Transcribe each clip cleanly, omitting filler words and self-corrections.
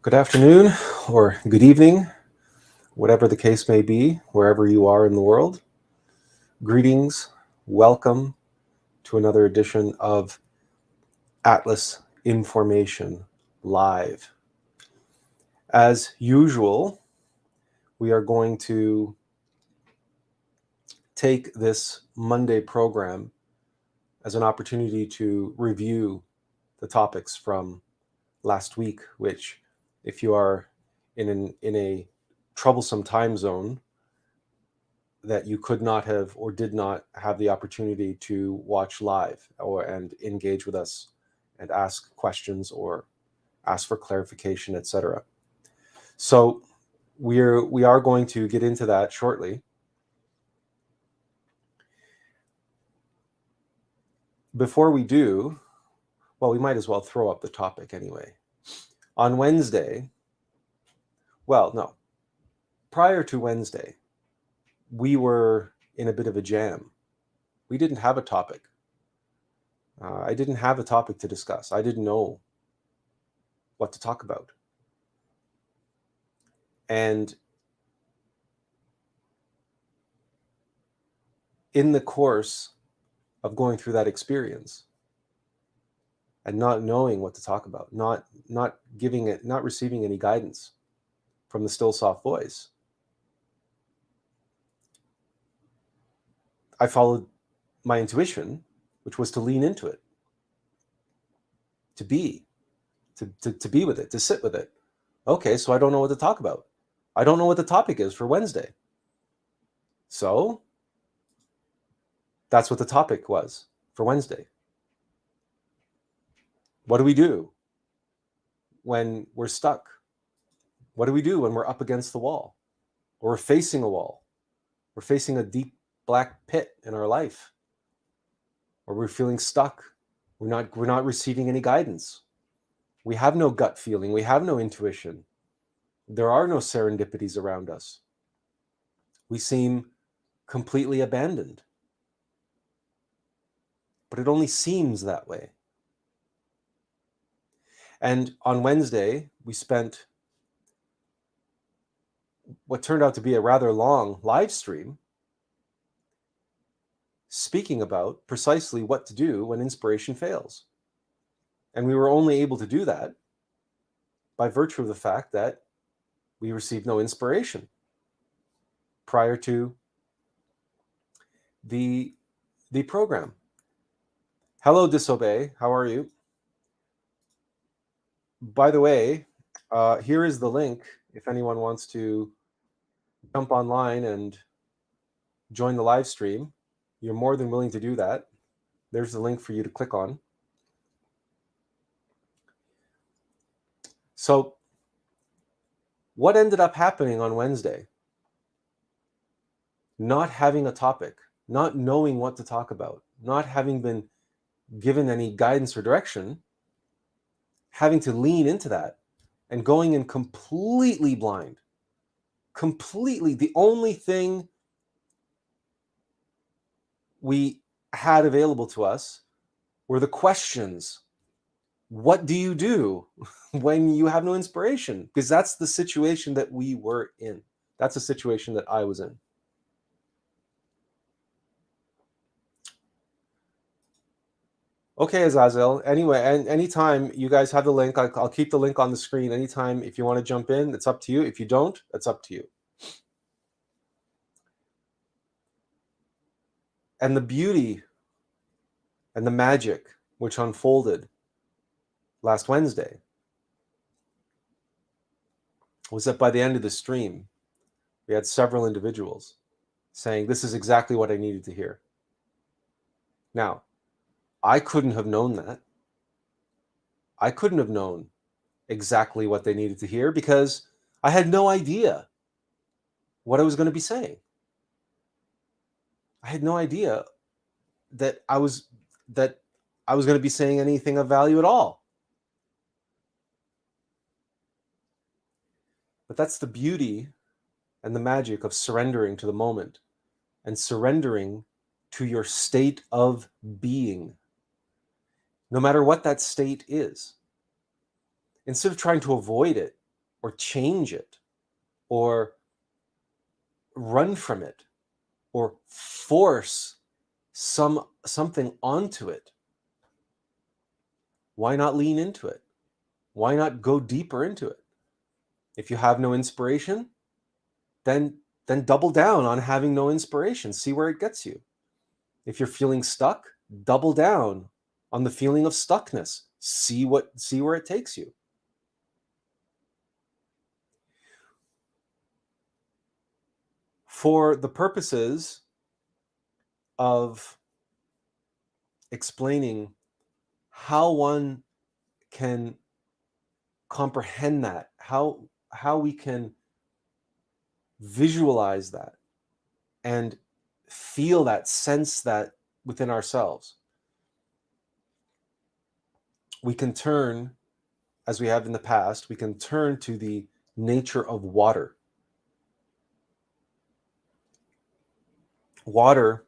Good afternoon or good evening, whatever the case may be, wherever you are in the world. Greetings, welcome to another edition of Attlas Information Live. As usual, we are going to take this Monday program as an opportunity to review the topics from last week, which, if you are in a troublesome time zone that you could not have or did not have the opportunity to watch live and engage with us and ask questions or ask for clarification, etc. So we are going to get into that shortly. Before we do, well, we might as well throw up the topic anyway. On Wednesday, prior to Wednesday, we were in a bit of a jam. We didn't have a topic. I didn't have a topic to discuss. I didn't know what to talk about. And in the course of going through that experience and not knowing what to talk about, not receiving any guidance from the still soft voice, I followed my intuition, which was to lean into it, to be with it, to sit with it. Okay, so I don't know what to talk about. I don't know what the topic is for Wednesday. So that's what the topic was for Wednesday. What do we do when we're stuck? What do we do when we're up against the wall? Or we're facing a wall? We're facing a deep black pit in our life. Or we're feeling stuck. We're not receiving any guidance. We have no gut feeling. We have no intuition. There are no serendipities around us. We seem completely abandoned. But it only seems that way. And on Wednesday, we spent what turned out to be a rather long live stream speaking about precisely what to do when inspiration fails. And we were only able to do that by virtue of the fact that we received no inspiration prior to the program. Hello, Disobey. How are you? By the way, here is the link if anyone wants to jump online and join the live stream. You're more than willing to do that. There's the link for you to click on. So what ended up happening on Wednesday? Not having a topic, not knowing what to talk about, not having been given any guidance or direction, having to lean into that and going in completely blind. Completely. The only thing we had available to us were the questions. What do you do when you have no inspiration? Because that's the situation that we were in. That's the situation that I was in. Okay, Azazel. Anyway, and anytime you guys have the link, I'll keep the link on the screen. Anytime, if you want to jump in, it's up to you. If you don't, it's up to you. And the beauty and the magic which unfolded last Wednesday was that by the end of the stream, we had several individuals saying, this is exactly what I needed to hear. Now, I couldn't have known that. I couldn't have known exactly what they needed to hear because I had no idea what I was going to be saying. I had no idea that I was going to be saying anything of value at all. But that's the beauty and the magic of surrendering to the moment and surrendering to your state of being, no matter what that state is. Instead of trying to avoid it, or change it or run from it or force something onto it, why not lean into it? Why not go deeper into it? If you have no inspiration, then double down on having no inspiration. See where it gets you. If you're feeling stuck, double down on the feeling of stuckness. See where it takes you. For the purposes of explaining how one can comprehend that, how we can visualize that and feel that, sense that within ourselves, we can turn, as we have in the past, we can turn to the nature of water. Water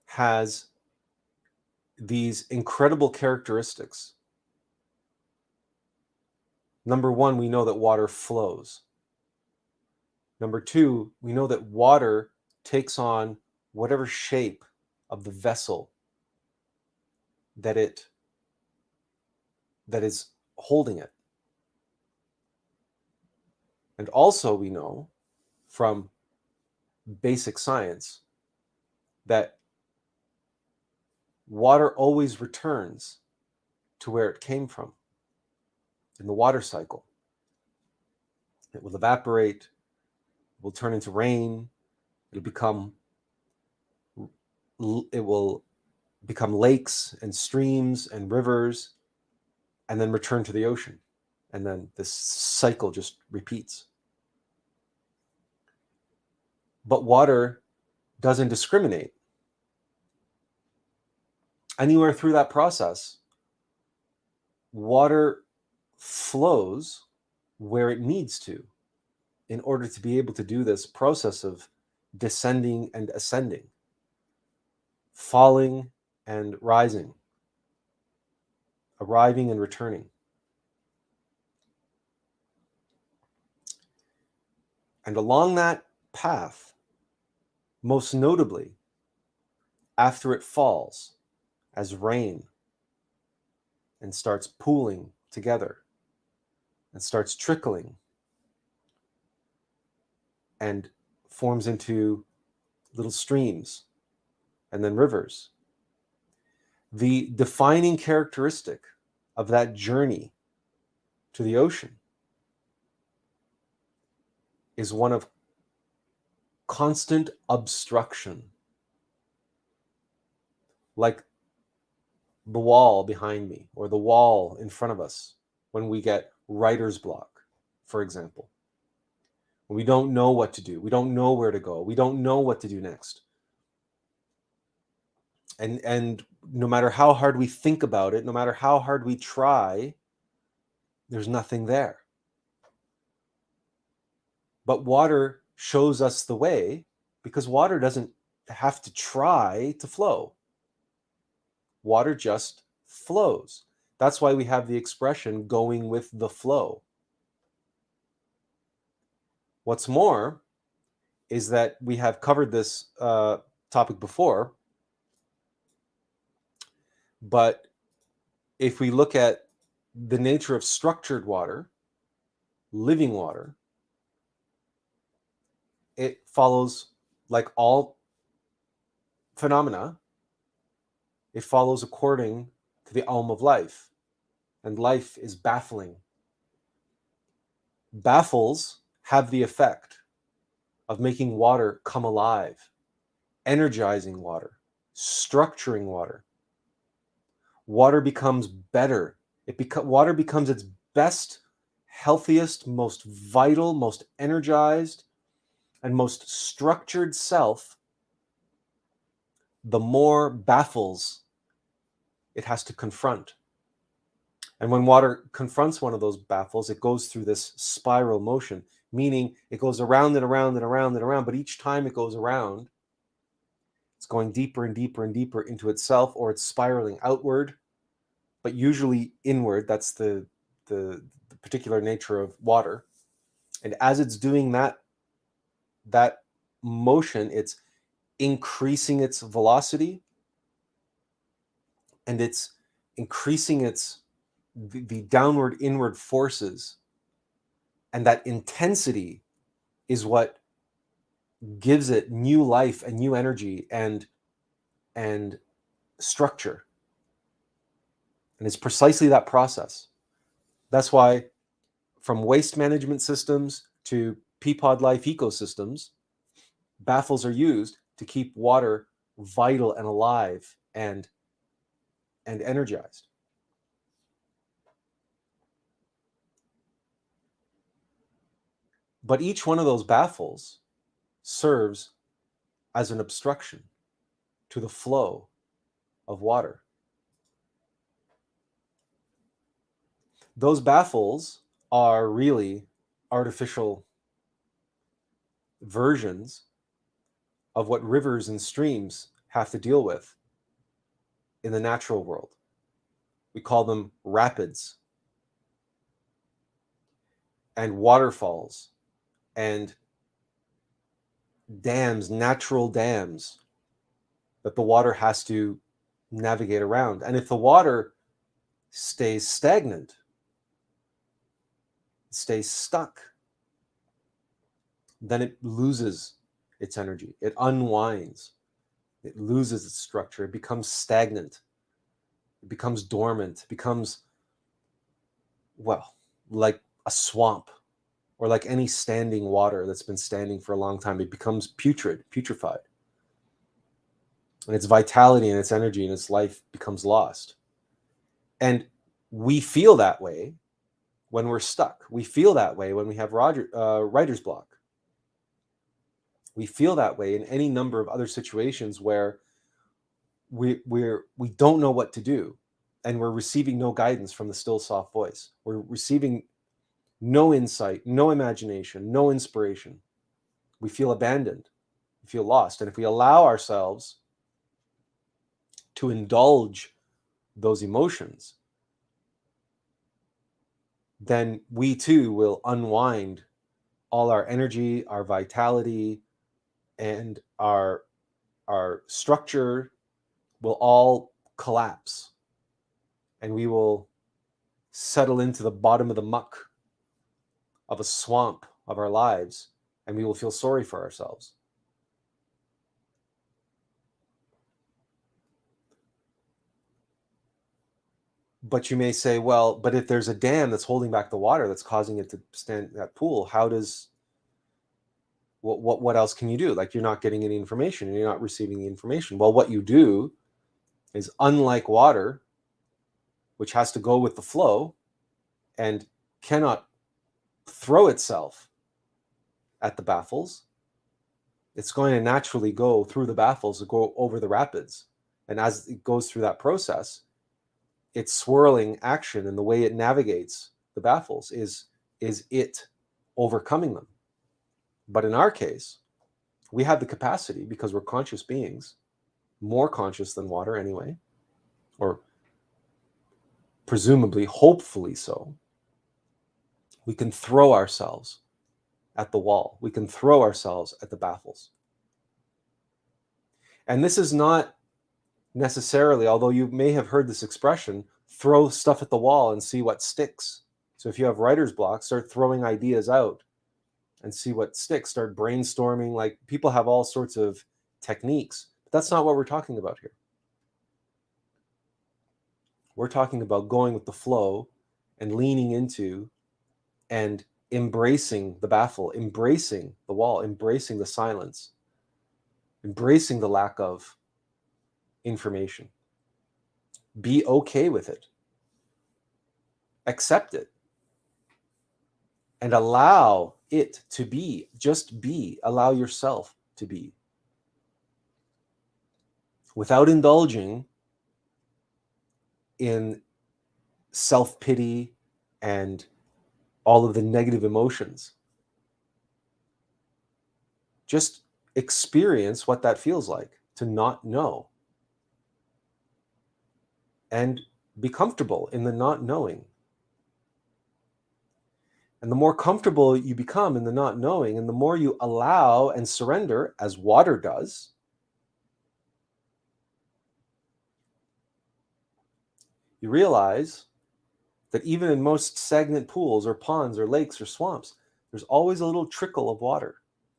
has these incredible characteristics. Number one, we know that water flows. Number two, we know that water takes on whatever shape of the vessel that is holding it. And also we know from basic science that water always returns to where it came from in the water cycle. It will evaporate, it will turn into rain, it will become lakes and streams and rivers, and then return to the ocean. And then this cycle just repeats. But water doesn't discriminate. Anywhere through that process, water flows where it needs to in order to be able to do this process of descending and ascending, falling and rising, arriving and returning. And along that path, most notably, after it falls as rain and starts pooling together and starts trickling and forms into little streams and then rivers, the defining characteristic of that journey to the ocean is one of constant obstruction, like the wall behind me or the wall in front of us when we get writer's block, for example. When we don't know what to do, we don't know where to go, we don't know what to do next. And no matter how hard we think about it, no matter how hard we try, there's nothing there. But water shows us the way because water doesn't have to try to flow. Water just flows. That's why we have the expression going with the flow. What's more is that we have covered this topic before, but if we look at the nature of structured water, living water, it follows, like all phenomena, it follows according to the Aum of life. And life is baffling. Baffles have the effect of making water come alive, energizing water, structuring water. Water becomes better. Water becomes its best, healthiest, most vital, most energized, and most structured self the more baffles it has to confront. And when water confronts one of those baffles, it goes through this spiral motion, meaning it goes around and around and around and around, but each time it goes around, it's going deeper and deeper and deeper into itself, or it's spiraling outward, but usually inward. That's the particular nature of water. And as it's doing that motion, it's increasing its velocity, and it's increasing the downward inward forces, and that intensity is what gives it new life and new energy and structure. And it's precisely that process. That's why from waste management systems to pea pod life ecosystems, baffles are used to keep water vital and alive and energized. But each one of those baffles serves as an obstruction to the flow of water. Those baffles are really artificial versions of what rivers and streams have to deal with in the natural world. We call them rapids and waterfalls and dams, natural dams that the water has to navigate around. And if the water stays stagnant, stays stuck, then it loses its energy. It unwinds. It loses its structure. It becomes stagnant. It becomes dormant. It becomes, well, like a swamp, or like any standing water that's been standing for a long time. It becomes putrefied. And its vitality and its energy and its life becomes lost. And we feel that way when we're stuck. We feel that way when we have writer's block. We feel that way in any number of other situations where we don't know what to do, and we're receiving no guidance from the still soft voice. We're receiving no insight, no imagination, no inspiration. We feel abandoned. We feel lost. And if we allow ourselves to indulge those emotions, then we too will unwind all our energy, our vitality, and our structure will all collapse, and we will settle into the bottom of the muck of a swamp of our lives, and we will feel sorry for ourselves. But you may say, well, but if there's a dam that's holding back the water, that's causing it to stand in that pool, how does, what else can you do? Like, you're not getting any information and you're not receiving the information. Well, what you do is, unlike water, which has to go with the flow and cannot throw itself at the baffles, it's going to naturally go through the baffles and go over the rapids. And as it goes through that process, its swirling action and the way it navigates the baffles is it overcoming them. But in our case, we have the capacity, because we're conscious beings, more conscious than water anyway, or presumably, hopefully so. We can throw ourselves at the wall. We can throw ourselves at the baffles. And this is not necessarily, although you may have heard this expression, throw stuff at the wall and see what sticks. So if you have writer's block, start throwing ideas out and see what sticks. Start brainstorming. Like, people have all sorts of techniques, but that's not what we're talking about here. We're talking about going with the flow and leaning into and embracing the baffle, embracing the wall, embracing the silence, embracing the lack of information. Be okay with it. Accept it. And allow it to be. Just be. Allow yourself to be. Without indulging in self-pity and all of the negative emotions. Just experience what that feels like to not know. And be comfortable in the not knowing. And the more comfortable you become in the not knowing, and the more you allow and surrender, as water does, you realize that even in most stagnant pools or ponds or lakes or swamps, there's always a little trickle of water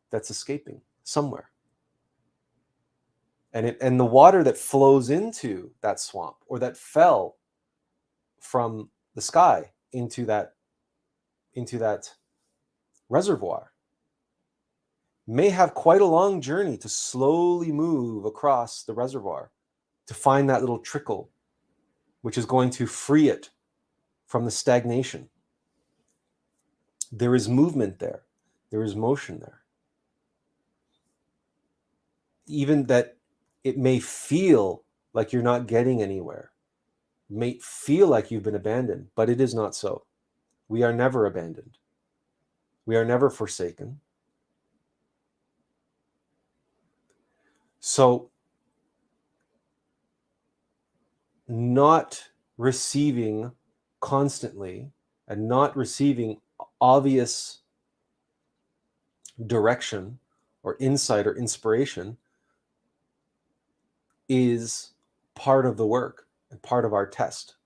that's escaping somewhere. And the water that flows into that swamp or that fell from the sky into that reservoir may have quite a long journey to slowly move across the reservoir to find that little trickle, which is going to free it from the stagnation. There is movement there. There is motion there. Even that it may feel like you're not getting anywhere, it may feel like you've been abandoned, but it is not so. We are never abandoned. We are never forsaken. So, not receiving constantly and not receiving obvious direction or insight or inspiration is part of the work and part of our test.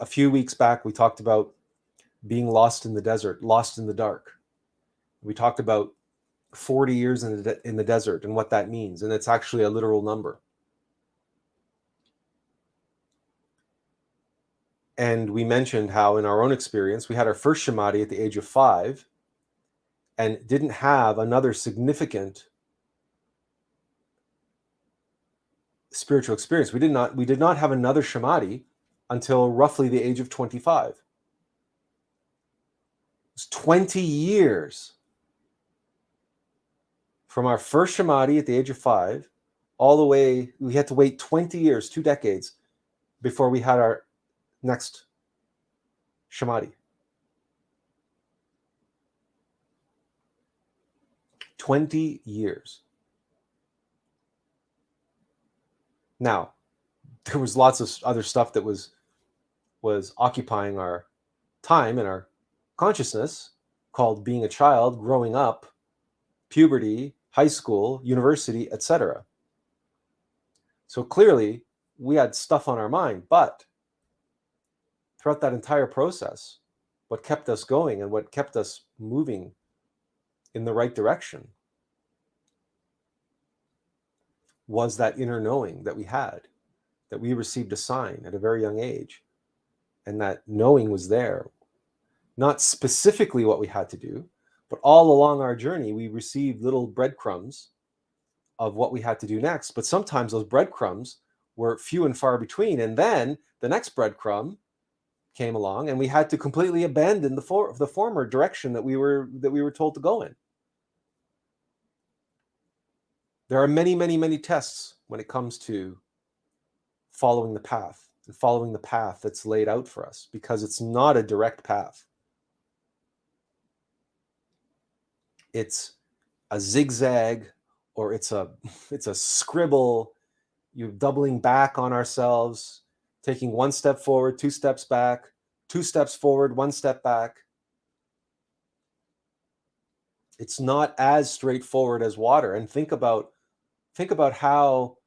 A few weeks back, we talked about being lost in the desert, lost in the dark. We talked about 40 years in the desert and what that means, and it's actually a literal number. And we mentioned how in our own experience, we had our first Samadhi at the age of 5 and didn't have another significant spiritual experience. We did not have another Samadhi until roughly the age of 25. It was 20 years from our first Samadhi at the age of 5 all the way. We had to wait 20 years, 2 decades, before we had our next Samadhi. 20 years. Now, there was lots of other stuff that was occupying our time and our consciousness, called being a child, growing up, puberty, high school, university, etc. So clearly, we had stuff on our mind, but throughout that entire process, what kept us going and what kept us moving in the right direction was that inner knowing that we had, that we received a sign at a very young age, and that knowing was there. Not specifically what we had to do, but all along our journey, we received little breadcrumbs of what we had to do next. But sometimes those breadcrumbs were few and far between, and then the next breadcrumb came along, and we had to completely abandon the former direction that we were told to go in. There are many, many, many tests when it comes to following the path and following the path that's laid out for us, because it's not a direct path. It's a zigzag, or it's a scribble. You're doubling back on ourselves, taking 1 step forward, 2 steps back, 2 steps forward, 1 step back. It's not as straightforward as water. And think about how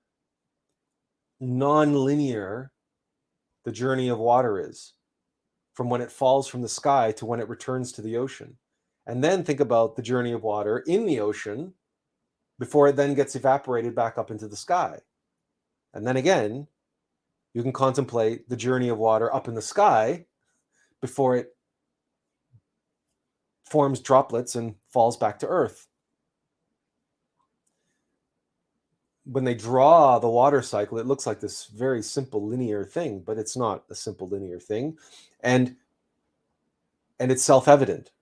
non-linear the journey of water is, from when it falls from the sky to when it returns to the ocean. And then think about the journey of water in the ocean before it then gets evaporated back up into the sky. And then again, you can contemplate the journey of water up in the sky before it forms droplets and falls back to earth. When they draw the water cycle, it looks like this very simple linear thing, but it's not a simple linear thing. And it's self-evident.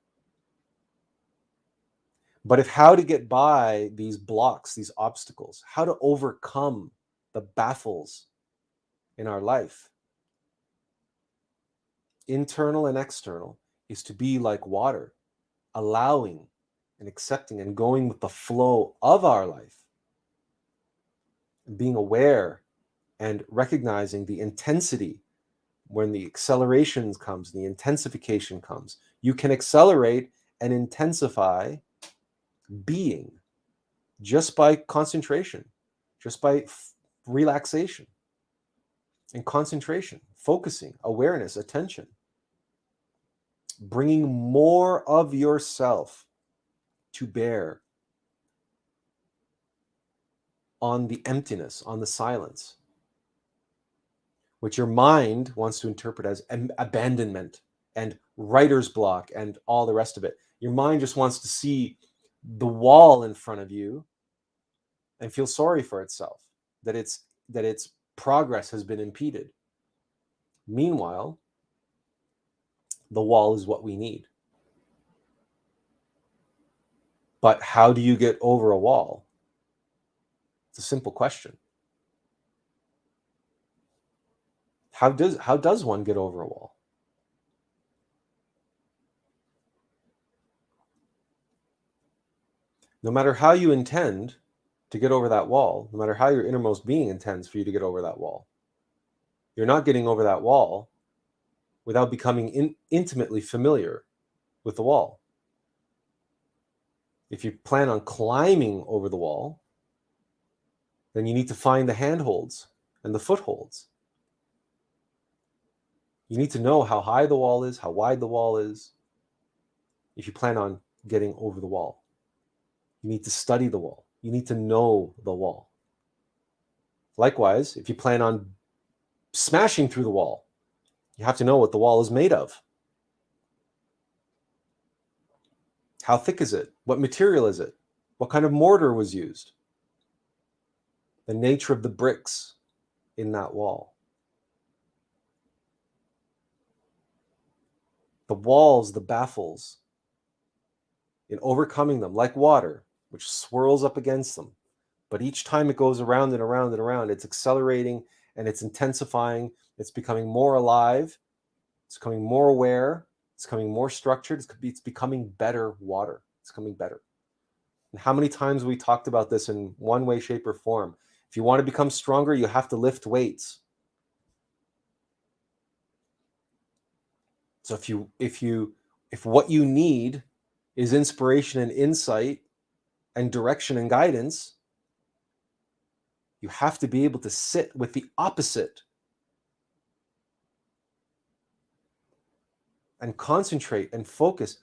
But how to get by these blocks, these obstacles, how to overcome the baffles in our life, internal and external, is to be like water, allowing and accepting and going with the flow of our life, and being aware and recognizing the intensity when the acceleration comes, the intensification comes. You can accelerate and intensify being just by concentration, just by relaxation and concentration, focusing, awareness, attention, bringing more of yourself to bear on the emptiness, on the silence, which your mind wants to interpret as abandonment and writer's block and all the rest of it. Your mind just wants to see the wall in front of you and feel sorry for itself, that its progress has been impeded. Meanwhile, the wall is what we need. But how do you get over a wall? It's a simple question. How does one get over a wall? No matter how you intend to get over that wall, no matter how your innermost being intends for you to get over that wall, you're not getting over that wall without becoming intimately familiar with the wall. If you plan on climbing over the wall, then you need to find the handholds and the footholds. You need to know how high the wall is, how wide the wall is, if you plan on getting over the wall. You need to study the wall. You need to know the wall. Likewise, if you plan on smashing through the wall, you have to know what the wall is made of. How thick is it? What material is it? What kind of mortar was used? The nature of the bricks in that wall. The walls, the baffles, in overcoming them, like water, which swirls up against them. But each time it goes around and around and around, it's accelerating and it's intensifying. It's becoming more alive. It's becoming more aware. It's becoming more structured. It's becoming better water. It's becoming better. And how many times we talked about this in one way, shape, or form? If you want to become stronger, you have to lift weights. So if what you need is inspiration and insight and direction and guidance, you have to be able to sit with the opposite and concentrate and focus,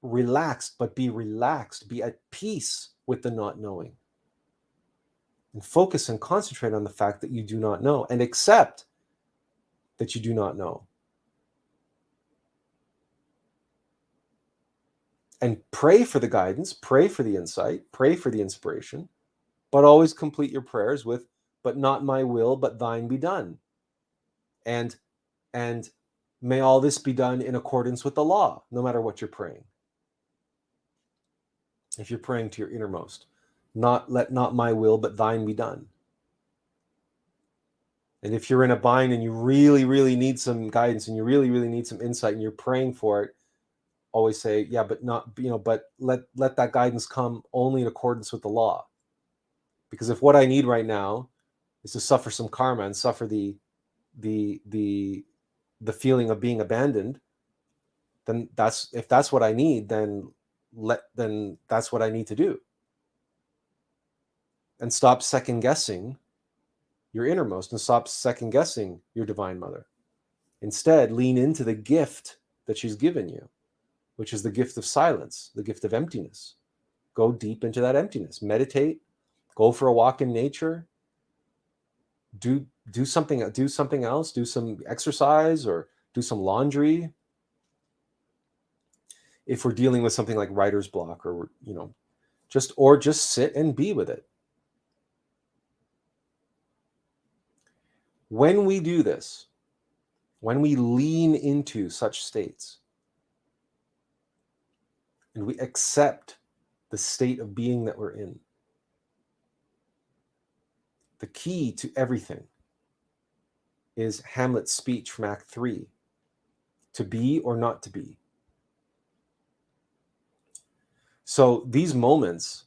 relaxed, but be relaxed, be at peace with the not knowing. And focus and concentrate on the fact that you do not know and accept that you do not know. And pray for the guidance, pray for the insight, pray for the inspiration, but always complete your prayers with, but not my will, but thine be done. And may all this be done in accordance with the law, no matter what you're praying. If you're praying to your innermost, let not my will, but thine be done. And if you're in a bind and you really, really need some guidance and you really, really need some insight and you're praying for it, always say, yeah, but not, but let that guidance come only in accordance with the law. Because if what I need right now is to suffer some karma and suffer the feeling of being abandoned, then if that's what I need, then that's what I need to do. And stop second guessing your innermost and stop second guessing your divine mother. Instead, lean into the gift that she's given you, which is the gift of silence, the gift of emptiness. Go deep into that emptiness. Meditate. Go for a walk in nature. Do something else. Do some exercise or do some laundry. If we're dealing with something like writer's block, or just sit and be with it. When we do this, when we lean into such states, and we accept the state of being that we're in, the key to everything is Hamlet's speech from Act 3, to be or not to be. So these moments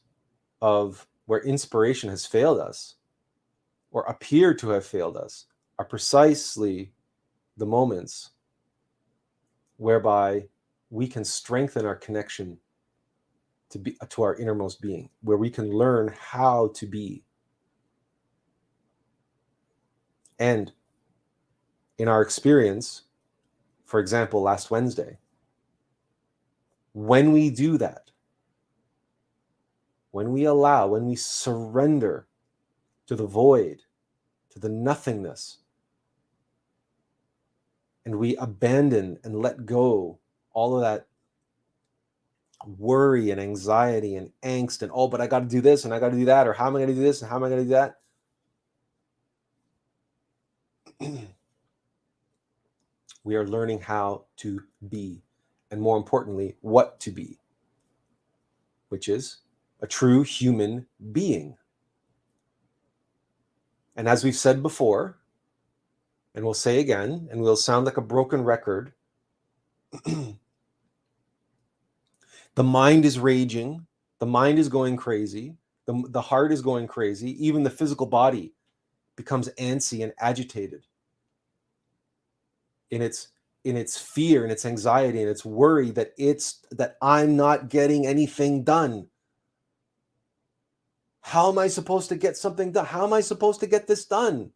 of where inspiration has failed us or appear to have failed us are precisely the moments whereby we can strengthen our connection to our innermost being, where we can learn how to be. And in our experience, for example, last Wednesday, when we do that, when we surrender to the void, to the nothingness, and we abandon and let go all of that worry and anxiety and angst and, oh, but I got to do this and I got to do that, or how am I going to do this and how am I going to do that? We are learning how to be, and more importantly, what to be, which is a true human being. And as we've said before, and we'll say again, and we'll sound like a broken record, the mind is raging, the mind is going crazy, the heart is going crazy, even the physical body becomes antsy and agitated in its fear and its anxiety and its worry that I'm not getting anything done. How am I supposed to get something done? How am I supposed to get this done?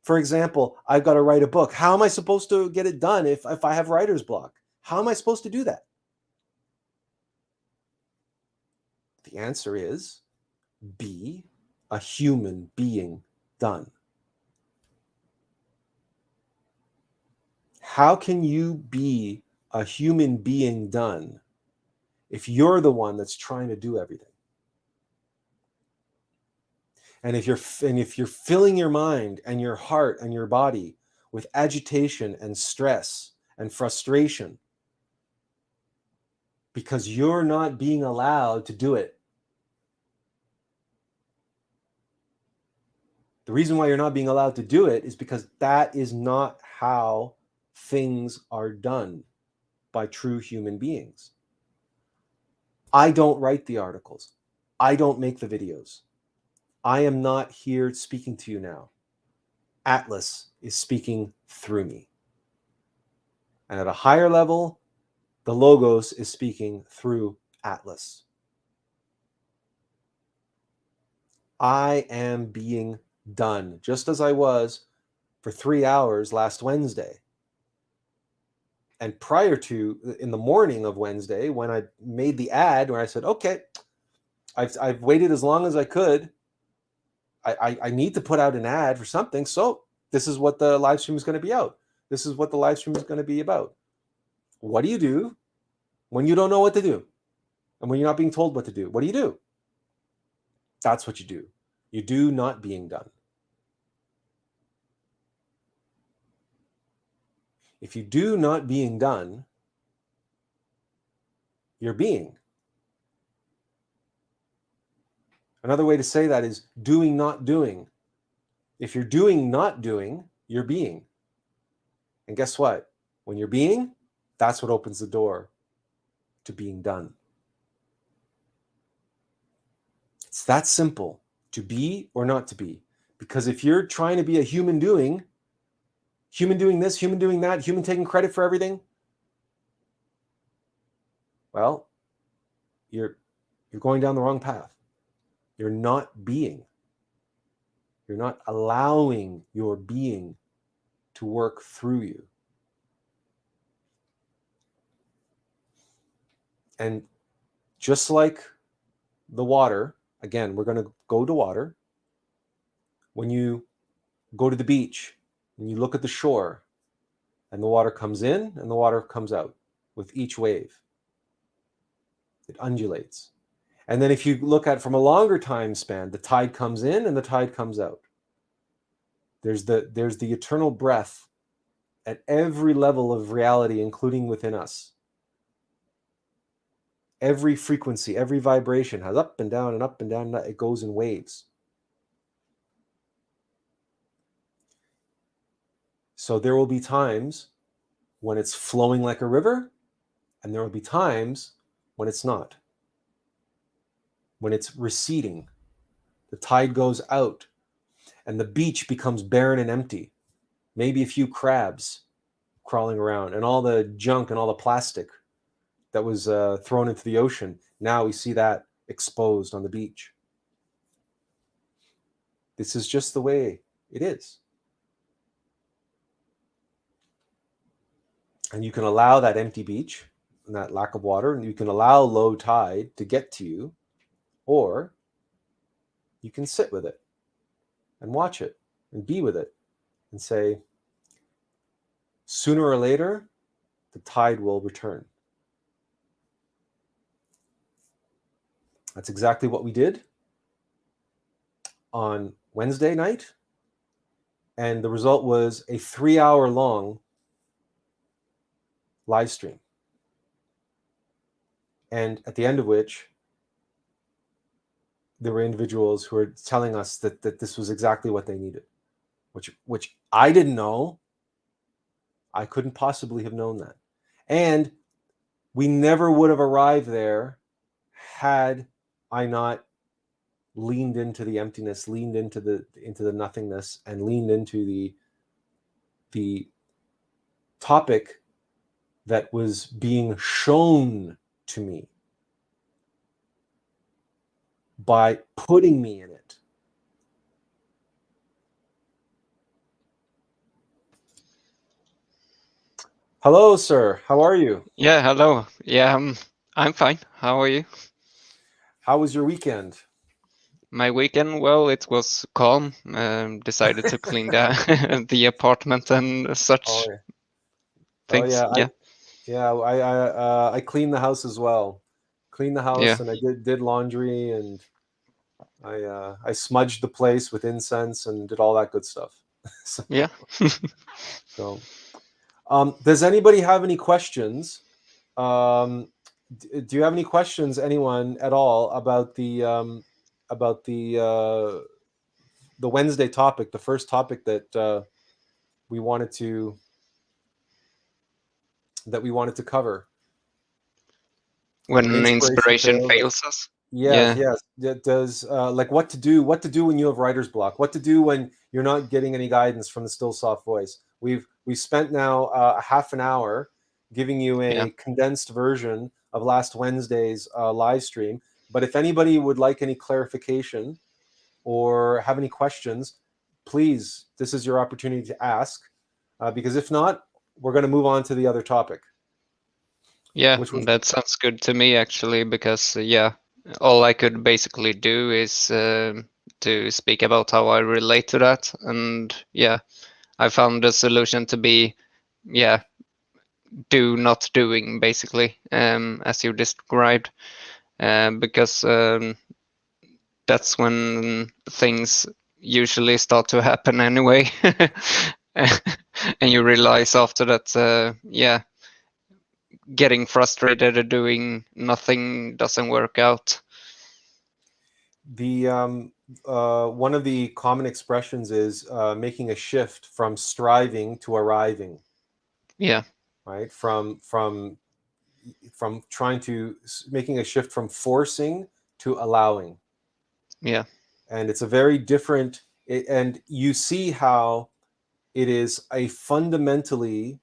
For example, I've got to write a book. How am I supposed to get it done if I have writer's block? How am I supposed to do that? The answer is be a human being done. How can you be a human being done if you're the one that's trying to do everything? And if you're filling your mind and your heart and your body with agitation and stress and frustration because you're not being allowed to do it. The reason why you're not being allowed to do it is because that is not how things are done by true human beings. I don't write the articles. I don't make the videos. I am not here speaking to you now. Attlas is speaking through me. And at a higher level, the Logos is speaking through Attlas. I am being done, just as I was for 3 hours last Wednesday. And prior to, in the morning of Wednesday, when I made the ad, where I said, okay, I've waited as long as I could. I need to put out an ad for something. So this is what the live stream is going to be out. This is what the live stream is going to be about. What do you do when you don't know what to do? And when you're not being told what to do? What do you do? That's what you do. You do not being done. If you do not being done, you're being. Another way to say that is doing, not doing. If you're doing, not doing, you're being. And guess what? When you're being, that's what opens the door to being done. It's that simple, to be or not to be. Because if you're trying to be a human doing this, human doing that, human taking credit for everything, well, you're going down the wrong path. You're not being. You're not allowing your being to work through you. And just like the water, again, we're going to go to water. When you go to the beach and you look at the shore, and the water comes in and the water comes out with each wave. It undulates. And then if you look at from a longer time span, the tide comes in and the tide comes out. There's the eternal breath at every level of reality, including within us. Every frequency, every vibration has up and down and up and down. It goes in waves. So there will be times when it's flowing like a river, and there will be times when it's not. When it's receding, the tide goes out, and the beach becomes barren and empty. Maybe a few crabs crawling around, and all the junk and all the plastic that was thrown into the ocean. Now we see that exposed on the beach. This is just the way it is. And you can allow that empty beach and that lack of water, and you can allow low tide to get to you, or you can sit with it and watch it and be with it and say, sooner or later, the tide will return. That's exactly what we did on Wednesday night. And the result was a 3-hour-long live stream. And at the end of which, there were individuals who were telling us that this was exactly what they needed, which I didn't know. I couldn't possibly have known that. And we never would have arrived there had I not leaned into the emptiness, leaned into the nothingness, and leaned into the topic that was being shown to me by putting me in it. Hello, sir. How are you? Yeah, hello. Yeah, I'm fine. How are you? How was your weekend? My weekend, well, it was calm. Decided to clean the apartment and such Oh yeah. things. I cleaned the house as well. Cleaned the house, Yeah, and I did laundry, and I smudged the place with incense and did all that good stuff. so, yeah. so does anybody have any questions? Do you have any questions, anyone at all, about the Wednesday topic, the first topic that we wanted to cover? When Inspiration inspiration fails. fails us. Yes, Yeah, yes. It does, like what to do when you have writer's block, what to do when you're not getting any guidance from the still soft voice. We've spent now a half an hour giving you yeah, a condensed version of last Wednesday's live stream. But if anybody would like any clarification or have any questions, please, this is your opportunity to ask, because if not, we're going to move on to the other topic, yeah. which was That sounds good to me actually, because yeah, all I could basically do is to speak about how I relate to that, and yeah, I found the solution to be, yeah, do not doing basically, as you described, because that's when things usually start to happen anyway. And you realize after that, yeah, getting frustrated or doing nothing doesn't work out. the one of the common expressions is making a shift from striving to arriving, Yeah, right? From trying to making a shift from forcing to allowing. yeah, And it's a very different, and you see how it is a fundamentally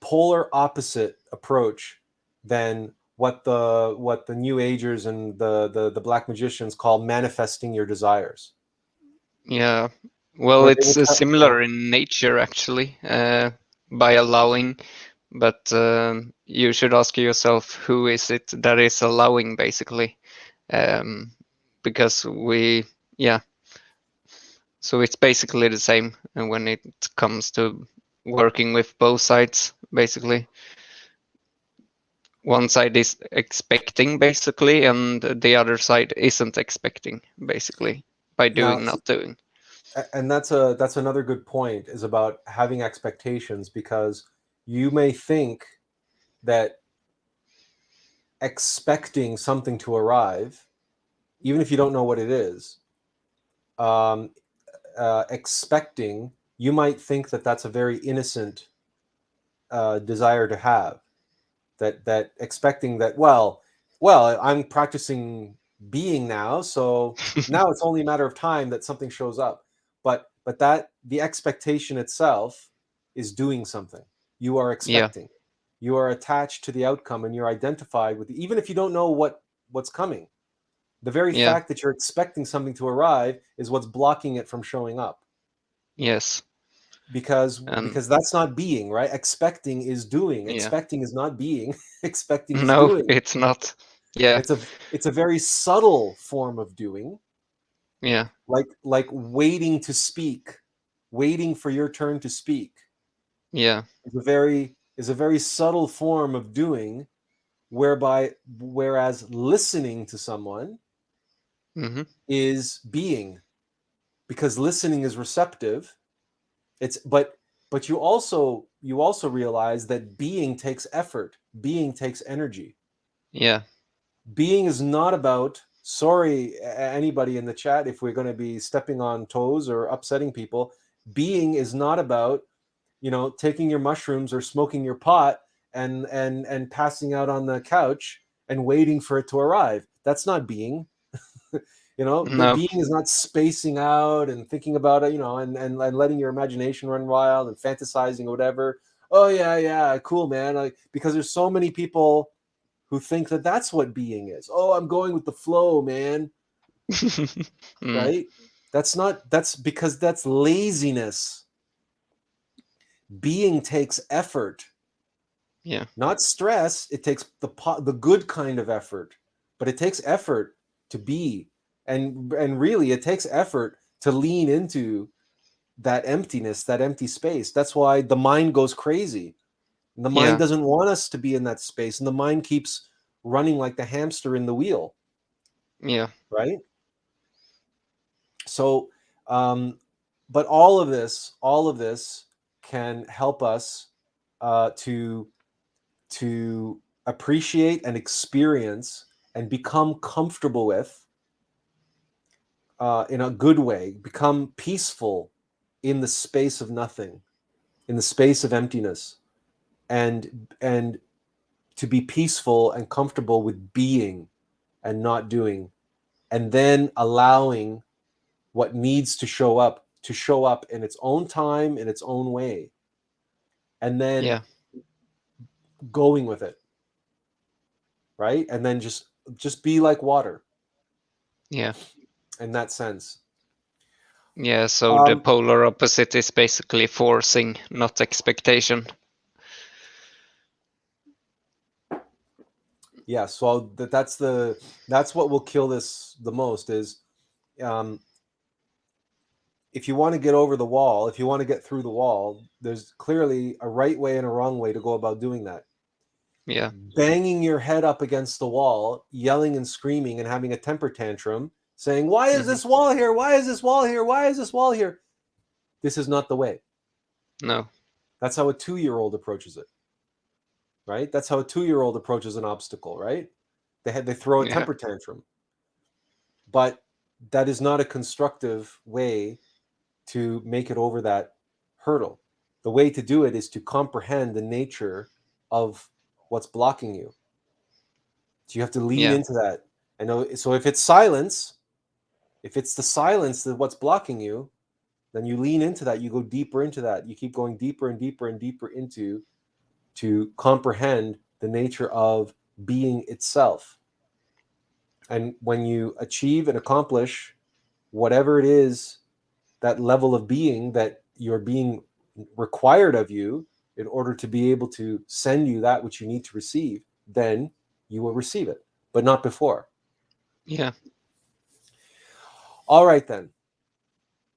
polar opposite approach than what the new agers and the black magicians call manifesting your desires. yeah. Well, Where they it's will tell, similar in nature actually, by allowing, but you should ask yourself who is it that is allowing basically, um, because yeah, so it's basically the same when it comes to working with both sides basically. One side is expecting basically, and the other side isn't expecting basically, by now, doing not doing. and that's another good point, is about having expectations, because you may think that expecting something to arrive, even if you don't know what it is, um, expecting, you might think that that's a very innocent desire to have. That expecting that, well, I'm practicing being now, so now it's only a matter of time that something shows up. But that the expectation itself is doing something. you are Yeah. expecting. You are attached to the outcome, and you're identified with even if you don't know what's coming. The very Yeah. fact that you're expecting something to arrive is what's blocking it from showing up. Yes. And Because that's not being, right? Expecting is doing. yeah. Expecting is not being. Expecting is No, doing. it's not. Yeah. It's a very subtle form of doing, Yeah. like waiting to speak, waiting for your turn to speak. Yeah. Is a very subtle form of doing, whereas listening to someone Hmm. is being, because listening is receptive. But you also realize that being takes effort, being takes energy. Yeah. Being is not about, sorry, anybody in the chat, if we're going to be stepping on toes or upsetting people. Being is not about, taking your mushrooms or smoking your pot and passing out on the couch and waiting for it to arrive. That's not being. The No. being is not spacing out and thinking about it, and letting your imagination run wild and fantasizing or whatever. Oh yeah, cool, man. Because there's so many people who think that that's what being is. Oh, I'm going with the flow, man. Mm. Right? That's because that's laziness. Being takes effort, Yeah. not stress. It takes the good kind of effort, but it takes effort to be, and really it takes effort to lean into that emptiness, that empty space. That's why the mind goes crazy. And the mind Yeah. doesn't want us to be in that space, and the mind keeps running like the hamster in the wheel, Yeah. right? So, but all of this can help us to appreciate and experience and become comfortable with, in a good way, become peaceful in the space of nothing, in the space of emptiness, and to be peaceful and comfortable with being and not doing, and then allowing what needs to show up in its own time, in its own way, and then Yeah. going with it, right? And then just be like water Yeah. in that sense. Yeah. So the um polar opposite is basically forcing, not expectation. yeah, so that's what will kill this the most is, um if you want to get over the wall, if you want to get through the wall, there's clearly a right way and a wrong way to go about doing that. Yeah. Banging your head up against the wall, yelling and screaming and having a temper tantrum, saying, why is Hmm. this wall here? Why is this wall here? Why is this wall here? This is not the way. No. That's how a 2-year-old approaches it, right? That's how a 2-year-old approaches an obstacle, right? They throw a Yeah. temper tantrum. But that is not a constructive way to make it over that hurdle. The way to do it is to comprehend the nature of what's blocking you. So you have to lean Yeah. into that. I know. So if it's silence, if it's the silence that what's blocking you, then you lean into that. You go deeper into that. You keep going deeper and deeper and deeper into to comprehend the nature of being itself. And when you achieve and accomplish whatever it is, that level of being that you're being required of you in order to be able to send you that which you need to receive, then you will receive it, but not before. Yeah. All right, then.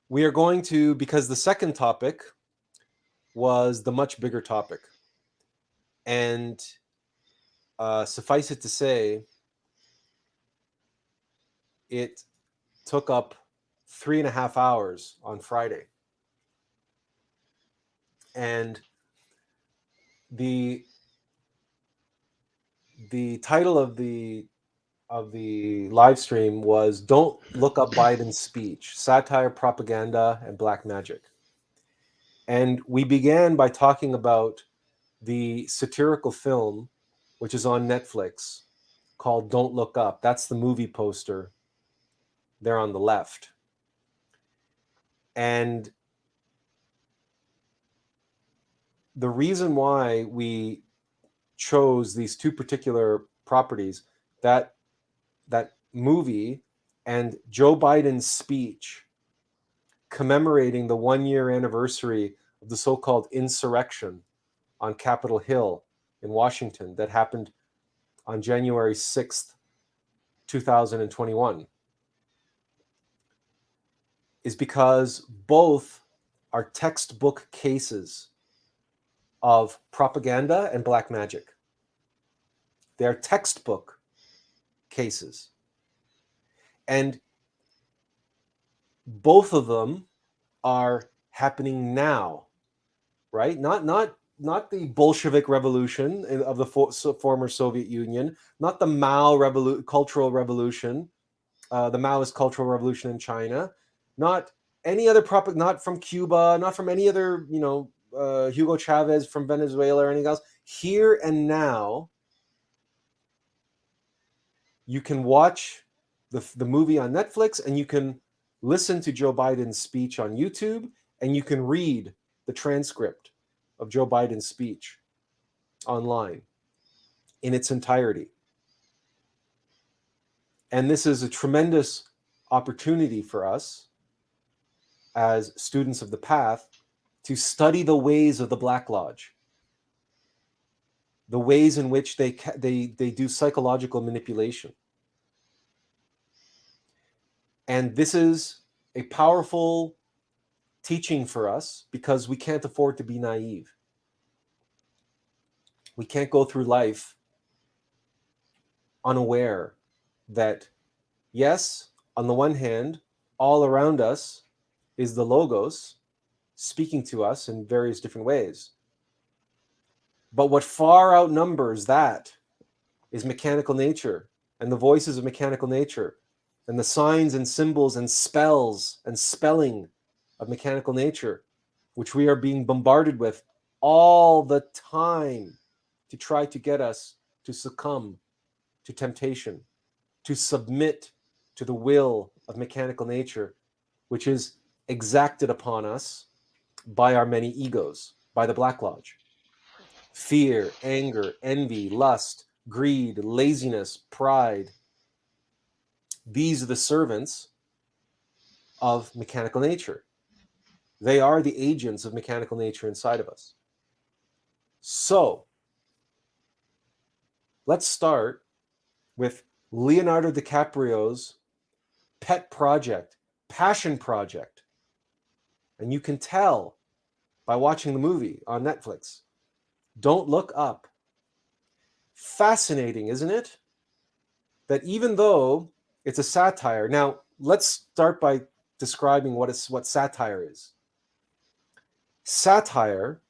We are going to, because the second topic was the much bigger topic. And suffice it to say, it took up 3.5 hours on Friday. And the title of the live stream was "Don't Look Up Biden's Speech: Satire, Propaganda, and Black Magic." And we began by talking about the satirical film, which is on Netflix, called "Don't Look Up." That's the movie poster there on the left. And the reason why we chose these two particular properties, that movie and Joe Biden's speech commemorating the 1-year anniversary of the so-called insurrection on Capitol Hill in Washington that happened on January 6th, 2021, is because both are textbook cases of propaganda and black magic. They're textbook cases. And both of them are happening now, right? Not the Bolshevik Revolution of the former Soviet Union, not the Mao Cultural Revolution, the Maoist Cultural Revolution in China, not any other not from Cuba, not from any other, Hugo Chavez from Venezuela or anything else. Here and now, you can watch the movie on Netflix, and you can listen to Joe Biden's speech on YouTube, and you can read the transcript of Joe Biden's speech online in its entirety. And this is a tremendous opportunity for us as students of the path to study the ways of the Black Lodge, the ways in which they do psychological manipulation. And this is a powerful teaching for us because we can't afford to be naive. We can't go through life unaware that, yes, on the one hand, all around us is the Logos speaking to us in various different ways. But what far outnumbers that is mechanical nature and the voices of mechanical nature and the signs and symbols and spells and spelling of mechanical nature, which we are being bombarded with all the time to try to get us to succumb to temptation, to submit to the will of mechanical nature, which is exacted upon us by our many egos, by the Black Lodge. Fear, anger, envy, lust, greed, laziness, pride. These are the servants of mechanical nature. They are the agents of mechanical nature inside of us. So, let's start with Leonardo DiCaprio's pet project, passion project. And you can tell by watching the movie on Netflix. Don't Look Up. Fascinating, isn't it? That even though it's a satire. Now, let's start by describing what satire is. Satire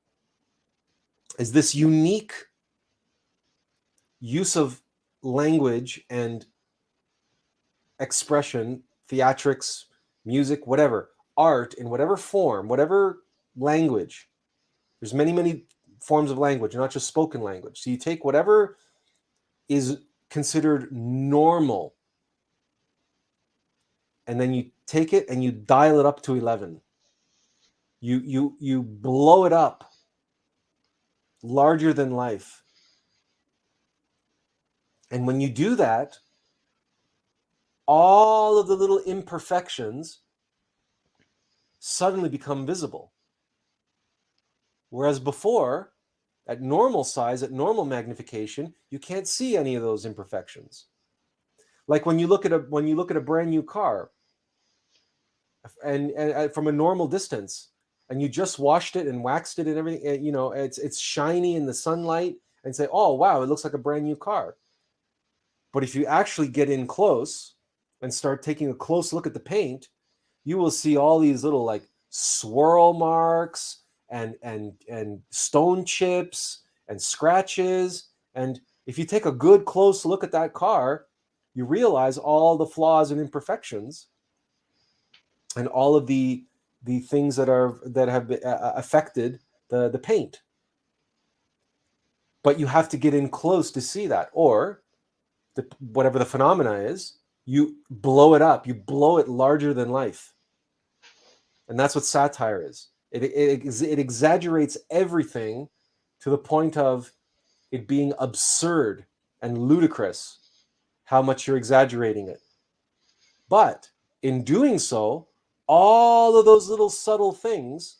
is this unique use of language and expression, theatrics, music, whatever, art in whatever form, whatever language. There's many, many forms of language, not just spoken language. So you take whatever is considered normal, and then you take it and you dial it up to 11. You blow it up, larger than life. And when you do that, all of the little imperfections suddenly become visible. Whereas before, at normal size, at normal magnification, you can't see any of those imperfections. Like when you look at a brand new car, and from a normal distance, and you just washed it and waxed it and everything, it's shiny in the sunlight, and say, oh wow, it looks like a brand new car. But if you actually get in close and start taking a close look at the paint, you will see all these little like swirl marks and stone chips and scratches. And if you take a good close look at that car, you realize all the flaws and imperfections and all of the things that have affected the paint. But you have to get in close to see that, or whatever the phenomena is, you blow it up, you blow it larger than life. And that's what satire is. It exaggerates everything to the point of it being absurd and ludicrous how much you're exaggerating it. But in doing so, all of those little subtle things,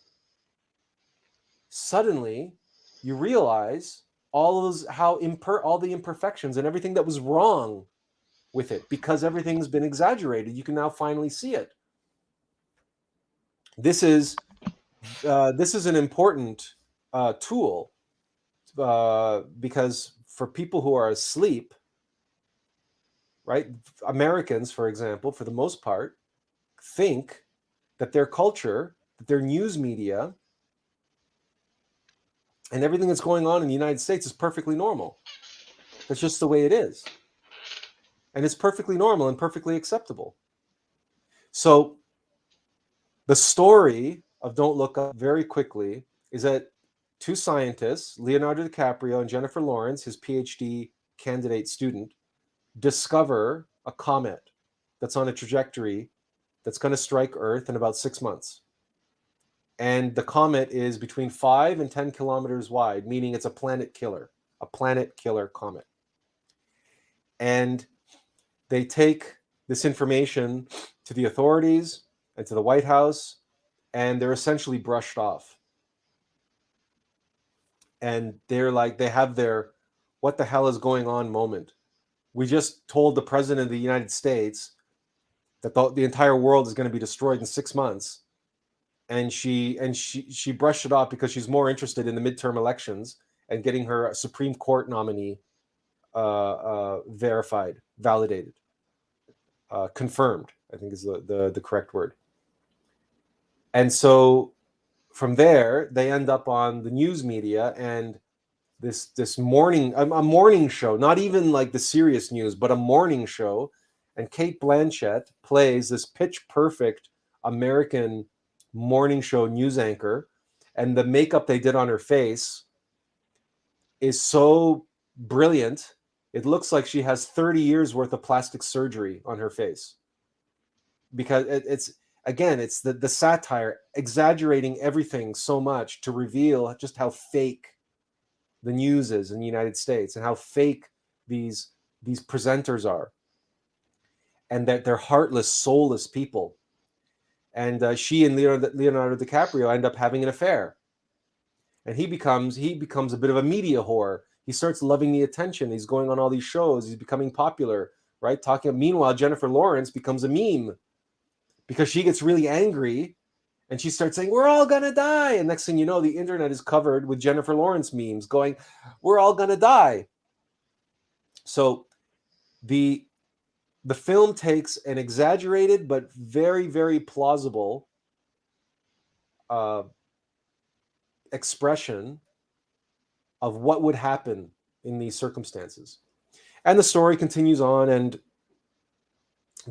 suddenly you realize all of those all the imperfections and everything that was wrong with it, because everything's been exaggerated. You can now finally see it. This is an important tool, because for people who are asleep, right? Americans, for example, for the most part, think that their culture, that their news media, and everything that's going on in the United States is perfectly normal. That's just the way it is. And it's perfectly normal and perfectly acceptable. So the story of Don't Look Up, very quickly, is that two scientists, Leonardo DiCaprio and Jennifer Lawrence, his PhD candidate student, discover a comet that's on a trajectory that's going to strike Earth in about 6 months. And the comet is between 5 and 10 kilometers wide, meaning it's a planet killer comet. And they take this information to the authorities and to the White House, and they're essentially brushed off. And they're like, they have their what the hell is going on moment. We just told the president of the United States that the entire world is going to be destroyed in 6 months. And she brushed it off because she's more interested in the midterm elections and getting her Supreme Court nominee verified, validated, confirmed, I think is the correct word. And so from there, they end up on the news media and this morning, a morning show, not even like the serious news, but a morning show. And Cate Blanchett plays this pitch perfect American morning show news anchor, and the makeup they did on her face is so brilliant. It looks like she has 30 years worth of plastic surgery on her face, because it's the satire, exaggerating everything so much to reveal just how fake the news is in the United States and how fake these presenters are, and that they're heartless, soulless people. And she and Leonardo DiCaprio end up having an affair, and he becomes a bit of a media whore. He starts loving the attention. He's going on all these shows. He's becoming popular, right? Meanwhile, Jennifer Lawrence becomes a meme because she gets really angry, and she starts saying, "We're all gonna die." And next thing you know, the internet is covered with Jennifer Lawrence memes going, "We're all gonna die." So the film takes an exaggerated but very, very plausible expression of what would happen in these circumstances. And the story continues on, and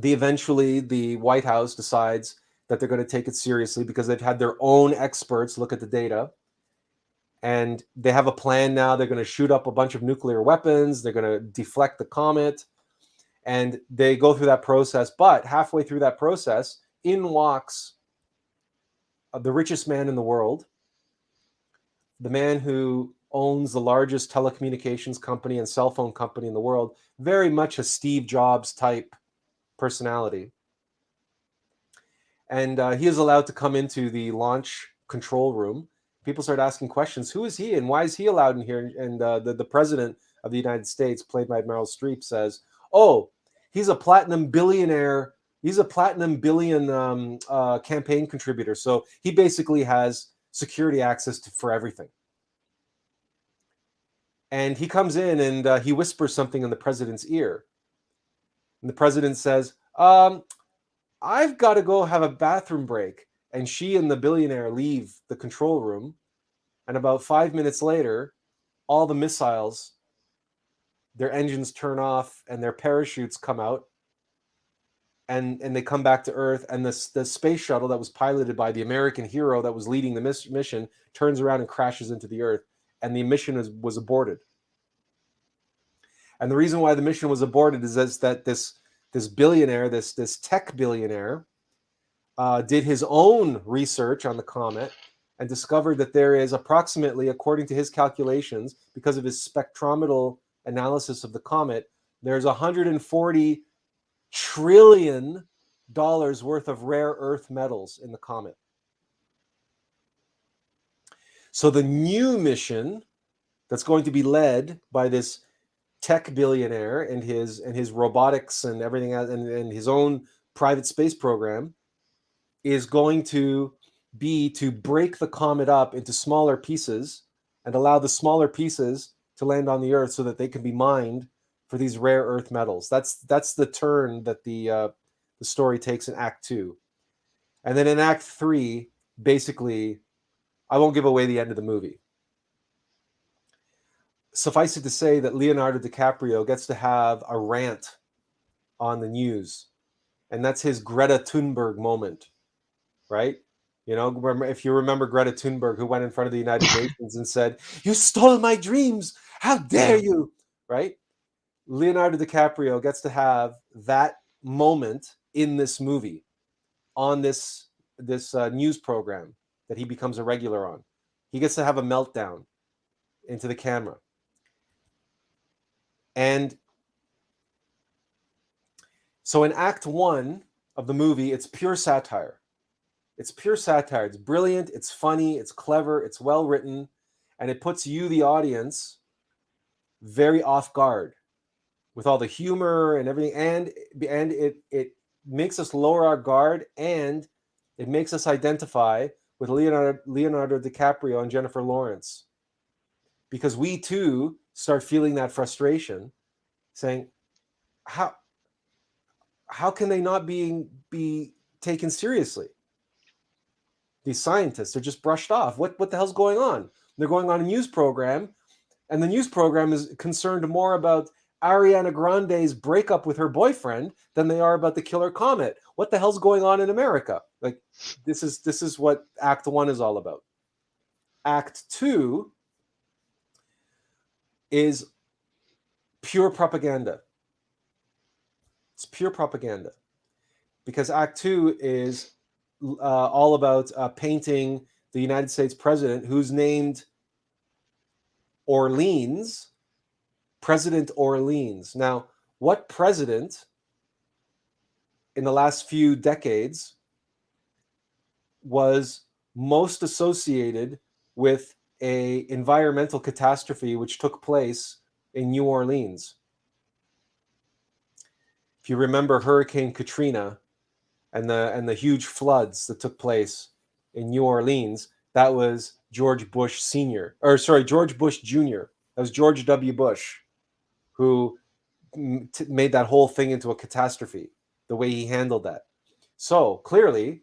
eventually the White House decides that they're going to take it seriously because they've had their own experts look at the data. And they have a plan now. They're going to shoot up a bunch of nuclear weapons. They're going to deflect the comet. And they go through that process. But halfway through that process, in walks the richest man in the world, the man who owns the largest telecommunications company and cell phone company in the world, very much a Steve Jobs type personality. And he is allowed to come into the launch control room. People start asking questions. Who is he and why is he allowed in here? And the president of the United States, played by Meryl Streep, says, "Oh, he's a platinum billionaire. He's a platinum billion campaign contributor. So he basically has security access for everything." And he comes in and he whispers something in the president's ear. And the president says, "I've got to go have a bathroom break." And she and the billionaire leave the control room. And about 5 minutes later, all the missiles, their engines turn off and their parachutes come out. And they come back to Earth. And the space shuttle that was piloted by the American hero that was leading the mission turns around and crashes into the Earth. And the mission was aborted. And the reason why the mission was aborted is that this billionaire, this tech billionaire, did his own research on the comet and discovered that there is approximately, according to his calculations, because of his spectrometer analysis of the comet, there's $140 trillion worth of rare earth metals in the comet. So the new mission that's going to be led by this tech billionaire and his robotics and everything and his own private space program is going to be to break the comet up into smaller pieces and allow the smaller pieces to land on the Earth so that they can be mined for these rare earth metals. That's the turn that the story takes in Act 2. And then in Act 3, basically, I won't give away the end of the movie. Suffice it to say that Leonardo DiCaprio gets to have a rant on the news, and that's his Greta Thunberg moment, right? You know, if you remember Greta Thunberg, who went in front of the United Nations and said, "You stole my dreams! How dare you!" Right? Leonardo DiCaprio gets to have that moment in this movie on this news program that he becomes a regular on. He gets to have a meltdown into the camera. And so in Act 1 of the movie, it's pure satire. It's pure satire. It's brilliant, it's funny, it's clever, it's well written, and it puts you, the audience, very off guard with all the humor and everything. And it makes us lower our guard, and it makes us identify with Leonardo DiCaprio and Jennifer Lawrence, because we too start feeling that frustration, saying, how can they not be taken seriously? These scientists are just brushed off. What the hell's going on? They're going on a news program, and the news program is concerned more about Ariana Grande's breakup with her boyfriend than they are about the killer comet. What the hell's going on in America? Like, this is what Act 1 is all about. Act 2 is pure propaganda. It's pure propaganda, because Act 2 is all about painting the United States president, who's named Orleans, President Orleans. Now, what president in the last few decades was most associated with a environmental catastrophe which took place in New Orleans? If you remember Hurricane Katrina and the huge floods that took place in New Orleans, that was George Bush Sr. George Bush Jr. That was George W. Bush who made that whole thing into a catastrophe, the way he handled that. So clearly,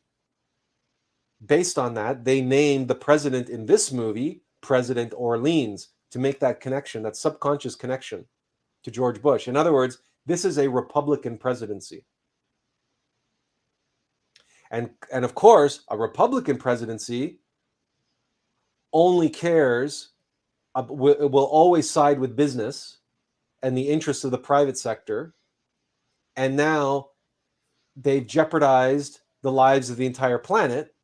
based on that, they named the president in this movie President Orleans to make that connection, that subconscious connection to George Bush. In other words, this is a Republican presidency. And of course, a Republican presidency only cares, will always side with business and the interests of the private sector. And now they've jeopardized the lives of the entire planet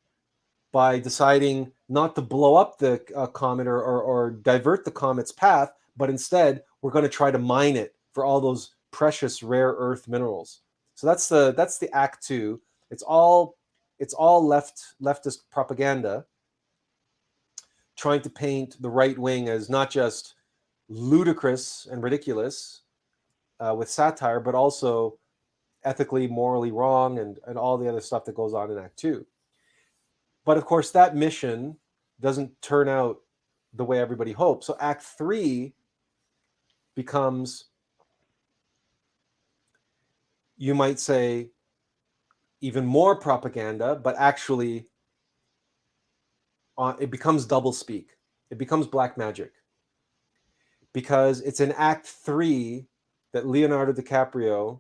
by deciding not to blow up the comet or divert the comet's path, but instead we're going to try to mine it for all those precious rare earth minerals. So that's the Act 2. It's all leftist propaganda, trying to paint the right wing as not just ludicrous and ridiculous with satire, but also ethically, morally wrong, and all the other stuff that goes on in Act 2. But of course, that mission doesn't turn out the way everybody hopes. So Act 3 becomes, you might say, even more propaganda, but actually it becomes doublespeak. It becomes black magic. Because it's in Act 3 that Leonardo DiCaprio,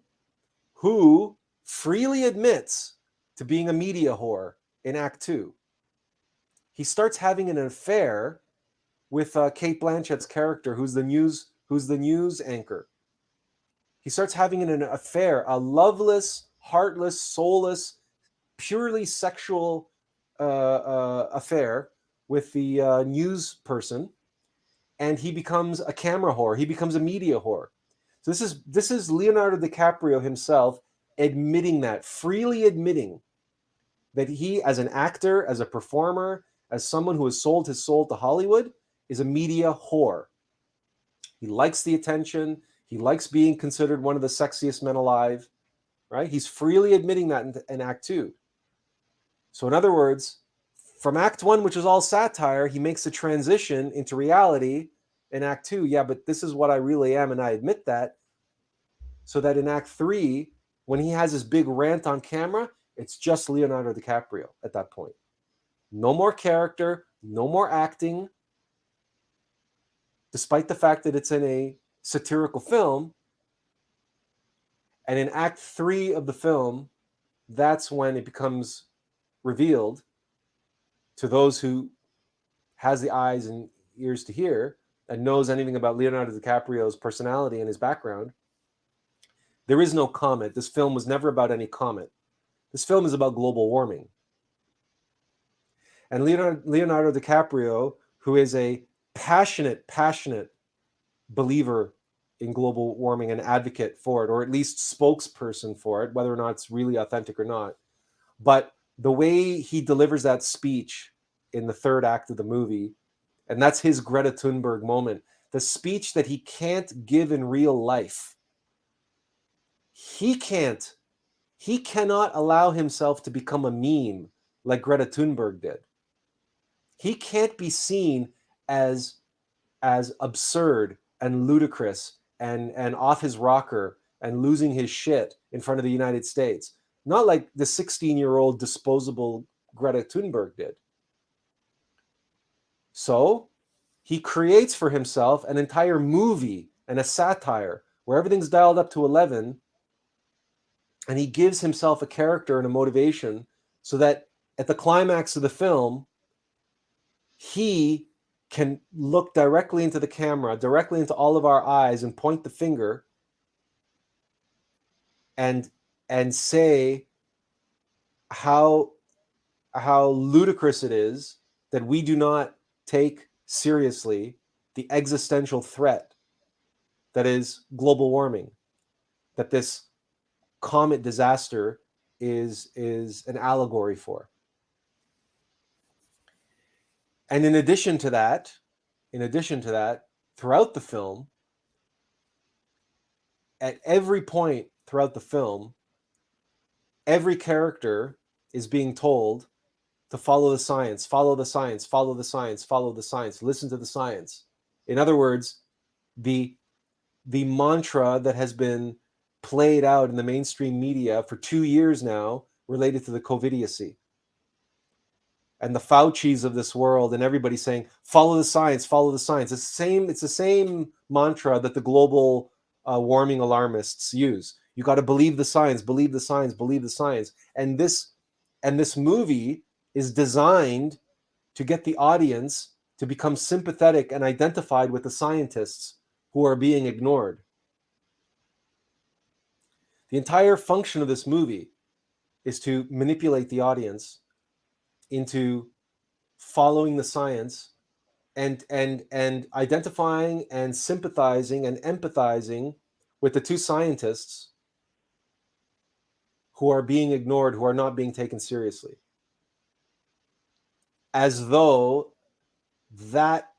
who freely admits to being a media whore in Act 2, he starts having an affair with Kate Blanchett's character, who's the news anchor. He starts having an affair, a loveless, heartless, soulless, purely sexual affair with the news person, and he becomes a camera whore. He becomes a media whore. So this is Leonardo DiCaprio himself admitting that, freely admitting that he, as an actor, as a performer, as someone who has sold his soul to Hollywood, is a media whore. He likes the attention. He likes being considered one of the sexiest men alive, right? He's freely admitting that in Act 2. So in other words, from Act 1, which is all satire, he makes a transition into reality in Act 2. Yeah, but this is what I really am, and I admit that. So that in Act 3, when he has his big rant on camera, it's just Leonardo DiCaprio at that point. No more character, no more acting, despite the fact that it's in a satirical film. And in Act 3 of the film, that's when it becomes revealed to those who has the eyes and ears to hear and knows anything about Leonardo DiCaprio's personality and his background. There is no comet. This film was never about any comet. This film is about global warming. And Leonardo DiCaprio, who is a passionate believer in global warming and advocate for it, or at least spokesperson for it, whether or not it's really authentic or not. But the way he delivers that speech in the third act of the movie, and that's his Greta Thunberg moment, the speech that he can't give in real life. He cannot allow himself to become a meme like Greta Thunberg did. He can't be seen as absurd and ludicrous and off his rocker and losing his shit in front of the United States. Not like the 16-year-old disposable Greta Thunberg did. So he creates for himself an entire movie and a satire where everything's dialed up to 11, and he gives himself a character and a motivation so that at the climax of the film, he can look directly into the camera, directly into all of our eyes, and point the finger and say how ludicrous it is that we do not take seriously the existential threat that is global warming, that this comet disaster is an allegory for. And in addition to that, throughout the film, at every point throughout the film, every character is being told to follow the science, follow the science, follow the science, follow the science, listen to the science. In other words, the mantra that has been played out in the mainstream media for 2 years now related to the COVIDiocy. And the Faucis of this world and everybody saying, follow the science, follow the science. It's the same mantra that the global warming alarmists use. You got to believe the science, believe the science, believe the science. And this movie is designed to get the audience to become sympathetic and identified with the scientists who are being ignored. The entire function of this movie is to manipulate the audience into following the science and identifying and sympathizing and empathizing with the two scientists who are being ignored, who are not being taken seriously, as though that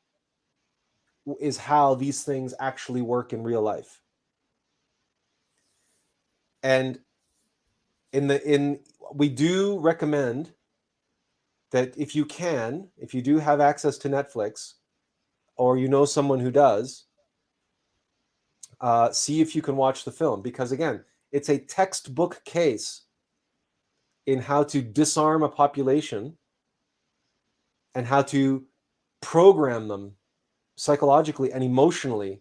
is how these things actually work in real life. And we do recommend that if you do have access to Netflix, or you know someone who does, see if you can watch the film, because again, it's a textbook case in how to disarm a population and how to program them psychologically and emotionally.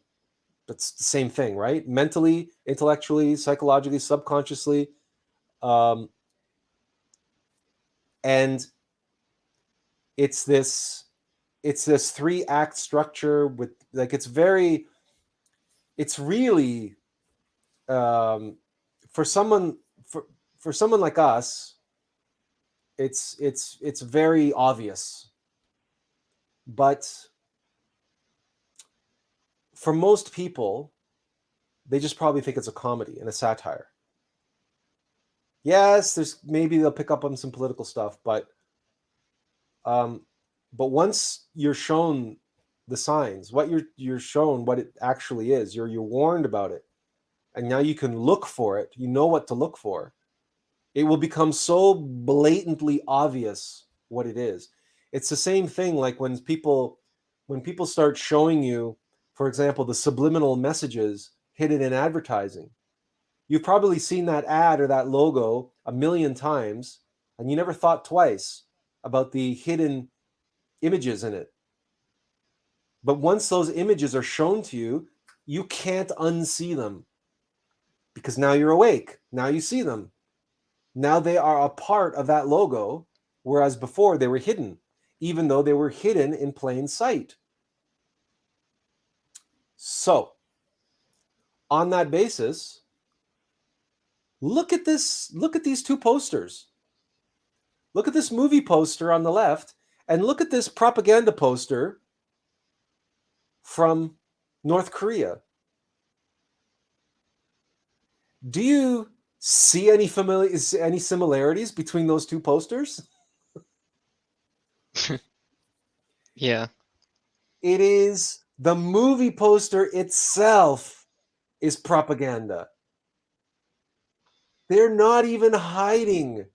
That's the same thing, right? Mentally, intellectually, psychologically, subconsciously. And it's this 3-act structure with, like, it's really for someone like us, it's very obvious. But for most people, they just probably think it's a comedy and a satire. Yes, there's maybe they'll pick up on some political stuff, but once you're shown the signs, what you're shown what it actually is, you're warned about it, and now you can look for it. You know what to look for. It will become so blatantly obvious what it is. It's the same thing like when people start showing you, for example, the subliminal messages hidden in advertising. You've probably seen that ad or that logo a million times, and you never thought twice about the hidden images in it. But once those images are shown to you, you can't unsee them because now you're awake. Now you see them. Now they are a part of that logo, whereas before they were hidden, even though they were hidden in plain sight. So, on that basis, look at these two posters. Look at this movie poster on the left, and look at this propaganda poster from North Korea. Do you see any similarities between those two posters? Yeah. It is the movie poster itself is propaganda. They're not even hiding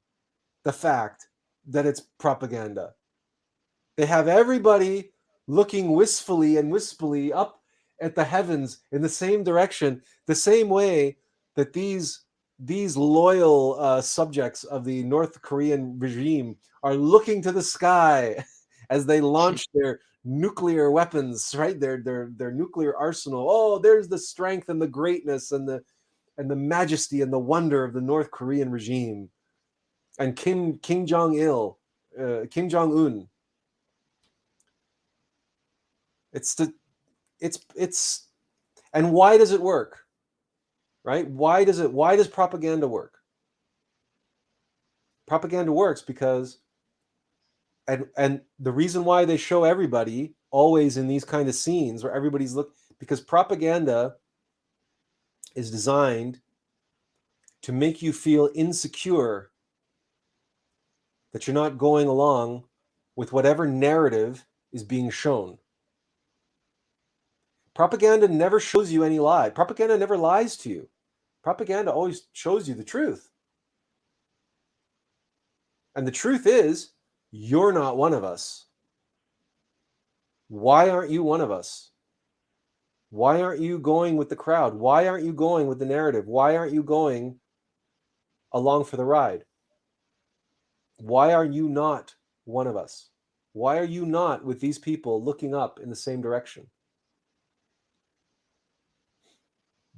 the fact that it's propaganda. They have everybody looking wistfully and wispily up at the heavens in the same direction, the same way that these loyal subjects of the North Korean regime are looking to the sky as they launch their nuclear weapons, right? Their nuclear arsenal. Oh, there's the strength and the greatness and the majesty and the wonder of the North Korean regime. And Kim Jong-il, Kim Jong-un. It's and why does it work? Right? Why does propaganda work? Propaganda works because and the reason why they show everybody always in these kind of scenes where everybody's because propaganda is designed to make you feel insecure that you're not going along with whatever narrative is being shown. Propaganda never shows you any lie. Propaganda never lies to you. Propaganda always shows you the truth. And the truth is, you're not one of us. Why aren't you one of us? Why aren't you going with the crowd? Why aren't you going with the narrative? Why aren't you going along for the ride? Why are you not one of us? Why are you not with these people looking up in the same direction?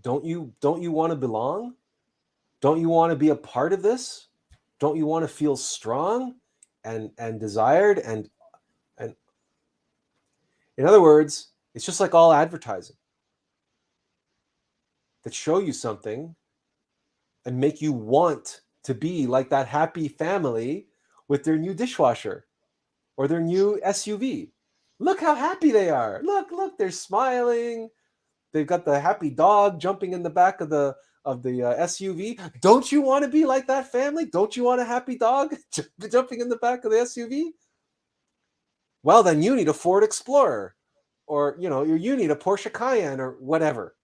Don't you want to belong? Don't you want to be a part of this? Don't you want to feel strong and desired and in other words, it's just like all advertising that show you something and make you want to be like that happy family with their new dishwasher or their new SUV. Look how happy they are. Look, they're smiling. They've got the happy dog jumping in the back of the SUV. Don't you want to be like that family? Don't you want a happy dog jumping in the back of the SUV? Well, then you need a Ford Explorer, or you need a Porsche Cayenne, or whatever,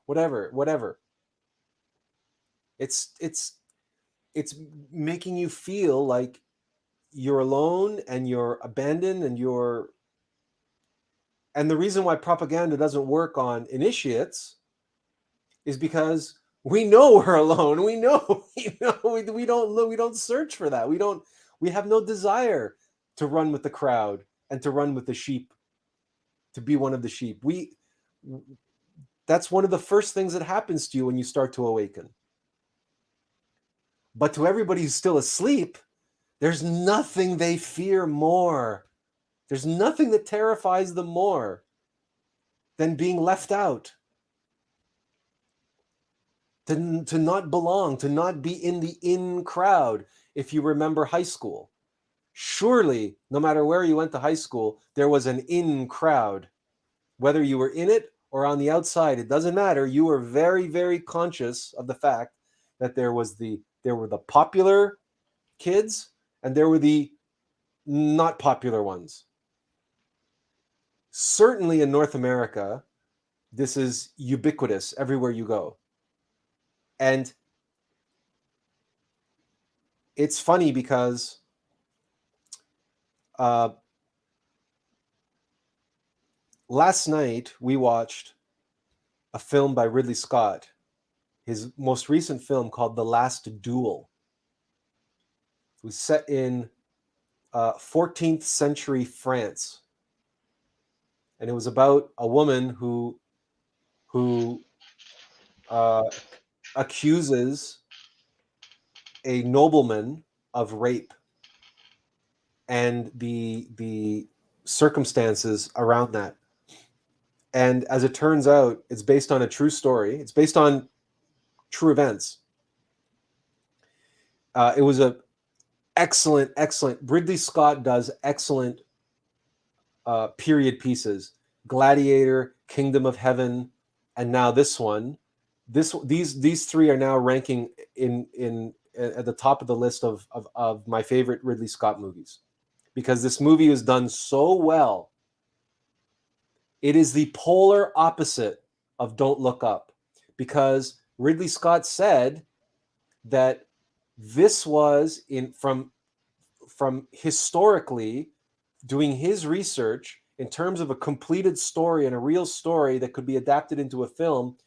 whatever. It's making you feel like you're alone and you're abandoned and the reason why propaganda doesn't work on initiates is because we know we're alone. We know, we don't search for that. We have no desire to run with the crowd and to run with the sheep, to be one of the sheep. That's one of the first things that happens to you when you start to awaken. But to everybody who's still asleep, there's nothing they fear more. There's nothing that terrifies them more than being left out, to not belong, to not be in the in crowd. If you remember high school, Surely, no matter where you went to high school, there was an in crowd. Whether you were in it or on the outside, it doesn't matter. You were very, very conscious of the fact that there were the popular kids and there were the not popular ones. Certainly in North America, this is ubiquitous everywhere you go. And it's funny because last night we watched a film by Ridley Scott, his most recent film called The Last Duel. It was set in 14th century France. And it was about a woman who accuses a nobleman of rape and the circumstances around that. And as it turns out, it's based on a true story. It's based on true events. It was a excellent. Ridley Scott does excellent period pieces. Gladiator, Kingdom of Heaven, and now this one. These three are now ranking in at the top of the list of my favorite Ridley Scott movies, because this movie is done so well. It is the polar opposite of Don't Look Up, because Ridley Scott said that this was from historically doing his research in terms of a completed story and a real story that could be adapted into a film.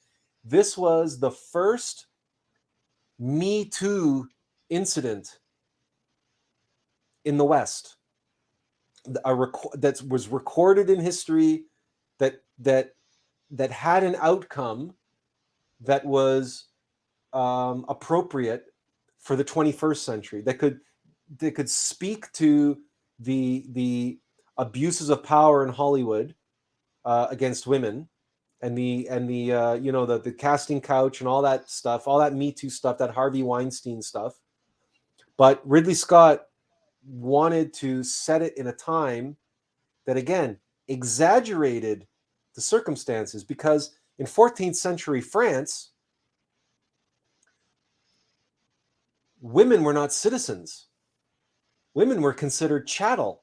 This was the first Me Too incident in the West that was recorded in history, that had an outcome that was appropriate for the 21st century, that could speak to the abuses of power in Hollywood against women, and the casting couch and all that stuff, all that Me Too stuff, that Harvey Weinstein stuff. But Ridley Scott wanted to set it in a time that, again, exaggerated the circumstances, because in 14th century France, women were not citizens. Women were considered chattel.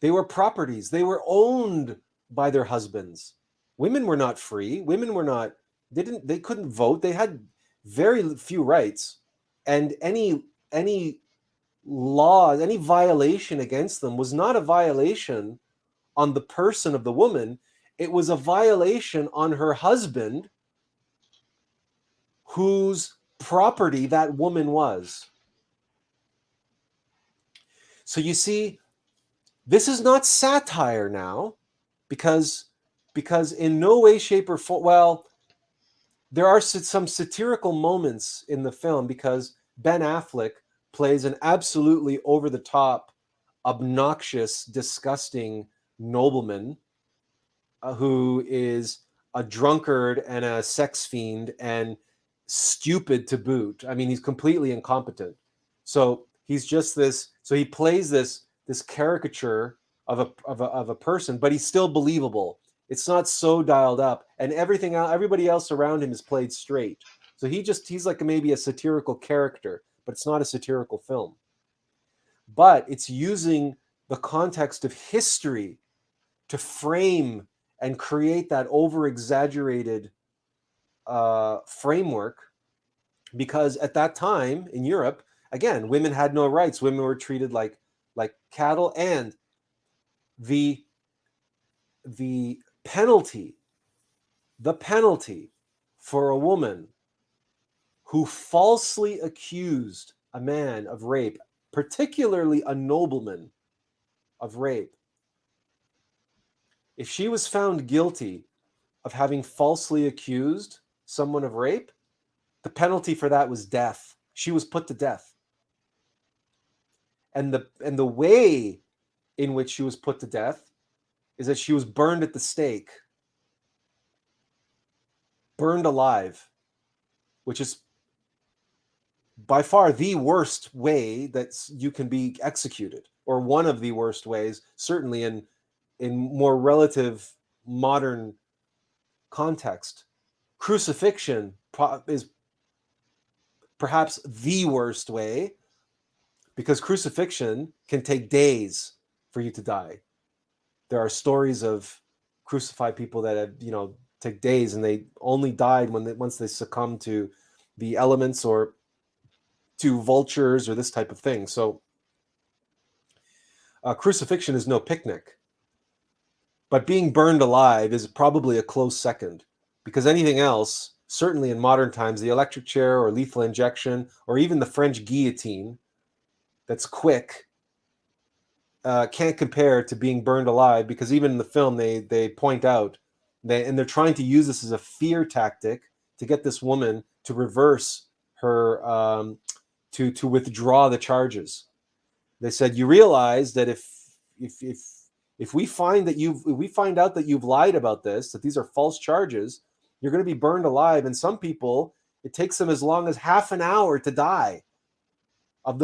They were properties. They were owned by their husbands. Women were not free. Women were not, they couldn't vote. They had very few rights. And any law, any violation against them was not a violation on the person of the woman. It was a violation on her husband, whose property that woman was. So you see, this is not satire now, because in no way, shape, or form, well, there are some satirical moments in the film, because Ben Affleck plays an absolutely over-the-top, obnoxious, disgusting nobleman who is a drunkard and a sex fiend and stupid to boot. I mean, he's completely incompetent. So he's just this. So he plays this caricature of a person, but he's still believable. It's not so dialed up, and everybody else around him is played straight. So he's like maybe a satirical character, but it's not a satirical film. But it's using the context of history to frame and create that over-exaggerated framework, because at that time in Europe, again, women had no rights. Women were treated like cattle, and the penalty for a woman who falsely accused a man of rape, particularly a nobleman of rape, if she was found guilty of having falsely accused someone of rape, the penalty for that was death. She was put to death. And the way in which she was put to death is that she was burned at the stake, burned alive, which is by far the worst way that you can be executed, or one of the worst ways, certainly in more relative modern context. Crucifixion is perhaps the worst way, because crucifixion can take days for you to die. There are stories of crucified people that have, take days, and they only died once they succumbed to the elements or to vultures or this type of thing. So crucifixion is no picnic, but being burned alive is probably a close second, because anything else, certainly in modern times, the electric chair or lethal injection or even the French guillotine that's quick, can't compare to being burned alive, because even in the film they point out and they're trying to use this as a fear tactic to get this woman to reverse her, to withdraw the charges. They said, you realize that if we find out that you've lied about this, that these are false charges, you're going to be burned alive. And some people, it takes them as long as half an hour to die of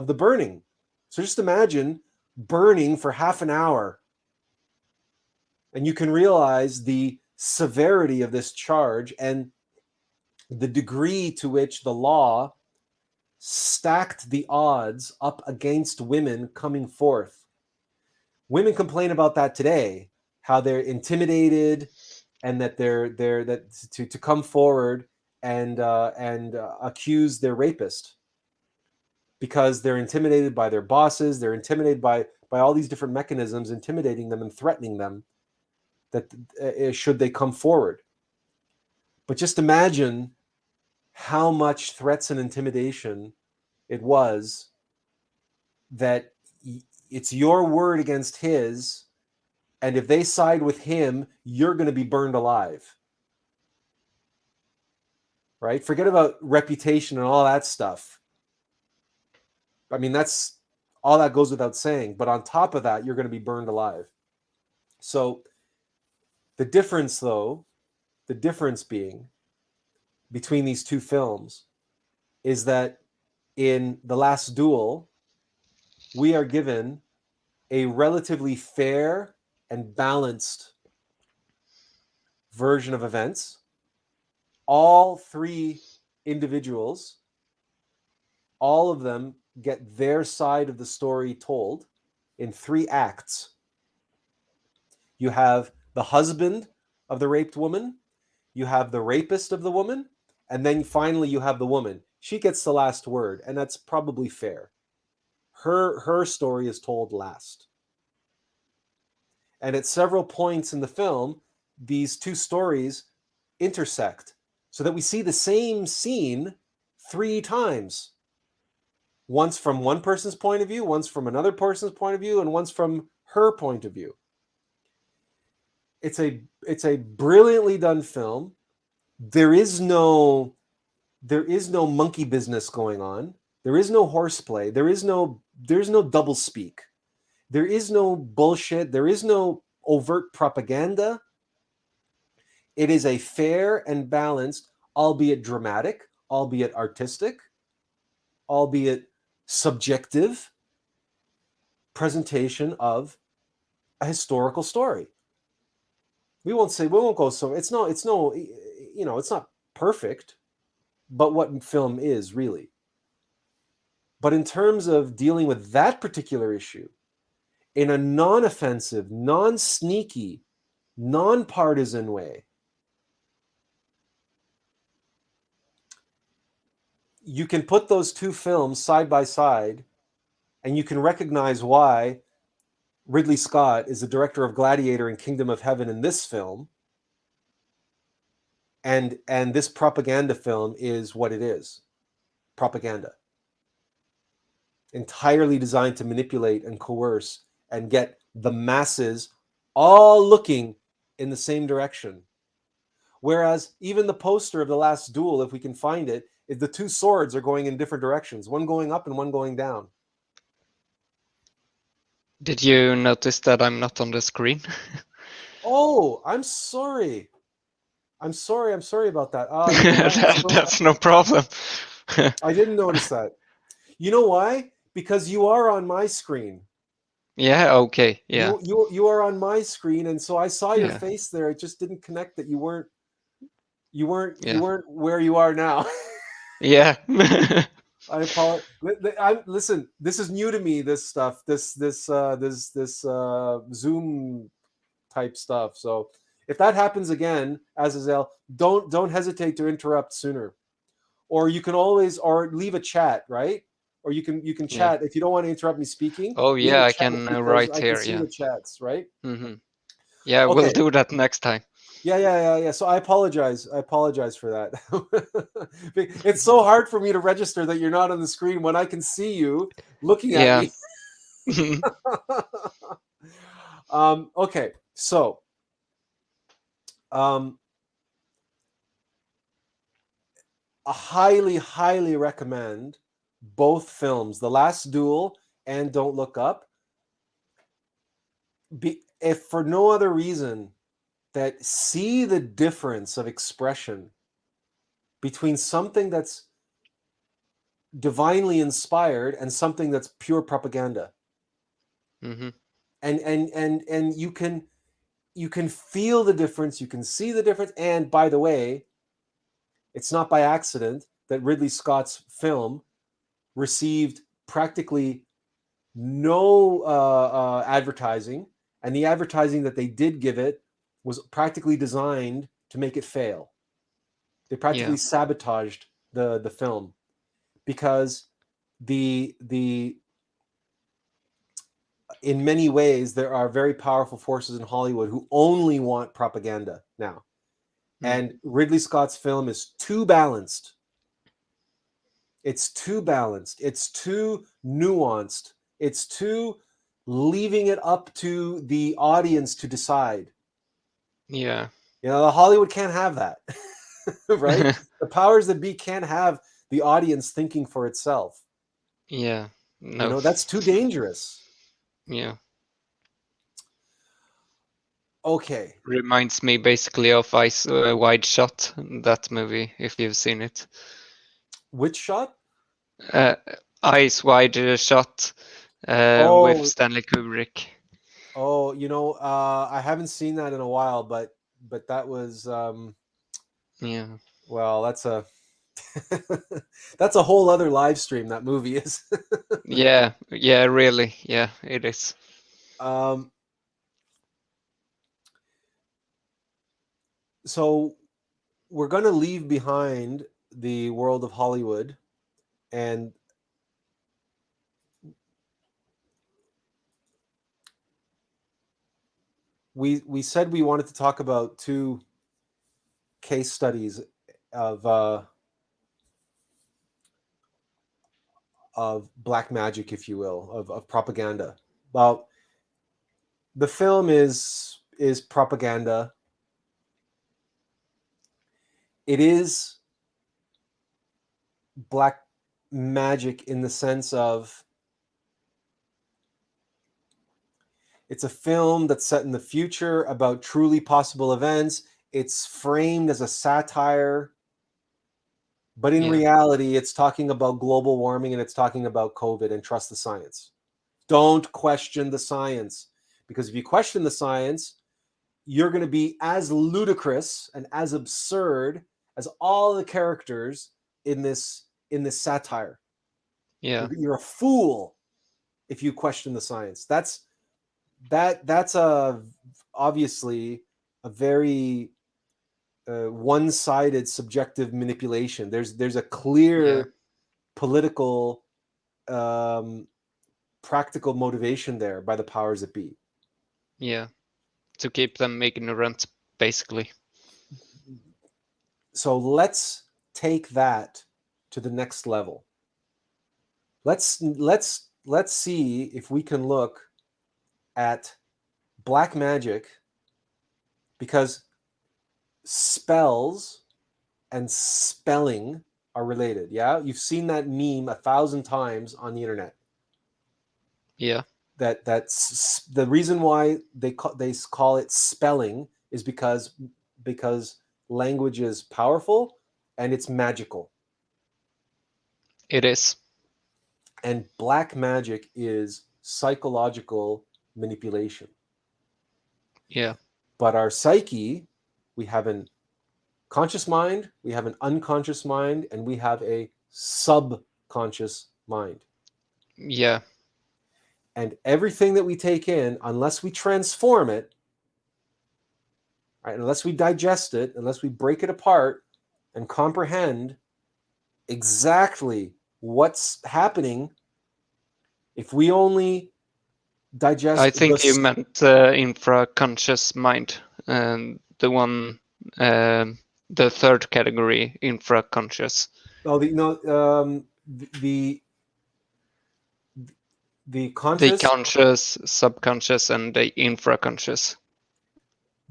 the burning. So just imagine burning for half an hour, and you can realize the severity of this charge and the degree to which the law stacked the odds up against women coming forth. Women complain about that today, how they're intimidated, and that they're that to come forward and accuse their rapist, because they're intimidated by their bosses, they're intimidated by all these different mechanisms intimidating them and threatening them, that should they come forward. But just imagine how much threats and intimidation it was, that it's your word against his, and if they side with him, you're going to be burned alive. Right? Forget about reputation and all that stuff. I mean, that's all that goes without saying. But on top of that, you're going to be burned alive. So the difference being between these two films is that in The Last Duel, we are given a relatively fair and balanced version of events. All three individuals, all of them get their side of the story told in 3 acts. You have the husband of the raped woman, you have the rapist of the woman, and then finally you have the woman. She gets the last word, and that's probably fair. Her story is told last. And at several points in the film, these two stories intersect, so that we see the same scene 3 times. Once from one person's point of view, once from another person's point of view, and once from her point of view. It's a brilliantly done film. There is no monkey business going on. There is no horseplay. There's no double speak. There is no bullshit. There is no overt propaganda. It is a fair and balanced, albeit dramatic, albeit artistic, albeit subjective presentation of a historical story. We won't go so, it's not perfect, but what film is really. But in terms of dealing with that particular issue in a non-offensive, non-sneaky, non-partisan way, you can put those two films side by side, and you can recognize why Ridley Scott is the director of Gladiator and Kingdom of Heaven in this film, and this propaganda film is what it is. Propaganda. Entirely designed to manipulate and coerce and get the masses all looking in the same direction. Whereas even the poster of The Last Duel, if we can find it, is the 2 swords are going in different directions, one going up and one going down. Did you notice that I'm not on the screen? Oh, I'm sorry. I'm sorry. I'm sorry about that. You know what? That's no problem. I didn't notice that. You know why? Because you are on my screen. Yeah, okay. Yeah. You are on my screen, and so I saw your Yeah. face there. It just didn't connect that you Yeah. weren't where you are now. Yeah. I apologize. Listen. This is new to me. This stuff. This Zoom type stuff. So if that happens again, Azazel, don't hesitate to interrupt sooner. Or you can always or leave a chat, right? Or you can Yeah. chat if you don't want to interrupt me speaking. Oh, Leave a yeah, I chat can because write I can here. see Yeah. the chats, right? Yeah, we'll Okay. do that next time. Yeah. So I apologize. I apologize for that. It's so hard for me to register that you're not on the screen when I can see you looking at Yeah. me. Okay, so um, I highly recommend both films, The Last Duel and Don't Look Up. If for no other reason that see the difference of expression between something that's divinely inspired and something that's pure propaganda. hmm And you can feel the difference, you can see the difference. And by the way, it's not by accident that Ridley Scott's film received practically no advertising, and the advertising that they did give it was practically designed to make it fail. They Yeah. practically sabotaged the film because the in many ways there are very powerful forces in Hollywood who only want propaganda now. Mm. And Ridley Scott's film is too balanced. It's too balanced. It's too nuanced. It's too leaving it up to the audience to decide. Yeah. You know, Hollywood can't have that, right? The powers that be can't have the audience thinking for itself. Yeah. You No. know, that's too dangerous. Yeah. Okay. Reminds me basically of Ice Wide Shot, that movie, if you've seen it. Which shot? Uh, Eyes Wide Shot with Oh, Stanley Kubrick. I haven't seen that in a while, but that was Yeah. well, that's a that's a whole other live stream that movie is. Yeah. Yeah, really. Yeah, it is. um so we're going to leave behind the world of Hollywood, and we said we wanted to talk about two case studies of black magic, if you will, of propaganda. Well, the film is propaganda. It is black magic in the sense of it's a film that's set in the future about truly possible events. It's framed as a satire, but in Yeah. reality, it's talking about global warming and it's talking about COVID, and trust the science. Don't question the science, because if you question the science, you're going to be as ludicrous and as absurd as all the characters in this satire. Yeah. You're a fool if you question the science. That's a obviously a very one-sided subjective manipulation. There's a Yeah. clear political practical motivation there by the powers that be. Yeah. To keep them ignorant, basically. So let's take that to the next level. Let's see if we can look at black magic, because spells and spelling are related. Yeah, you've seen that meme 1,000 times on the internet. Yeah. That's the reason why they call it spelling is because language is powerful and it's magical. It is. And black magic is psychological manipulation. Yeah. But our psyche, we have an conscious mind, we have an unconscious mind, and we have a subconscious mind. Yeah. And everything that we take in, unless we transform it, right, unless we digest it, unless we break it apart and comprehend exactly what's happening, if we only digest I think you the meant infra-conscious mind, and the one, the third category, infra-conscious. oh the the the The conscious conscious, subconscious, and the infra-conscious.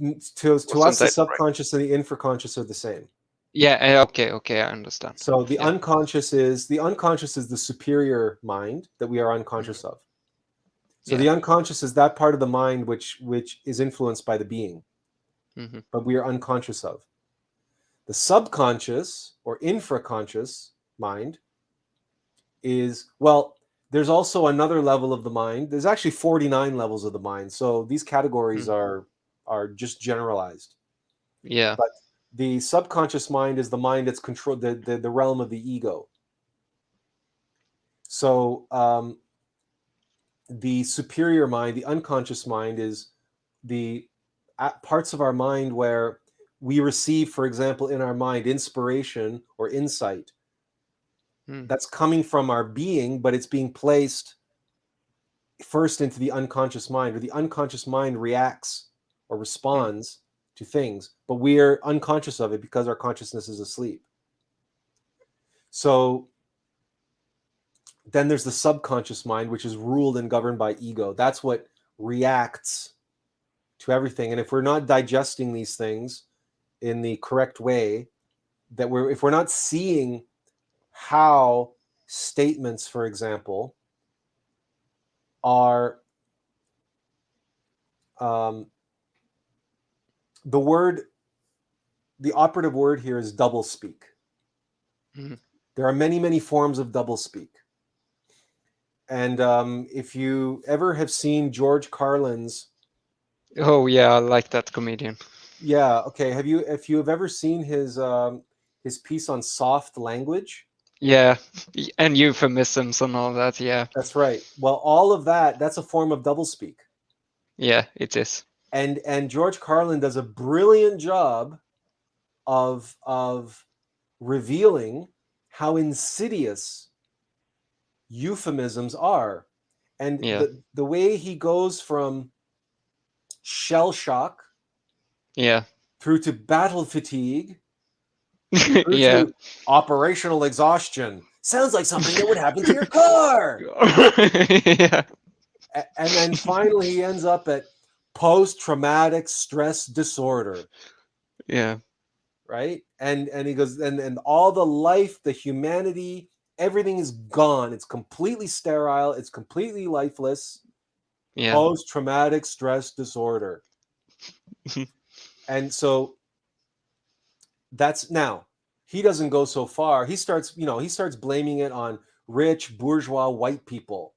to us Wasn't the that right? subconscious and the infraconscious are the same. Yeah. Okay. I understand. So the Yeah. unconscious is the superior mind that we are unconscious of. So Yeah. the unconscious is that part of the mind which is influenced by the being, Hmm. but we are unconscious of. The subconscious or infraconscious mind is, well, there's also another level of the mind. There's actually 49 levels of the mind. So these categories are just generalized. Yeah. But the subconscious mind is the mind that's controlled, the realm of the ego. So the superior mind, the unconscious mind, is the parts of our mind where we receive, for example, in our mind, inspiration or insight that's coming from our being, but it's being placed first into the unconscious mind, or the unconscious mind reacts or responds to things, but we're unconscious of it because our consciousness is asleep. So then there's the subconscious mind, which is ruled and governed by ego. That's what reacts to everything. And if we're not digesting these things in the correct way, if we're not seeing how statements, for example, are the operative word here is doublespeak. There are many, many forms of doublespeak. And if you ever have seen George Carlin's, Oh yeah, I like that comedian. yeah, okay, if you have ever seen his piece on soft language? Yeah, and euphemisms and all that. Yeah. That's right. Well, all of that's a form of doublespeak. Yeah, it is. And George Carlin does a brilliant job of revealing how insidious euphemisms are. And Yeah. the way he goes from shell shock Yeah. through to battle fatigue through Yeah. to operational exhaustion sounds like something that would happen to your car. Yeah. And then finally he ends up at post-traumatic stress disorder. Yeah. Right? And he goes, and all the life, the humanity, everything is gone. It's completely sterile, it's completely lifeless. Yeah. Post-traumatic stress disorder. And so that's, now he doesn't go so far. He starts blaming it on rich bourgeois white people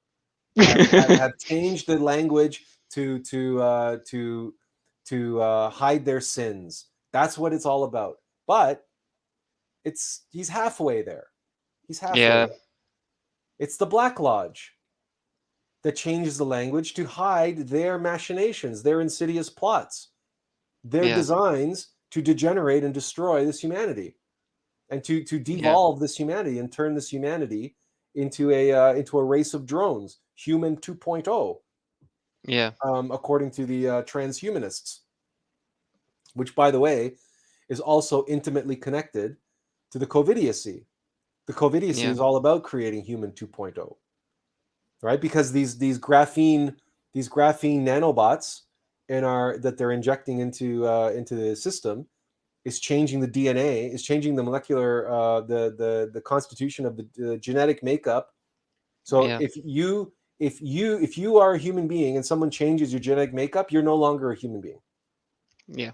have changed the language to hide their sins. That's what it's all about. But he's halfway there. He's halfway Yeah. there. It's the Black Lodge that changes the language to hide their machinations, their insidious plots, their Yeah. designs to degenerate and destroy this humanity, and to Yeah. devolve this humanity and turn this humanity into a race of drones, human 2.0. Yeah. According to the transhumanists, which, by the way, is also intimately connected to the COVIDiocy. The COVIDiocy Yeah. is all about creating human 2.0, right? Because these graphene nanobots that they're injecting into the system is changing the DNA, is changing the molecular the constitution of the genetic makeup. So Yeah. if you are a human being and someone changes your genetic makeup, you're no longer a human being. Yeah.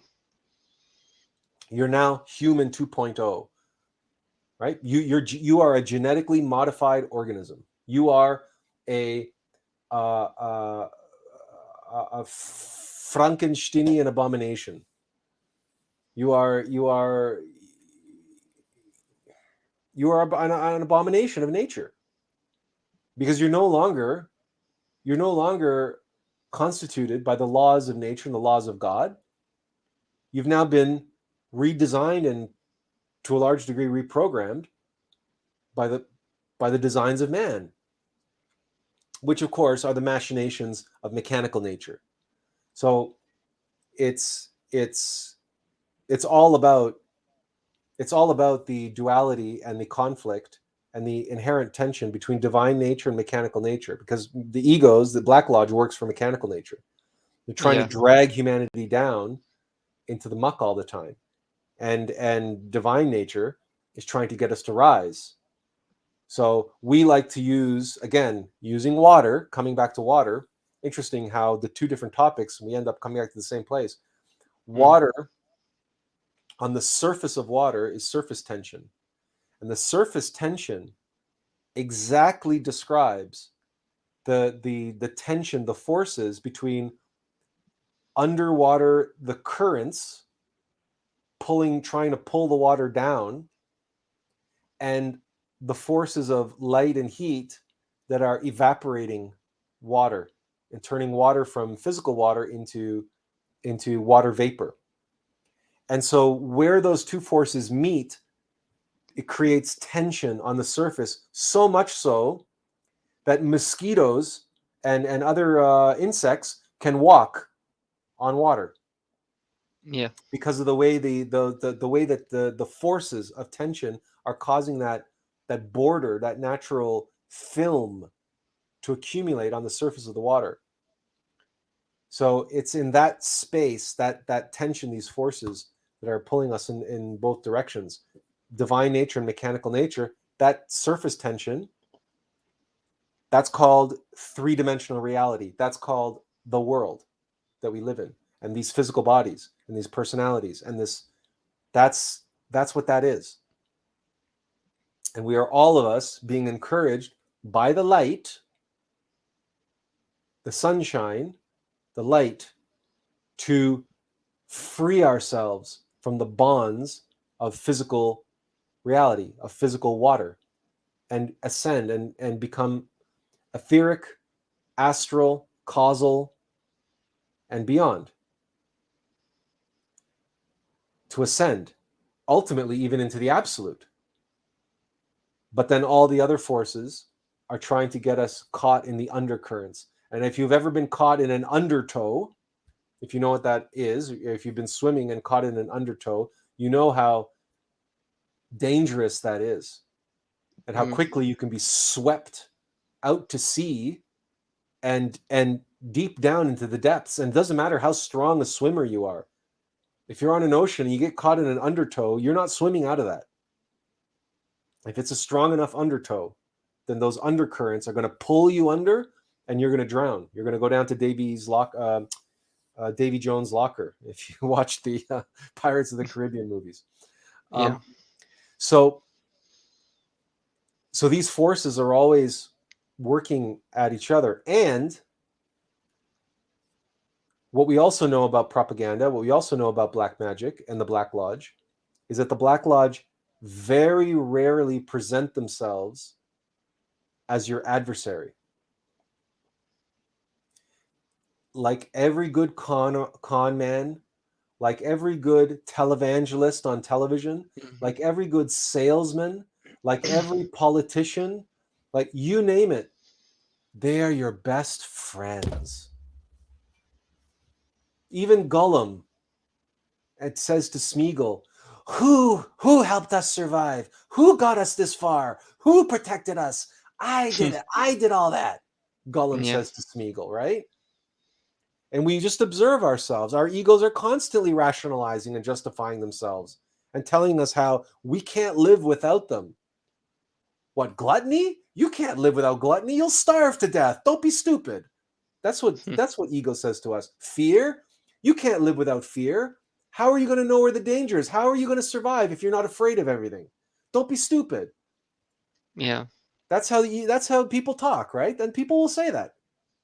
You're now human 2.0, right? You are a genetically modified organism. You are a a Frankensteinian abomination. You are an abomination of nature, because you're no longer constituted by the laws of nature and the laws of God. You've now been redesigned and, to a large degree, reprogrammed by the designs of man, which of course are the machinations of mechanical nature. So it's it's it's all about the duality and the conflict and the inherent tension between divine nature and mechanical nature, because the Black Lodge works for mechanical nature. They're trying to Yeah. drag humanity down into the muck all the time, and divine nature is trying to get us to rise. So we like to use, again, using water, coming back to water. Interesting how the two different topics, we end up coming back to the same place. Water, on the surface of water, is surface tension. And the surface tension exactly describes the tension, the forces between underwater, the currents trying to pull the water down, and the forces of light and heat that are evaporating water and turning water from physical water into water vapor. And so where those two forces meet, it creates tension on the surface, so much so that mosquitoes and other insects can walk on water, Yeah. because of the way the way that the forces of tension are causing that border, that natural film, to accumulate on the surface of the water. So it's in that space, that tension, these forces that are pulling us in both directions, divine nature and mechanical nature, that surface tension, that's called three-dimensional reality. That's called the world that we live in, and these physical bodies and these personalities and this. That's what that is. And we are, all of us, being encouraged by the light, the sunshine, the light, to free ourselves from the bonds of physical reality, of physical water, and ascend and become etheric, astral, causal, and beyond. To ascend, ultimately, even into the absolute. But then all the other forces are trying to get us caught in the undercurrents. And if you've ever been caught in an undertow, if you know what that is, if you've been swimming and caught in an undertow, you know how dangerous that is, and how quickly you can be swept out to sea and deep down into the depths. And it doesn't matter how strong a swimmer you are. If you're on an ocean and you get caught in an undertow, you're not swimming out of that. If it's a strong enough undertow, then those undercurrents are going to pull you under, and you're going to drown. You're going to go down to Davy Jones' locker, if you watch the Pirates of the Caribbean movies. Yeah. So these forces are always working at each other. And what we also know about propaganda, what we also know about black magic and the Black Lodge, is that the Black Lodge very rarely present themselves as your adversary. Like every good con man, like every good televangelist on television, like every good salesman, like every politician, like you name it, they are your best friends. Even Gollum, it says to Smeagol, who helped us survive? Who got us this far? Who protected us? I did it. I did all that. Gollum Yeah. says to Smeagol, right? And we just observe ourselves. Our egos are constantly rationalizing and justifying themselves and telling us how we can't live without them. What, gluttony? You can't live without gluttony. You'll starve to death. Don't be stupid. That's what ego says to us. Fear? You can't live without fear. How are you going to know where the danger is? How are you going to survive if you're not afraid of everything? Don't be stupid. Yeah. That's how people talk, right? And people will say that.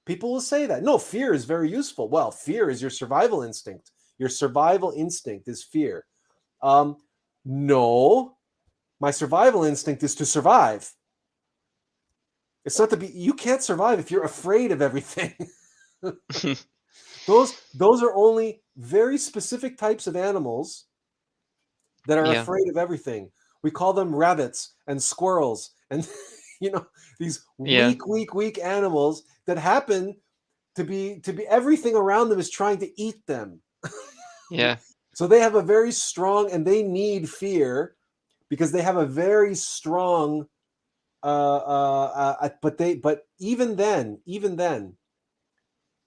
People will say that. No, fear is very useful. Well, fear is your survival instinct. Your survival instinct is fear. No, my survival instinct is to survive. It's not to be. You can't survive if you're afraid of everything. Those are only very specific types of animals that are Yeah. afraid of everything. We call them rabbits and squirrels and these Yeah. weak animals that happen to be everything around them is trying to eat them. Yeah. So they have a very strong, and they need fear because they have a very strong but even then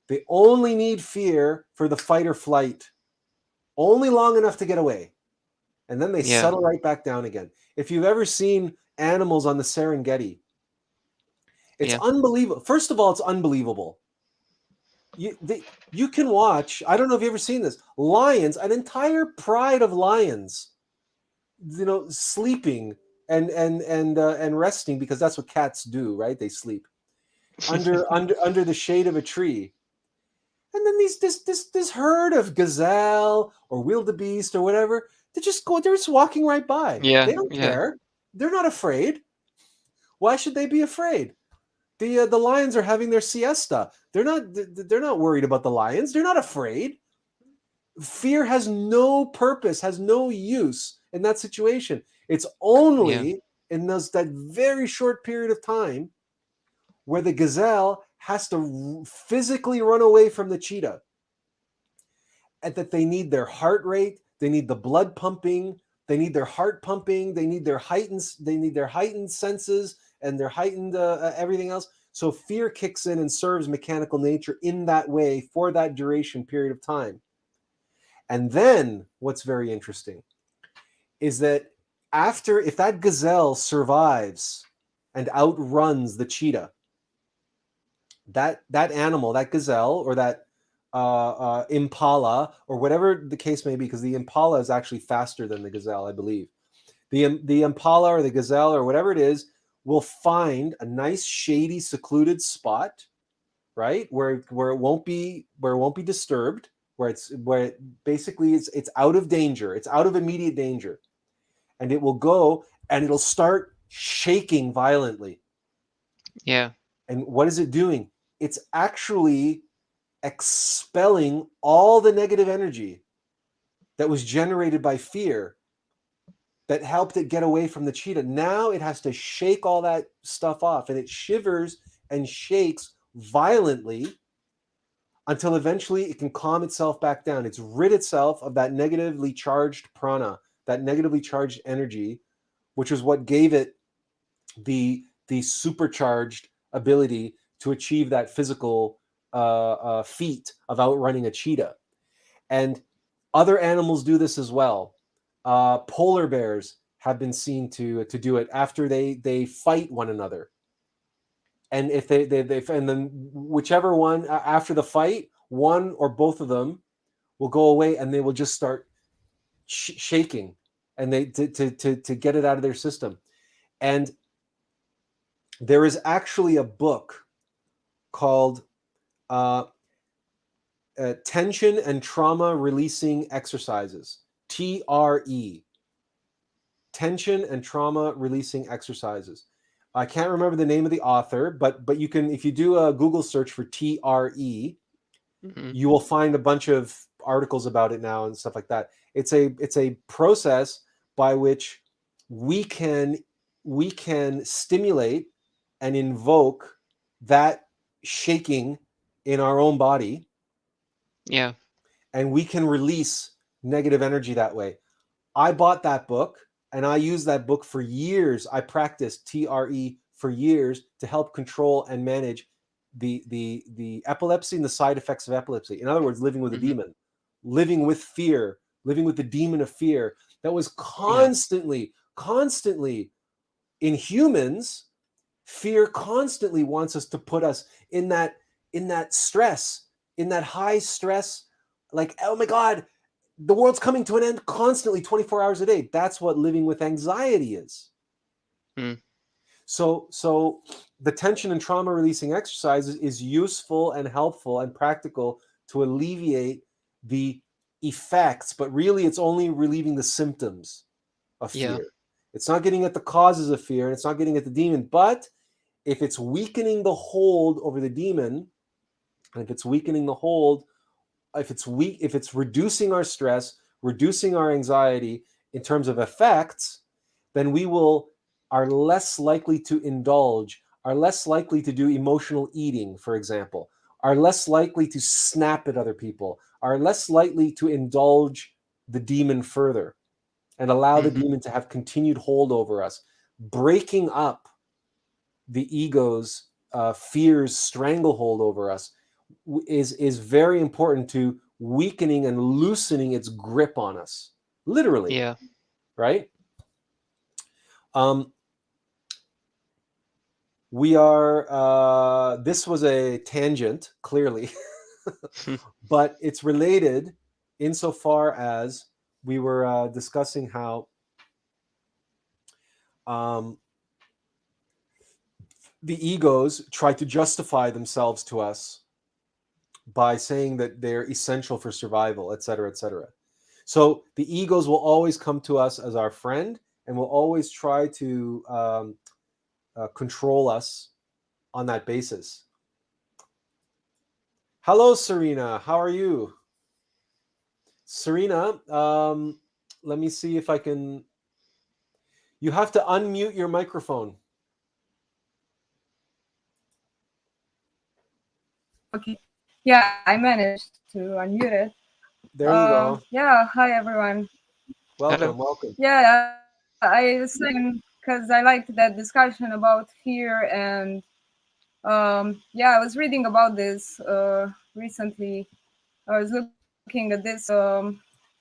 they only need fear for the fight or flight, only long enough to get away, and then they Yeah. settle right back down again. If you've ever seen animals on the Serengeti, it's Yeah. unbelievable. First of all, it's unbelievable. You can watch, I don't know if you've ever seen this, lions, an entire pride of lions, sleeping and resting, because that's what cats do, right? They sleep under the shade of a tree. And then this herd of gazelle or wildebeest or whatever, they're just walking right by. Yeah. They don't Yeah. care. They're not afraid. Why should they be afraid? The lions are having their siesta. They're not worried about the lions. They're not afraid. Fear has no purpose, has no use in that situation. It's Yeah. only in that very short period of time where the gazelle has to physically run away from the cheetah, and that they need their heart rate, they need the blood pumping, they need their heart pumping, they need their heightened senses and their heightened everything else. So fear kicks in and serves mechanical nature in that way for that duration period of time. And then what's very interesting is that if that gazelle survives and outruns the cheetah, that animal, that gazelle or that impala or whatever the case may be, because the impala is actually faster than the gazelle, I believe. The impala or the gazelle or whatever it is will find a nice shady secluded spot, right, where it won't be disturbed, where it basically it's out of danger, it's out of immediate danger, and it will go and it'll start shaking violently. Yeah. And what is it doing? It's actually expelling all the negative energy that was generated by fear that helped it get away from the cheetah. Now it has to shake all that stuff off, and it shivers and shakes violently until eventually it can calm itself back down. It's rid itself of that negatively charged prana, that negatively charged energy, which is what gave it the supercharged ability to achieve that physical feat of outrunning a cheetah. And other animals do this as well. Polar bears have been seen to do it after they fight one another. And if they and then whichever one after the fight, one or both of them will go away and they will just start shaking, and they to get it out of their system. And there is actually a book called Tension and Trauma Releasing Exercises, TRE. Tension and Trauma Releasing Exercises. I can't remember the name of the author, but you can, if you do a Google search for TRE, you will find a bunch of articles about it now and stuff like that. It's a process by which we can stimulate and invoke that shaking in our own body. Yeah. And we can release negative energy that way. I bought that book and I used that book for years. I practiced TRE for years to help control and manage the epilepsy and the side effects of epilepsy. In other words, living with a demon, living with fear, living with the demon of fear that was constantly in humans. Fear constantly wants us to put us in that stress, in that high stress, like, oh my God, the world's coming to an end constantly, 24 hours a day. That's what living with anxiety is. Mm. So the tension and trauma releasing exercises is useful and helpful and practical to alleviate the effects, but really it's only relieving the symptoms of fear. Yeah. It's not getting at the causes of fear, and it's not getting at the demon. But if it's weakening the hold over the demon, and if it's weakening the hold, if it's reducing our stress, reducing our anxiety in terms of effects, then we are less likely to indulge, are less likely to do emotional eating, for example, are less likely to snap at other people, are less likely to indulge the demon further and allow the demon to have continued hold over us. Breaking up the ego's fears stranglehold over us is very important to weakening and loosening its grip on us, literally. Yeah. Right? We are, this was a tangent, clearly, but it's related insofar as we were discussing how the egos try to justify themselves to us by saying that they're essential for survival, et cetera, et cetera. So the egos will always come to us as our friend and will always try to control us on that basis. Hello, Serena. How are you? Serena, let me see if I can. You have to unmute your microphone. Okay. Yeah, I managed to unmute it. There you go. Yeah, hi everyone. Welcome, Hello. welcome. Yeah, I was saying because I liked that discussion about fear, and yeah, I was reading about this recently. I was looking at this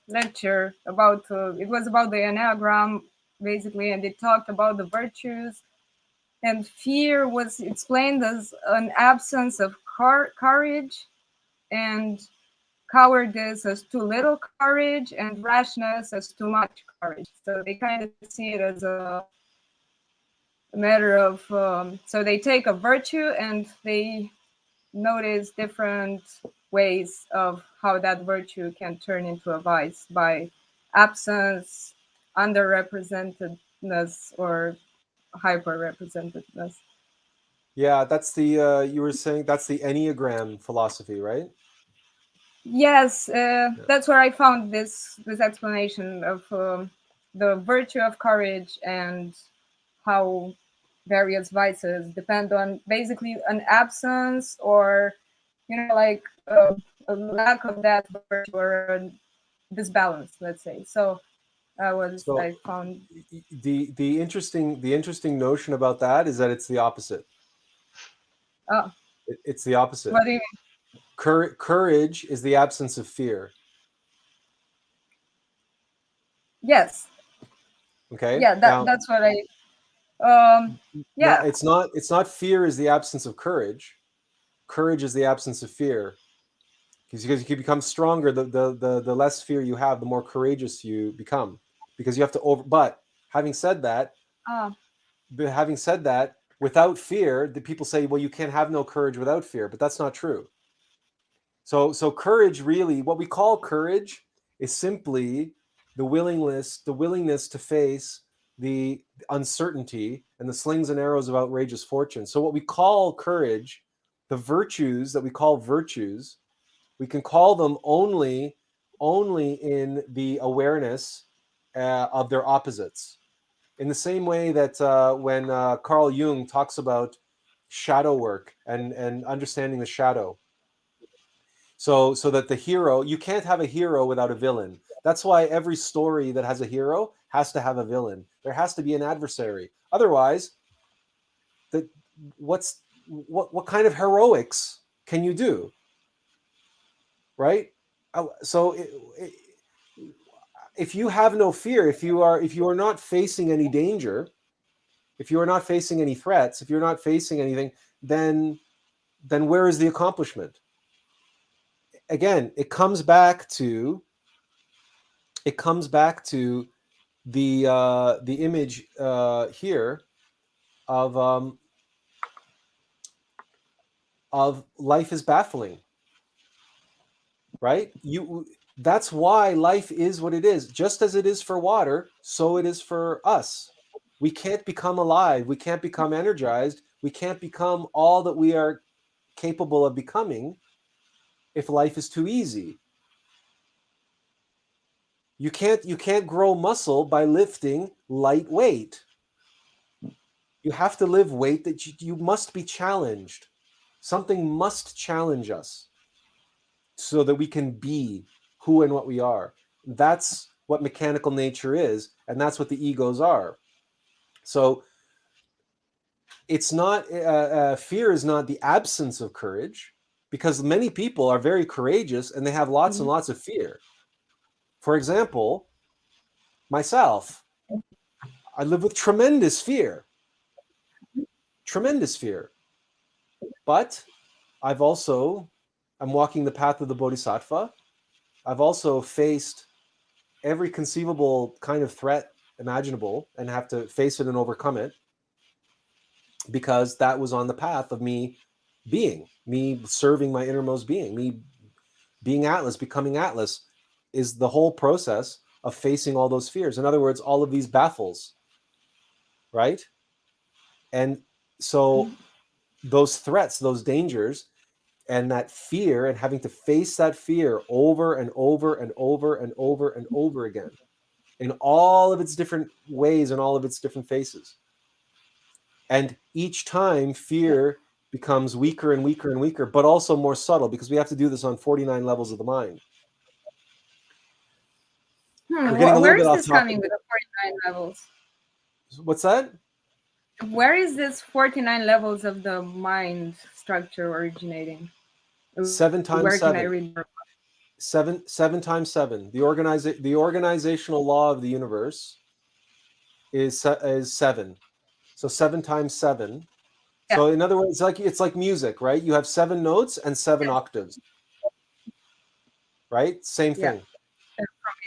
lecture about it was about the Enneagram basically, and it talked about the virtues, and fear was explained as an absence of courage, and cowardice as too little courage, and rashness as too much courage. So they kind of see it as a matter of, so they take a virtue and they notice different ways of how that virtue can turn into a vice by absence, underrepresentedness, or hyperrepresentedness. Yeah, that's the, you were saying that's the Enneagram philosophy, right? Yes, that's where I found this explanation of the virtue of courage and how various vices depend on basically an absence, or like a lack of that virtue, or a disbalance, let's say. So So I found the interesting notion about that is that it's the opposite. oh, It's the opposite. what do you mean? Courage is the absence of fear. Yes, Okay. yeah, Now, that's what I now yeah. it's not fear is the absence of courage. Courage is the absence of fear. Because you can become stronger, the less fear you have, the more courageous you become. Because you have to but having said that, uh, without fear, the people say, well, you can't have no courage without fear, but that's not true. So courage, really, what we call courage is simply the willingness to face the uncertainty and the slings and arrows of outrageous fortune. So what we call courage, the virtues that we call virtues, we can call them only in the awareness of their opposites. In the same way that when Carl Jung talks about shadow work and understanding the shadow, so that the hero, you can't have a hero without a villain. That's why every story that has a hero has to have a villain. There has to be an adversary. Otherwise, what kind of heroics can you do? Right? So if you have no fear, if you are not facing any danger, if you are not facing any threats, if you're not facing anything, then where is the accomplishment? Again, it comes back to it comes back to the image here of life is baffling, right? That's why life is what it is. Just as it is for water, so it is for us. We can't become alive. We can't become energized. We can't become all that we are capable of becoming if life is too easy. You can't grow muscle by lifting light weight. You have to live weight that you must be challenged. Something must challenge us so that we can be who and what we are. That's what mechanical nature is, and that's what the egos are. So it's not fear is not the absence of courage, because many people are very courageous and they have lots and lots of fear. For example, myself, I live with tremendous fear, but I'm walking the path of the bodhisattva. I've also faced every conceivable kind of threat imaginable and have to face it and overcome it, because that was on the path of me serving my innermost being, me being Atlas, becoming Atlas, is the whole process of facing all those fears. In other words, all of these baffles, right? And so those threats, those dangers, and that fear, and having to face that fear over and over and over and over and over again in all of its different ways and all of its different faces. And each time fear becomes weaker and weaker and weaker, but also more subtle, because we have to do this on 49 levels of the mind. We're getting a Where little bit is off this topic. coming with the 49 levels? What's that? Where is this 49 levels of the mind structure originating? 7 times Where 7. can I read more? 7 times 7. The organizational law of the universe is 7. So 7 times 7. Yeah. So in other words, it's like music, right? You have 7 notes and 7 octaves, right? Same thing.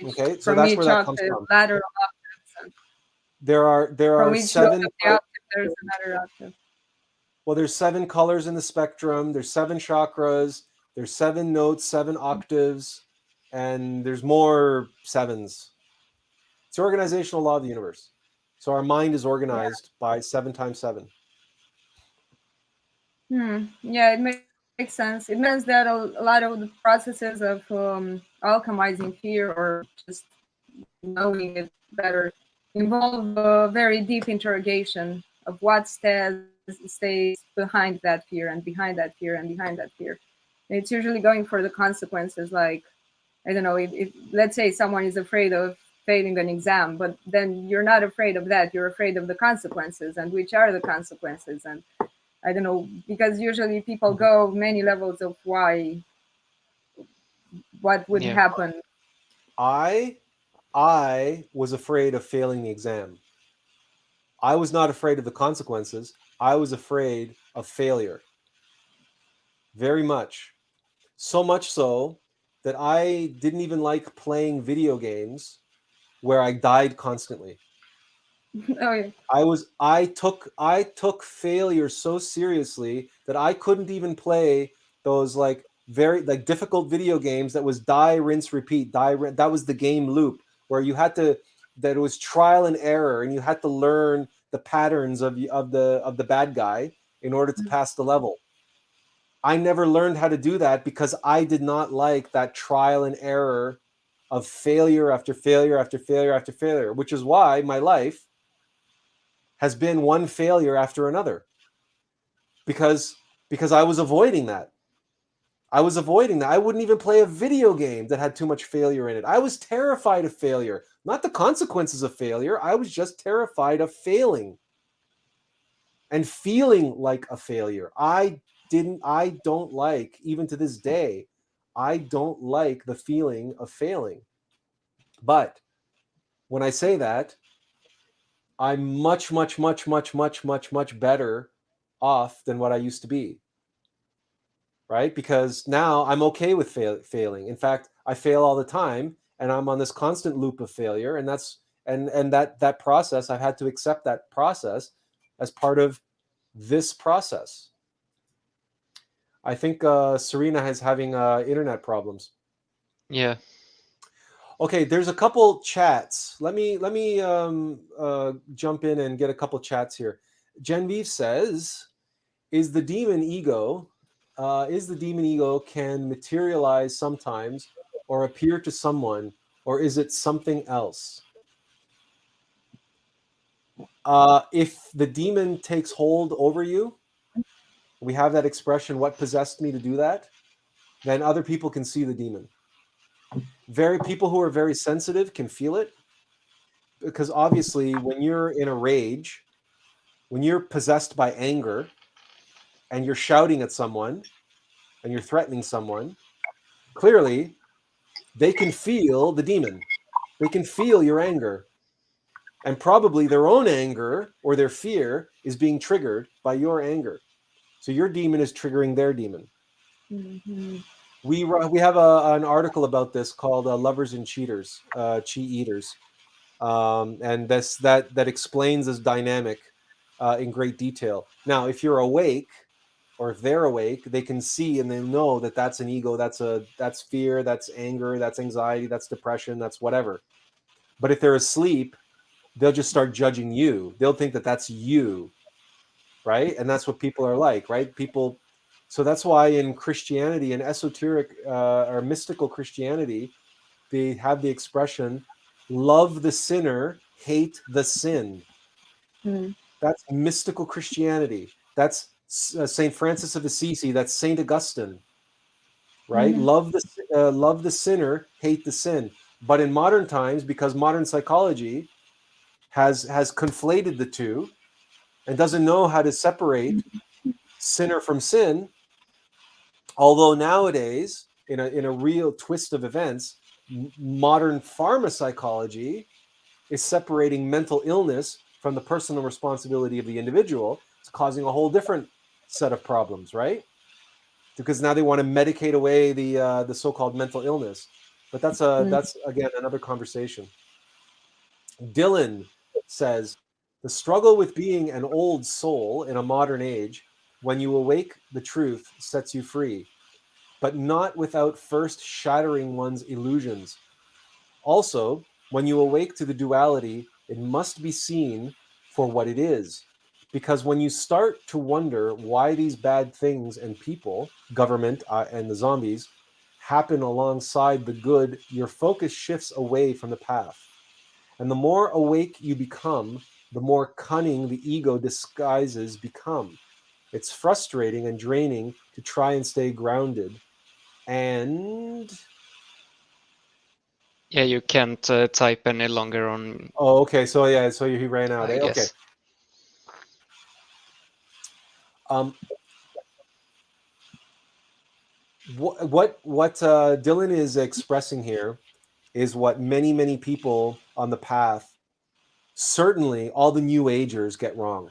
Okay, so that's where that comes from. Lateral octaves. There are 7. Of the octave, there's another octave. Well, there's 7 colors in the spectrum. There's 7 chakras. There's 7 notes, 7 octaves, and there's more 7s. It's the organizational law of the universe. So our mind is organized by 7 times 7. Yeah, it makes sense. It means that a lot of the processes of alchemizing fear, or just knowing it better, involve a very deep interrogation of what stays behind that fear and behind that fear and behind that fear. And it's usually going for the consequences. Like, I don't know, if let's say someone is afraid of failing an exam, but then you're not afraid of that. You're afraid of the consequences, and which are the consequences. And I don't know, because usually people go many levels of what would happen. I was afraid of failing the exam. I was not afraid of the consequences. I was afraid of failure. Very much. So much so that I didn't even like playing video games where I died constantly. Oh yeah. I took failure so seriously that I couldn't even play those very difficult video games that was die, rinse, repeat. That was the game loop where you had to, that it was trial and error, and you had to learn the patterns of the bad guy in order to pass the level. I never learned how to do that because I did not like that trial and error of failure after failure after failure after failure, which is why my life has been one failure after another, because I was avoiding that. I wouldn't even play a video game that had too much failure in it. I was terrified of failure, not the consequences of failure. I was just terrified of failing and feeling like a failure. I don't like, even to this day, I don't like the feeling of failing. But when I say that, I'm much, much, much, much, much, much, much better off than what I used to be. Right? Because now I'm okay with failing. In fact, I fail all the time, and I'm on this constant loop of failure, and that process, I've had to accept that process as part of this process. I think Serena is having internet problems. Yeah. Okay, there's a couple chats. Let me jump in and get a couple chats here. Genevieve says, "Is the demon ego can materialize sometimes or appear to someone, or is it something else?" If the demon takes hold over you, we have that expression, "What possessed me to do that?" Then other people can see the demon. People who are very sensitive can feel it, because obviously when you're in a rage, when you're possessed by anger and you're shouting at someone and you're threatening someone, clearly they can feel the demon. They can feel your anger. And probably their own anger or their fear is being triggered by your anger. So your demon is triggering their demon. Mm-hmm. We have an article about this called "Lovers and Cheaters," Cheat Eaters, and that explains this dynamic in great detail. Now, if you're awake, or if they're awake, they can see and they know that that's an ego, that's fear, that's anger, that's anxiety, that's depression, that's whatever. But if they're asleep, they'll just start judging you. They'll think that that's you, right? And that's what people are like, right? People. So that's why in Christianity, in esoteric or mystical Christianity, they have the expression, "Love the sinner, hate the sin." Mm-hmm. That's mystical Christianity. That's Saint Francis of Assisi. That's Saint Augustine, right? Mm-hmm. Love the sinner, hate the sin. But in modern times, because modern psychology has conflated the two and doesn't know how to separate sinner from sin, although nowadays, in a real twist of events, modern pharmapsychology is separating mental illness from the personal responsibility of the individual. It's causing a whole different set of problems, right? Because now they want to medicate away the so-called mental illness. But that's again another conversation. Dylan says, "The struggle with being an old soul in a modern age, when you awake, the truth sets you free, but not without first shattering one's illusions. Also, when you awake to the duality, it must be seen for what it is. Because when you start to wonder why these bad things and people, government and the zombies, happen alongside the good, your focus shifts away from the path. And the more awake you become, the more cunning the ego disguises become. It's frustrating and draining to try and stay grounded. And..." Yeah, you can't type any longer on. Oh, okay. So yeah, so he ran out. I Okay. guess. What Dylan is expressing here is what many people on the path, certainly all the New Agers, get wrong.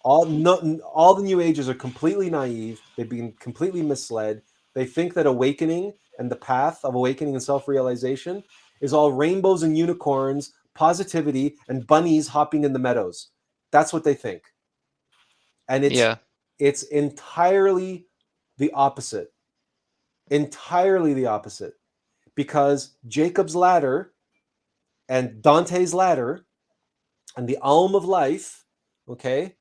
All the New Agers are completely naive. They've been completely misled. They think that awakening and the path of awakening and self-realization is all rainbows and unicorns, positivity, and bunnies hopping in the meadows. That's what they think. And it's entirely the opposite. Entirely the opposite. Because Jacob's ladder and Dante's ladder and the Alm of Life, okay,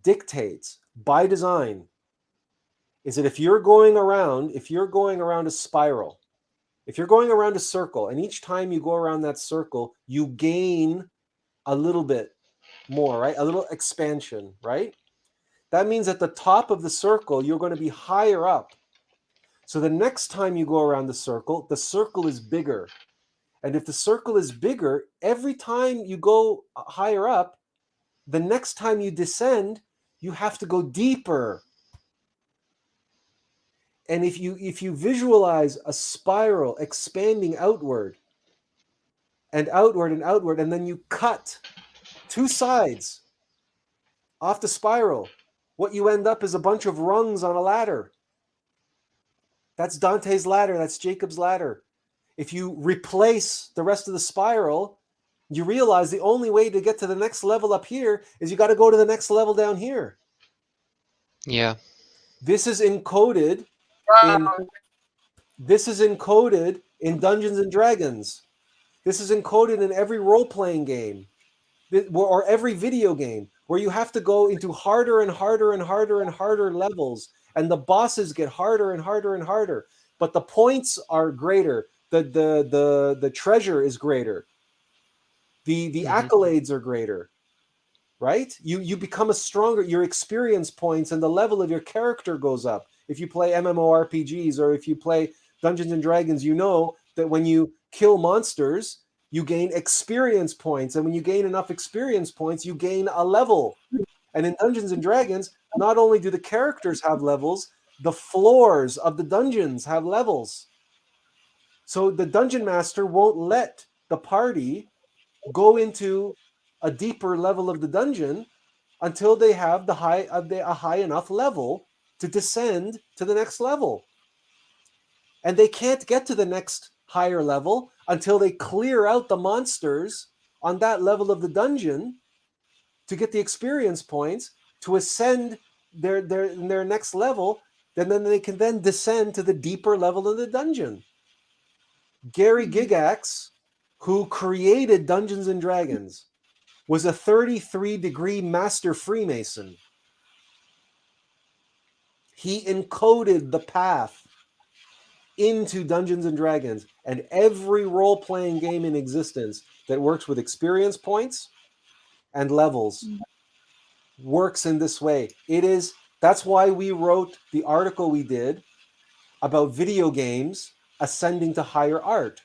dictates by design, is that if you're going around a spiral, if you're going around a circle, and each time you go around that circle, you gain a little bit more, right? A little expansion, right? That means at the top of the circle, you're going to be higher up. So the next time you go around the circle is bigger. And if the circle is bigger, every time you go higher up, the next time you descend, you have to go deeper. And if you visualize a spiral expanding outward and outward and outward, and then you cut two sides off the spiral, what you end up is a bunch of rungs on a ladder. That's Dante's ladder. That's Jacob's ladder. If you replace the rest of the spiral, you realize the only way to get to the next level up here is you got to go to the next level down here. Yeah. This is encoded in Dungeons and Dragons. This is encoded in every role-playing game or every video game where you have to go into harder and harder and harder and harder levels, and the bosses get harder and harder and harder, but the points are greater. The treasure is greater. The accolades are greater, right? You become a stronger, your experience points and the level of your character goes up. If you play MMORPGs or if you play Dungeons and Dragons, you know that when you kill monsters, you gain experience points. And when you gain enough experience points, you gain a level. And in Dungeons and Dragons, not only do the characters have levels, the floors of the dungeons have levels. So the dungeon master won't let the party go into a deeper level of the dungeon until they have a high enough level to descend to the next level. And they can't get to the next higher level until they clear out the monsters on that level of the dungeon to get the experience points to ascend their next level. And then they can then descend to the deeper level of the dungeon. Gary Gygax, who created Dungeons and Dragons, was a 33-degree master Freemason. He encoded the path into Dungeons and Dragons, and every role-playing game in existence that works with experience points and levels works in this way. That's why we wrote the article we did about video games ascending to higher art.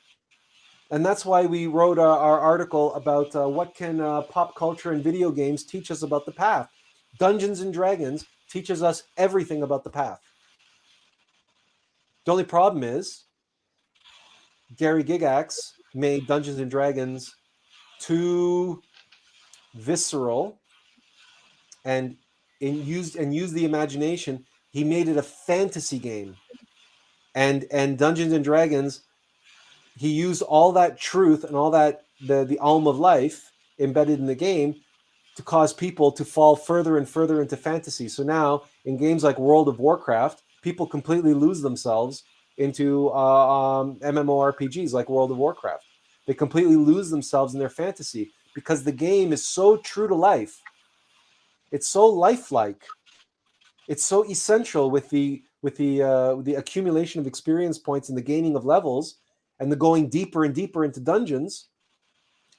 And that's why we wrote our article about what can pop culture and video games teach us about the path. Dungeons and Dragons teaches us everything about the path. The only problem is Gary Gygax made Dungeons and Dragons too visceral and used the imagination. He made it a fantasy game. And Dungeons and Dragons, he used all that truth and all that the alm of life embedded in the game to cause people to fall further and further into fantasy. So now in games like World of Warcraft, people completely lose themselves into MMORPGs like World of Warcraft. They completely lose themselves in their fantasy because the game is so true to life. It's so lifelike. It's so essential with the accumulation of experience points and the gaining of levels and the going deeper and deeper into dungeons.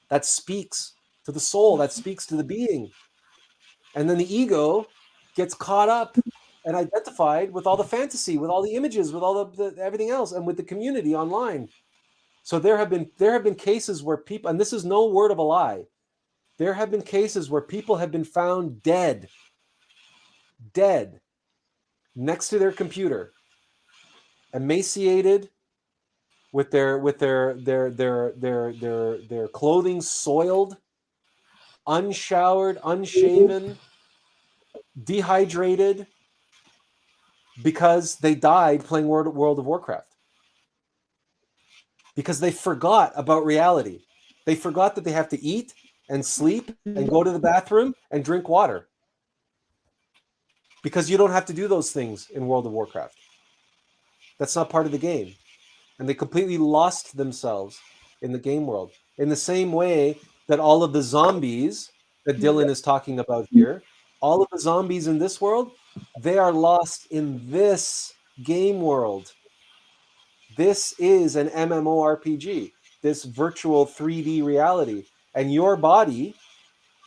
That speaks to the soul. That speaks to the being. And then the ego gets caught up and identified with all the fantasy, with all the images, with all the everything else, and with the community online. So there have been cases where people, and this is no word of a lie, there have been cases where people have been found dead next to their computer, emaciated, with their clothing soiled, unshowered, unshaven, dehydrated, because they died playing World of Warcraft. Because they forgot about reality. They forgot that they have to eat and sleep and go to the bathroom and drink water. Because you don't have to do those things in World of Warcraft. That's not part of the game. And they completely lost themselves in the game world. In the same way that all of the zombies that Dylan is talking about here, all of the zombies in this world, they are lost in this game world. This is an MMORPG, this virtual 3D reality. And your body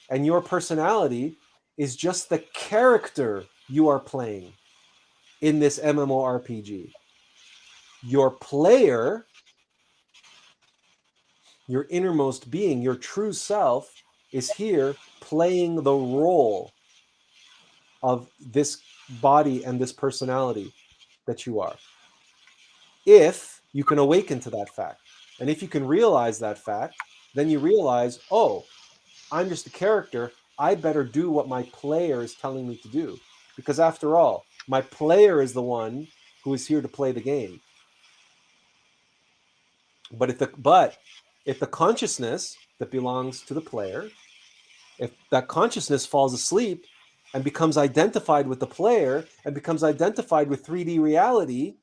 and your personality is just the character you are playing in this MMORPG. Your player, your innermost being, your true self, is here playing the role of this body and this personality that you are. If you can awaken to that fact, and if you can realize that fact, then you realize, oh, I'm just a character. I better do what my player is telling me to do. Because after all, my player is the one who is here to play the game. But if the consciousness that belongs to the player, if that consciousness falls asleep and becomes identified with the player and becomes identified with 3D reality,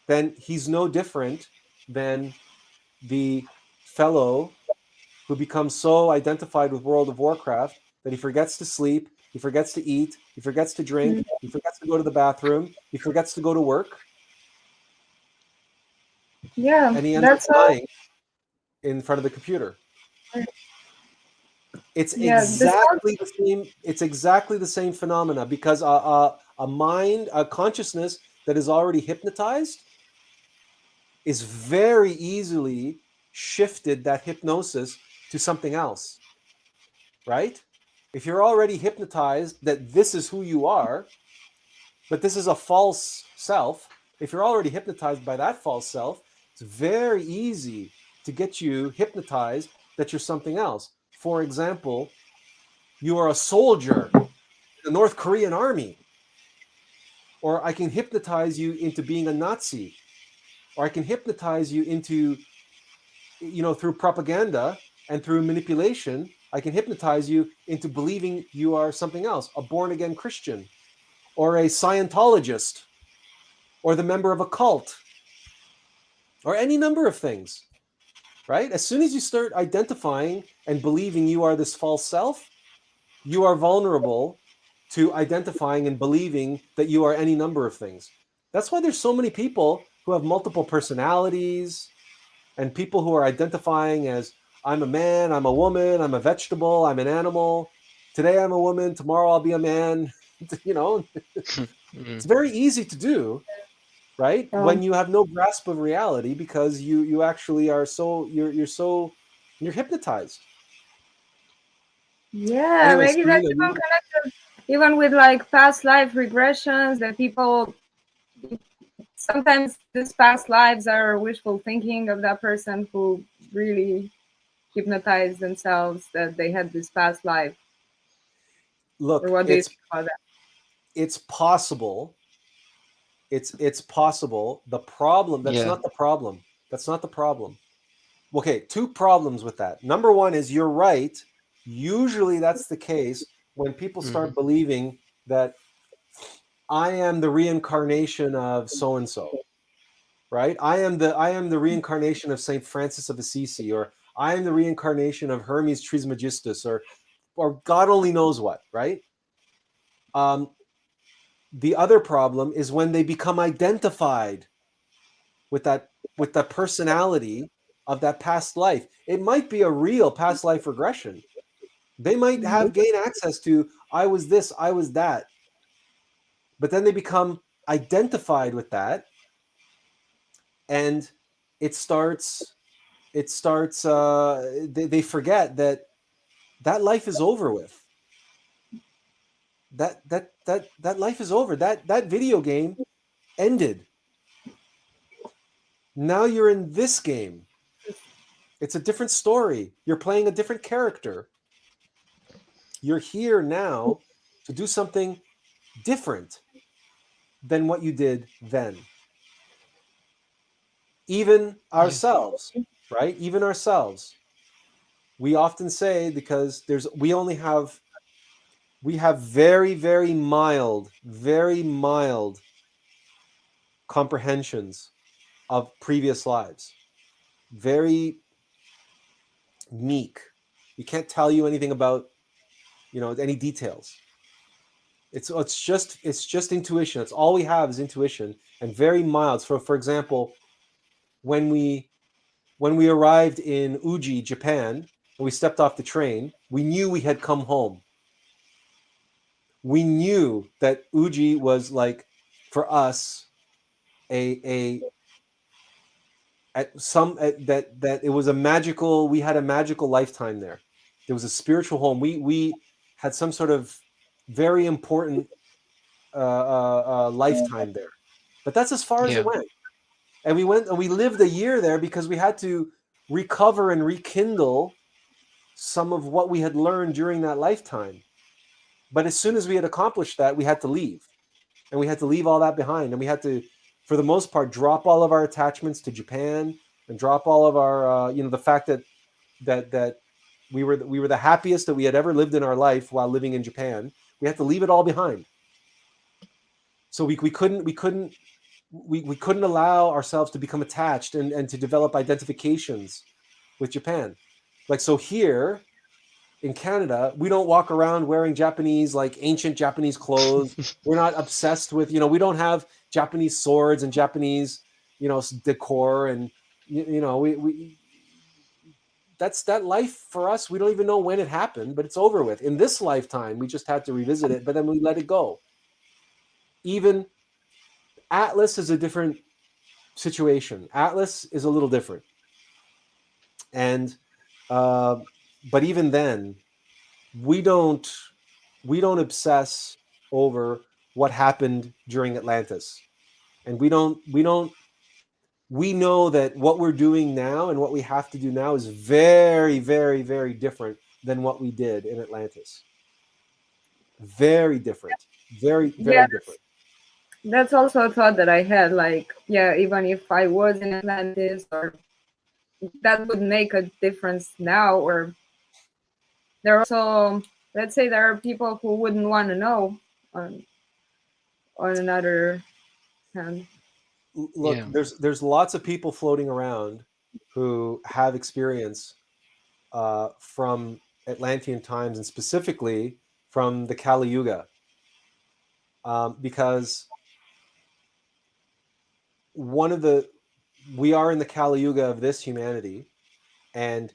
then he's no different than the fellow who becomes so identified with World of Warcraft that he forgets to sleep, he forgets to eat, he forgets to drink, he forgets to go to the bathroom, he forgets to go to work. Yeah, and he ends up dying in front of the computer. It's exactly the same. It's exactly the same phenomena, because a mind, a consciousness that is already hypnotized is very easily shifted, that hypnosis, to something else, right? If you're already hypnotized that this is who you are, but this is a false self, if you're already hypnotized by that false self, it's very easy to get you hypnotized that you're something else. For example, you are a soldier in the North Korean army, or I can hypnotize you into being a Nazi, or I can hypnotize you into, through propaganda and through manipulation, I can hypnotize you into believing you are something else, a born-again Christian, or a Scientologist, or the member of a cult, or any number of things, right? As soon as you start identifying and believing you are this false self, you are vulnerable to identifying and believing that you are any number of things. That's why there's so many people who have multiple personalities, and people who are identifying as, I'm a man, I'm a woman, I'm a vegetable, I'm an animal. Today I'm a woman, tomorrow I'll be a man. It's very easy to do, right? When you have no grasp of reality, because you actually are you're hypnotized. Yeah, Anyway, maybe that's even connected even with like past life regressions, that people sometimes these past lives are wishful thinking of that person who really hypnotized themselves that they had this past life. Look, or what do you think about that? It's possible. It's possible. The problem, that's not the problem. That's not the problem. Okay, two problems with that. Number one is, you're right. Usually that's the case when people start believing that I am the reincarnation of so-and-so, right? I am the reincarnation of Saint Francis of Assisi, or I am the reincarnation of Hermes Trismegistus, or God only knows what, right? The other problem is when they become identified with the personality of that past life. It might be a real past life regression. They might have gained access to, I was this, I was that. But then they become identified with that, and they forget that life is over with. That life is over. That video game ended. Now you're in this game. It's a different story. You're playing a different character. You're here now to do something different than what you did then. Even ourselves, right? Even ourselves. We often say, because we have very, very mild comprehensions of previous lives. Very meek. We can't tell you anything about, any details. It's just intuition. That's all we have is intuition, and very mild. So, for example, when we arrived in Uji, Japan, and we stepped off the train, we knew we had come home. We knew that Uji was, like, for us, that it was a magical. We had a magical lifetime there. There was a spiritual home. We had some sort of very important lifetime there, but that's as far as it went. And we went and we lived a year there because we had to recover and rekindle some of what we had learned during that lifetime. But as soon as we had accomplished that, we had to leave. and we had to leave all that behind, and we had to, for the most part, drop all of our attachments to Japan and drop all of our, the fact that we were the happiest that we had ever lived in our life while living in Japan. We had to leave it all behind. So we couldn't allow ourselves to become attached and to develop identifications with Japan. Like, so here in Canada, we don't walk around wearing Japanese, like ancient Japanese clothes. We're not obsessed with, we don't have Japanese swords and Japanese, decor. And, we that's that life for us. We don't even know when it happened, but it's over with. In this lifetime, we just had to revisit it, but then we let it go. Even Attlas is a different situation. Attlas is a little different. And, but even then, we don't obsess over what happened during Atlantis. And we know that what we're doing now and what we have to do now is very, very, very different than what we did in Atlantis. Very different. Very, very different. That's also a thought that I had. Like, yeah, even if I was in Atlantis, or that would make a difference now. Or there are also, let's say, there are people who wouldn't want to know on another hand. Look, there's lots of people floating around who have experience from Atlantean times, and specifically from the Kali Yuga, because we are in the Kali Yuga of this humanity, and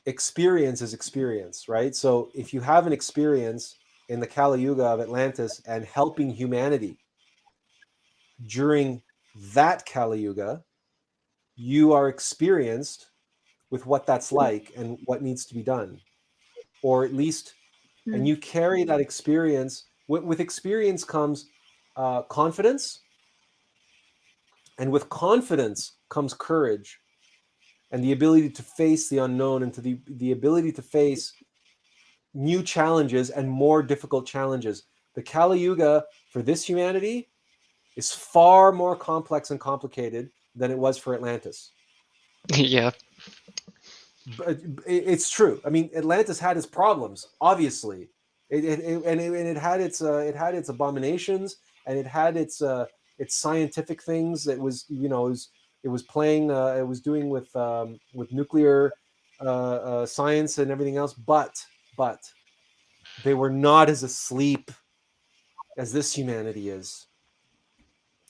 experience is experience, right? So if you have an experience in the Kali Yuga of Atlantis and helping humanity during that Kali Yuga, you are experienced with what that's like and what needs to be done, or at least, and you carry that experience. With experience comes confidence, and with confidence comes courage, and the ability to face the unknown, and to the ability to face new challenges and more difficult challenges. The Kali Yuga for this humanity is far more complex and complicated than it was for Atlantis. Yeah. But it's true. I mean, Atlantis had its problems, obviously. It had its abominations, and it had its scientific things that was, it was playing, it was doing with nuclear science and everything else. But they were not as asleep as this humanity is.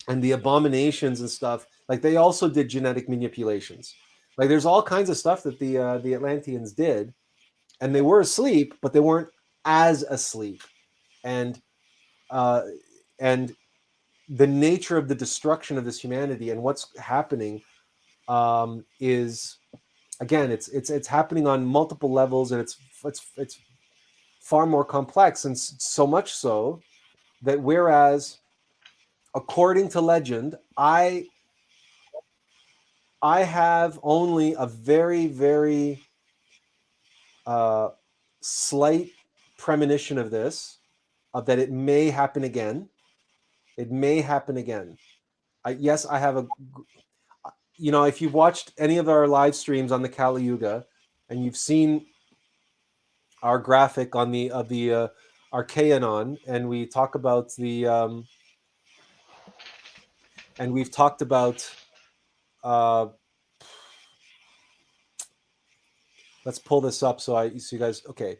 And the abominations and stuff, like, they also did genetic manipulations. Like, there's all kinds of stuff that the Atlanteans did, and they were asleep, but they weren't as asleep. And the nature of the destruction of this humanity and what's happening is, again, it's happening on multiple levels, and it's far more complex, and so much so that, whereas according to legend, I have only a very, very slight premonition of this, of that it may happen again. It may happen again. Yes, I have if you've watched any of our live streams on the Kali Yuga, and you've seen our graphic on the Archaeanon, and we talk about and we've talked about let's pull this up so you guys, okay.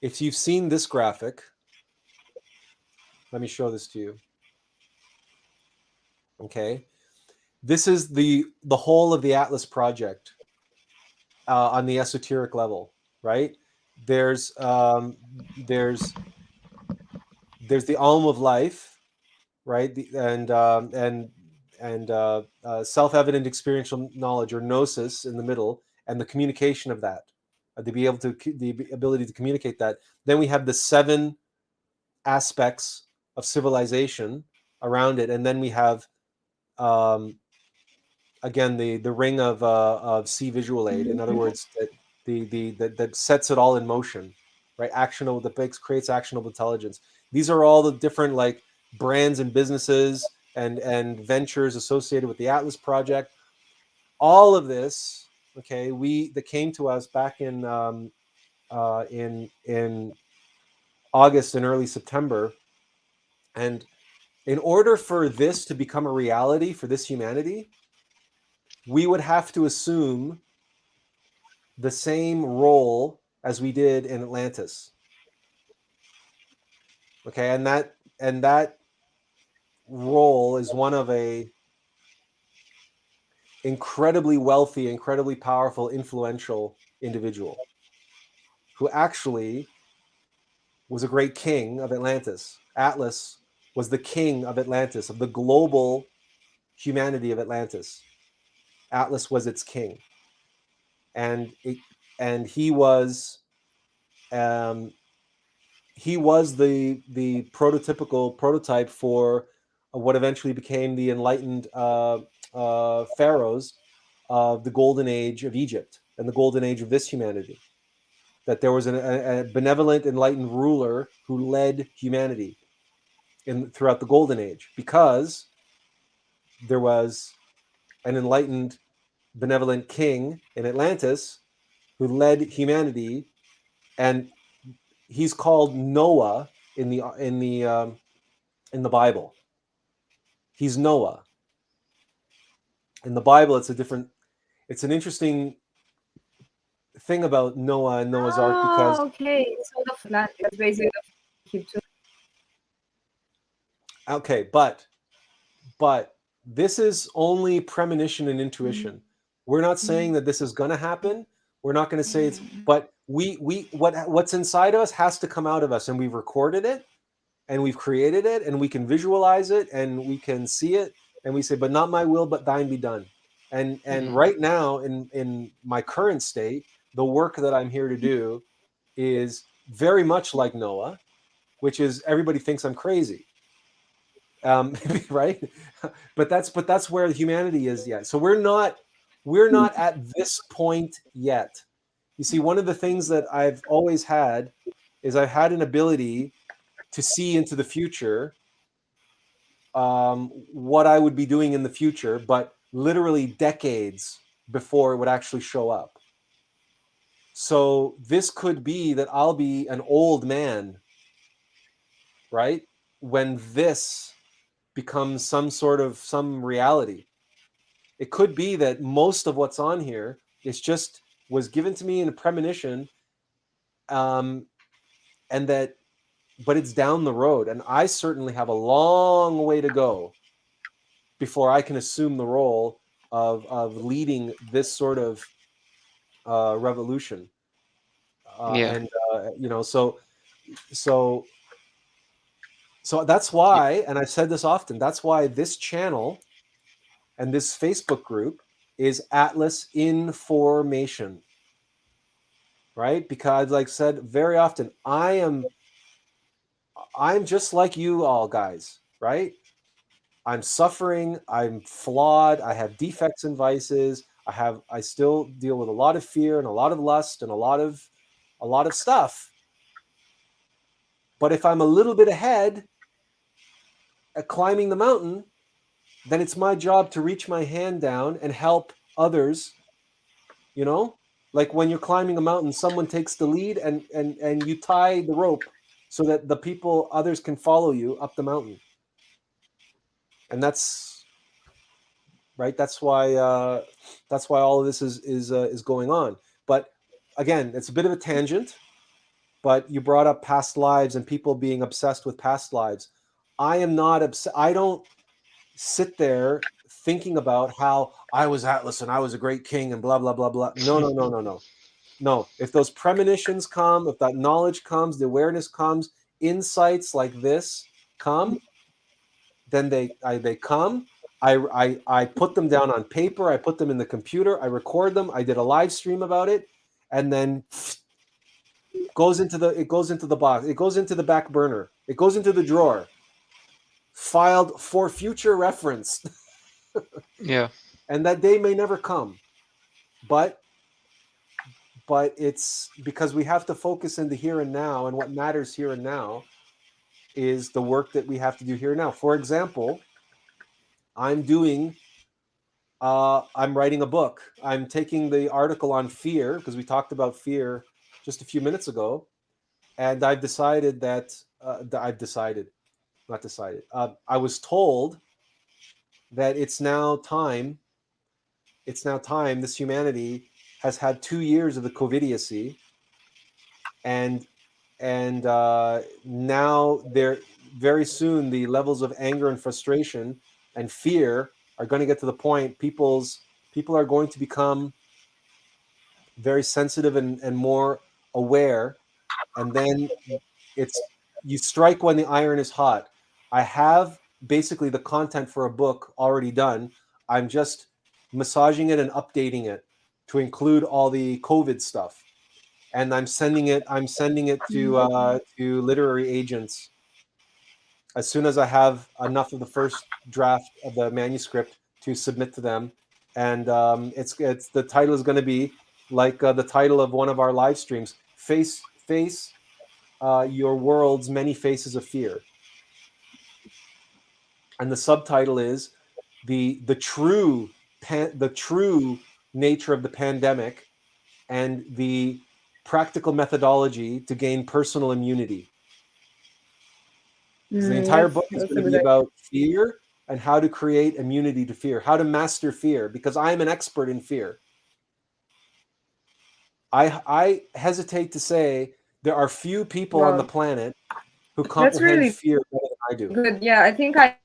If you've seen this graphic, let me show this to you. Okay, this is the whole of the Atlas project on the esoteric level, right? There's the Alm of Life, right? And self-evident experiential knowledge, or gnosis, in the middle, and the communication of that, the ability to communicate that. Then we have the 7 aspects of civilization around it, and then we have again the ring of see visual aid. In other words, that sets it all in motion, right? Actionable, that creates actionable intelligence. These are all the different, like, brands and businesses and ventures associated with the Atlas project. All of this, okay, that came to us back in August and early September, and in order for this to become a reality for this humanity, we would have to assume the same role as we did in Atlantis. Okay, and that role is one of a incredibly wealthy, incredibly powerful, influential individual who actually was a great king of Atlantis. Atlas was the king of Atlantis, of the global humanity of Atlantis. Atlas was its king, and he was the prototypical prototype for what eventually became the enlightened pharaohs of the golden age of Egypt and the golden age of this humanity. That there was a benevolent, enlightened ruler who led humanity throughout the golden age, because there was an enlightened, benevolent king in Atlantis who led humanity, and he's called Noah in the Bible. He's Noah. In the Bible, it's an interesting thing about Noah and Noah's Ark, because okay, so the land is basically okay, but this is only premonition and intuition. We're not saying that this is going to happen. We're not going to say it's, but what's inside of us has to come out of us, and we've recorded it, and we've created it, and we can visualize it, and we can see it, and we say, but not my will, but thine be done. And right now, in my current state, the work that I'm here to do is very much like Noah, which is everybody thinks I'm crazy. Right? But that's where humanity is yet. So we're not at this point yet. You see, one of the things that I've always had is I've had an ability to see into the future, what I would be doing in the future, but literally decades before it would actually show up. So this could be that I'll be an old man, right, when this becomes some reality. It could be that most of what's on here was given to me in a premonition, and that, but it's down the road, and I certainly have a long way to go before I can assume the role of leading this sort of revolution. And so that's why, and I've said this often, that's why this channel and this Facebook group is Atlas Information, right? Because, like I said very often, I'm just like you all guys, right? I'm suffering, I'm flawed, I have defects and vices, I still deal with a lot of fear and a lot of lust and a lot of stuff. But if I'm a little bit ahead at climbing the mountain, then it's my job to reach my hand down and help others. You know, like when you're climbing a mountain, someone takes the lead and you tie the rope so that others can follow you up the mountain. And that's right. That's why all of this is going on. But again, it's a bit of a tangent. But you brought up past lives and people being obsessed with past lives. I am not obsessed. I don't sit there thinking about how I was Atlas and I was a great king and blah, blah, blah, blah. No. If those premonitions come, if that knowledge comes, the awareness comes, insights like this come, then they come. I put them down on paper. I put them in the computer. I record them. I did a live stream about it, and then it goes into the box. It goes into the back burner. It goes into the drawer, filed for future reference. Yeah. And that day may never come, but it's because we have to focus in the here and now and what matters here and now. is the work that we have to do here now. For example, I'm writing a book. I'm taking the article on fear, because we talked about fear just a few minutes ago, and I've decided that I was told that it's now time. This humanity has had 2 years of the COVIDiacy, and now they're very soon the levels of anger and frustration and fear are going to get to the point people are going to become very sensitive and more aware, and then you strike when the iron is hot. I have basically the content for a book already done. I'm just massaging it and updating it to include all the COVID stuff, and I'm sending it to literary agents as soon as I have enough of the first draft of the manuscript to submit to them. And it's the title is going to be like the title of one of our live streams: face your world's many faces of fear. And the subtitle is the true nature of the pandemic and the practical methodology to gain personal immunity. So the entire book is going to be about fear and how to create immunity to fear, how to master fear, because I am an expert in fear. I hesitate to say there are few people on the planet who comprehend fear better than I do. Good. Yeah, I think at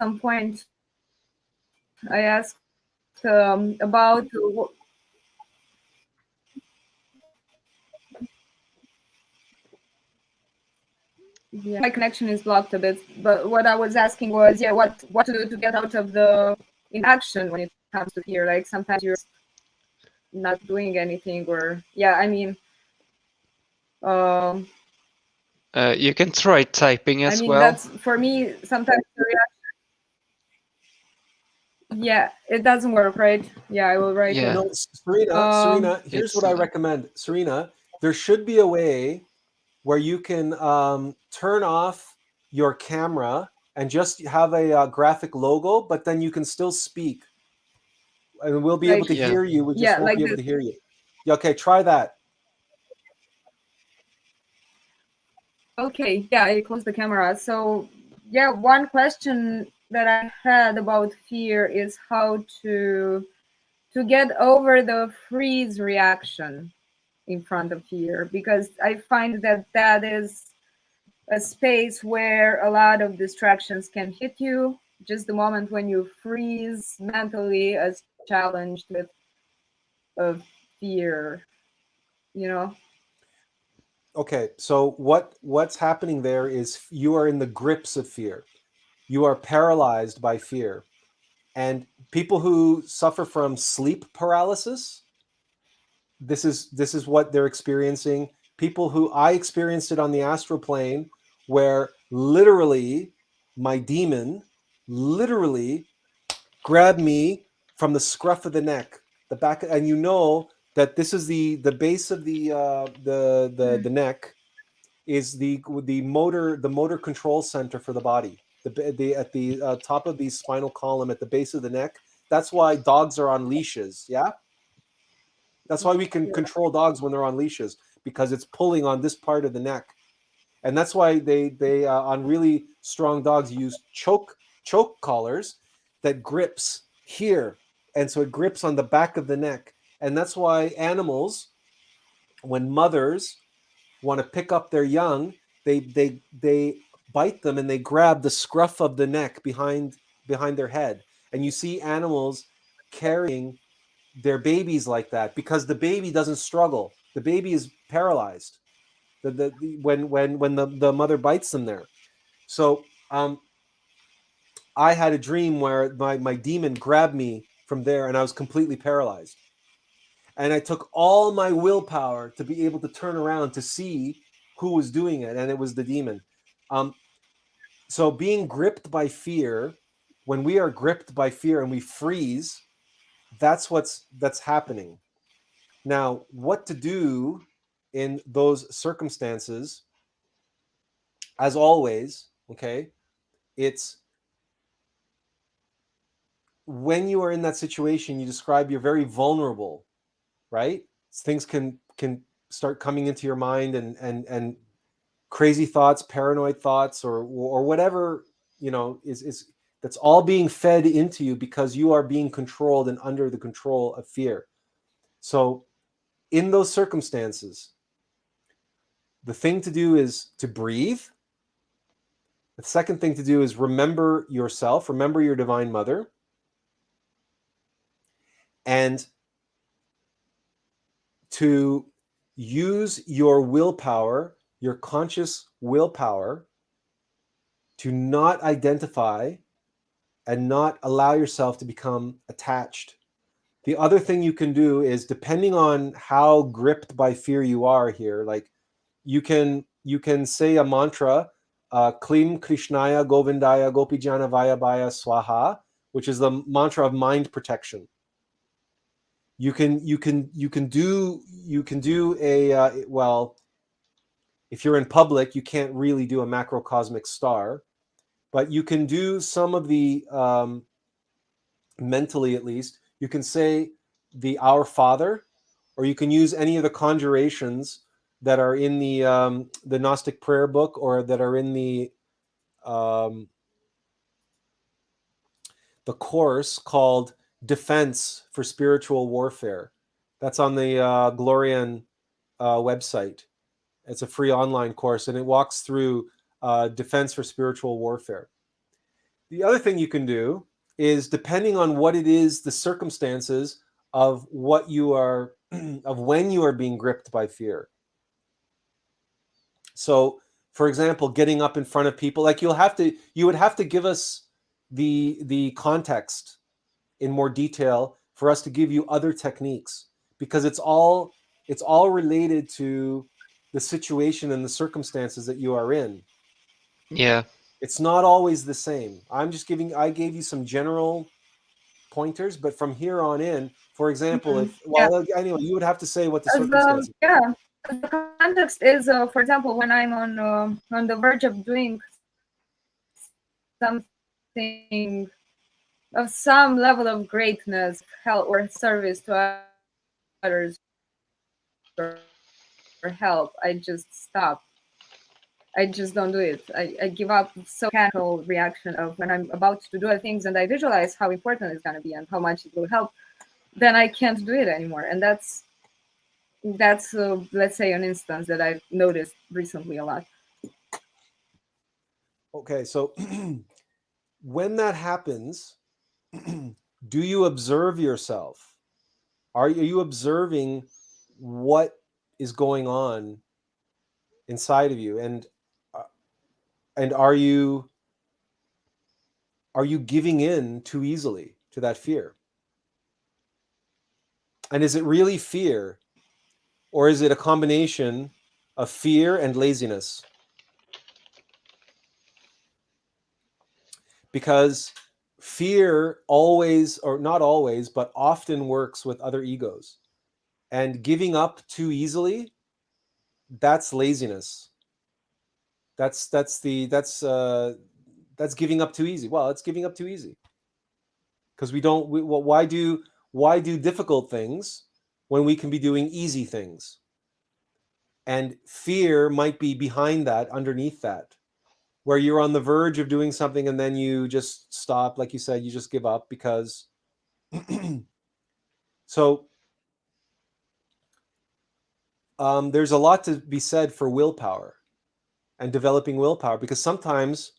some point I asked about yeah, my connection is blocked a bit, but what I was asking was, yeah, what to do to get out of the inaction when it comes to fear. Like sometimes you're not doing anything, or yeah, I mean, you can try typing as well. That's for me sometimes the reaction. Yeah, it doesn't work, right? Yeah, I will write it. No, Serena, here's what I recommend. Serena, there should be a way where you can turn off your camera and just have a graphic logo, but then you can still speak, and we'll be able to hear you. We just won't be able to hear you. Yeah, okay, try that. Okay, yeah, I closed the camera. So yeah, one question that I had about fear is how to get over the freeze reaction in front of fear, because I find that is a space where a lot of distractions can hit you. Just the moment when you freeze mentally as challenged with fear, you know. Okay, so what's happening there is you are in the grips of fear. You are paralyzed by fear. And people who suffer from sleep paralysis, this is what they're experiencing. People who I experienced it on the astral plane, where literally my demon literally grabbed me from the scruff of the neck, the back, and you know that this is the base of the neck is the motor control center for the body. At the top of the spinal column at the base of the neck. That's why dogs are on leashes. Yeah. That's why we can control dogs when they're on leashes, because it's pulling on this part of the neck. And that's why they on really strong dogs use choke collars that grips here. And so it grips on the back of the neck. And that's why animals, when mothers want to pick up their young, they bite them and they grab the scruff of the neck behind their head. And you see animals carrying their babies like that because the baby doesn't struggle. The baby is paralyzed when the mother bites them there. So I had a dream where my demon grabbed me from there and I was completely paralyzed. And I took all my willpower to be able to turn around to see who was doing it, and it was the demon. So being gripped by fear, when we are gripped by fear and we freeze, that's happening. Now, what to do in those circumstances as always, okay, it's when you are in that situation, you describe you're very vulnerable, right? Things can start coming into your mind, and crazy thoughts, paranoid thoughts, or whatever, is that's all being fed into you because you are being controlled and under the control of fear. So in those circumstances, the thing to do is to breathe. The second thing to do is remember yourself, remember your divine mother, and to use your willpower, your conscious willpower, to not identify and not allow yourself to become attached. The other thing you can do is, depending on how gripped by fear you are here, like you can say a mantra, Klim Krishnaya Govindaya Gopijana Vayabhaya Swaha, which is the mantra of mind protection. You can do a well, if you're in public, you can't really do a macrocosmic star, but you can do some of the mentally, at least, you can say the Our Father, or you can use any of the conjurations that are in the Gnostic prayer book, or that are in the course called Defense for Spiritual Warfare. That's on the Glorian website. It's a free online course, and it walks through defense for spiritual warfare. The other thing you can do is, depending on what it is, the circumstances of what you are, of when you are being gripped by fear. So, for example, getting up in front of people, like you would have to give us the context in more detail for us to give you other techniques, because it's all related to the situation and the circumstances that you are in. Yeah. It's not always the same. I gave you some general pointers, but from here on in, for example, anyway, you would have to say what the circumstances. The context is, for example, when I'm on the verge of doing something of some level of greatness, help or service to others, or help, I just stop. I just don't do it. I give up. So mechanical reaction of when I'm about to do things and I visualize how important it's going to be and how much it will help, then I can't do it anymore. And that's let's say an instance that I've noticed recently a lot. Okay, so when that happens, do you observe yourself? Are you observing what is going on inside of you, and are you giving in too easily to that fear? And is it really fear, or is it a combination of fear and laziness? Because fear always, or not always, but often works with other egos. And giving up too easily, that's laziness. That's giving up too easy. Well, it's giving up too easy. Because why do difficult things when we can be doing easy things? And fear might be behind that, underneath that, where you're on the verge of doing something and then you just stop, like you said, you just give up because so there's a lot to be said for willpower and developing willpower, because sometimes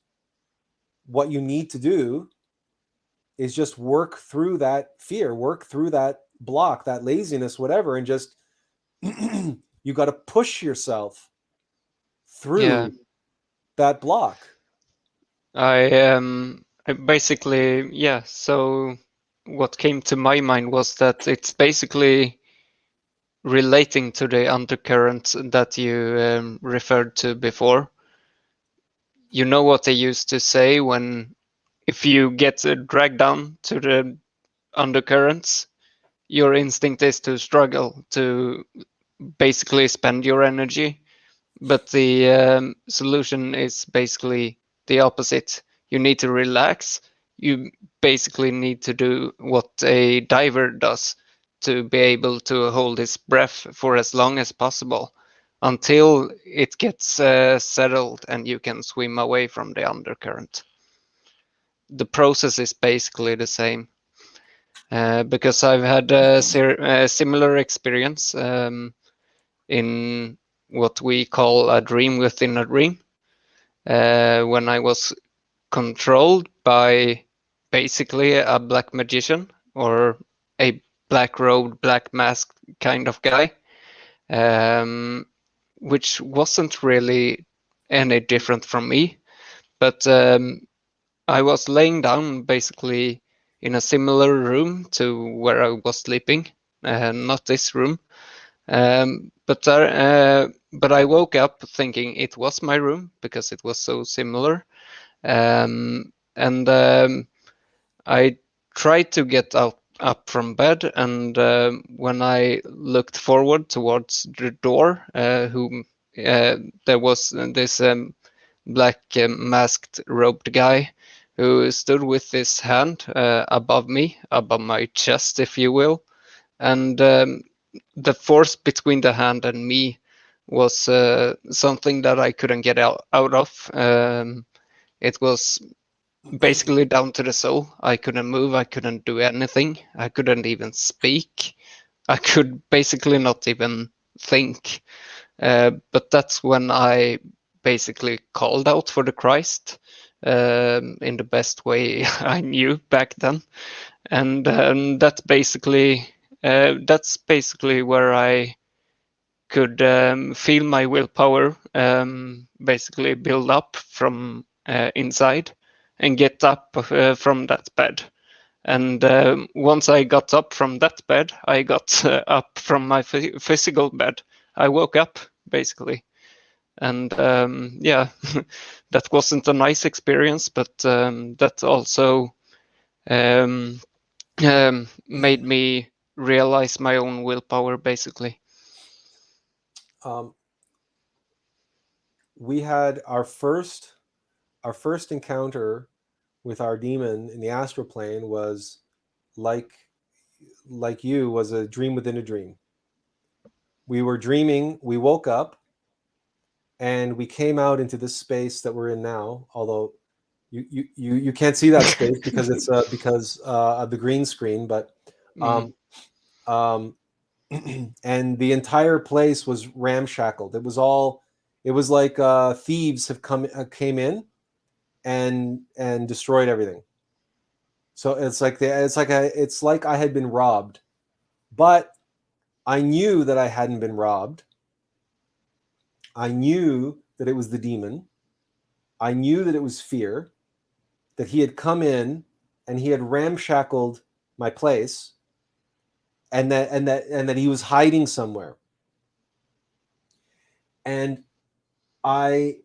what you need to do is just work through that fear, work through that block, that laziness, whatever, and just you got to push yourself through that block. I basically, so what came to my mind was that it's basically relating to the undercurrent that you referred to before. You know what they used to say, when if you get dragged down to the undercurrents, your instinct is to struggle, to basically spend your energy. but the solution is basically the opposite. You need to relax. You basically need to do what a diver does to be able to hold his breath for as long as possible until it gets settled and you can swim away from the undercurrent. The process is basically the same. Because I've had a similar experience in what we call a dream within a dream, when I was controlled by basically a black magician or a black robed, black masked kind of guy, which wasn't really any different from me. But I was laying down basically in a similar room to where I was sleeping, not this room. But I woke up thinking it was my room because it was so similar. And I tried to get up from bed, and when I looked forward towards the door, there was this black masked robed guy who stood with his hand above me, above my chest, if you will, and the force between the hand and me was something that I couldn't get out of. It was basically down to the soul. I couldn't move. I couldn't do anything. I couldn't even speak. I could basically not even think. But that's when I basically called out for the Christ in the best way I knew back then, and that's basically where I could feel my willpower basically build up from inside and get up from that bed. And once I got up from that bed, I got up from my physical bed. I woke up basically, and yeah, that wasn't a nice experience, but that also made me realize my own willpower basically. We had our first encounter with our demon in the astral plane was like you, was a dream within a dream. We were dreaming, we woke up, and we came out into this space that we're in now, although you can't see that space because it's because of the green screen, but and the entire place was ramshackled. It was like thieves came in and destroyed everything. So it's like I had been robbed, but I knew that I hadn't been robbed. I knew that it was the demon. I knew that it was fear, that he had come in and he had ramshackled my place, and that he was hiding somewhere. And I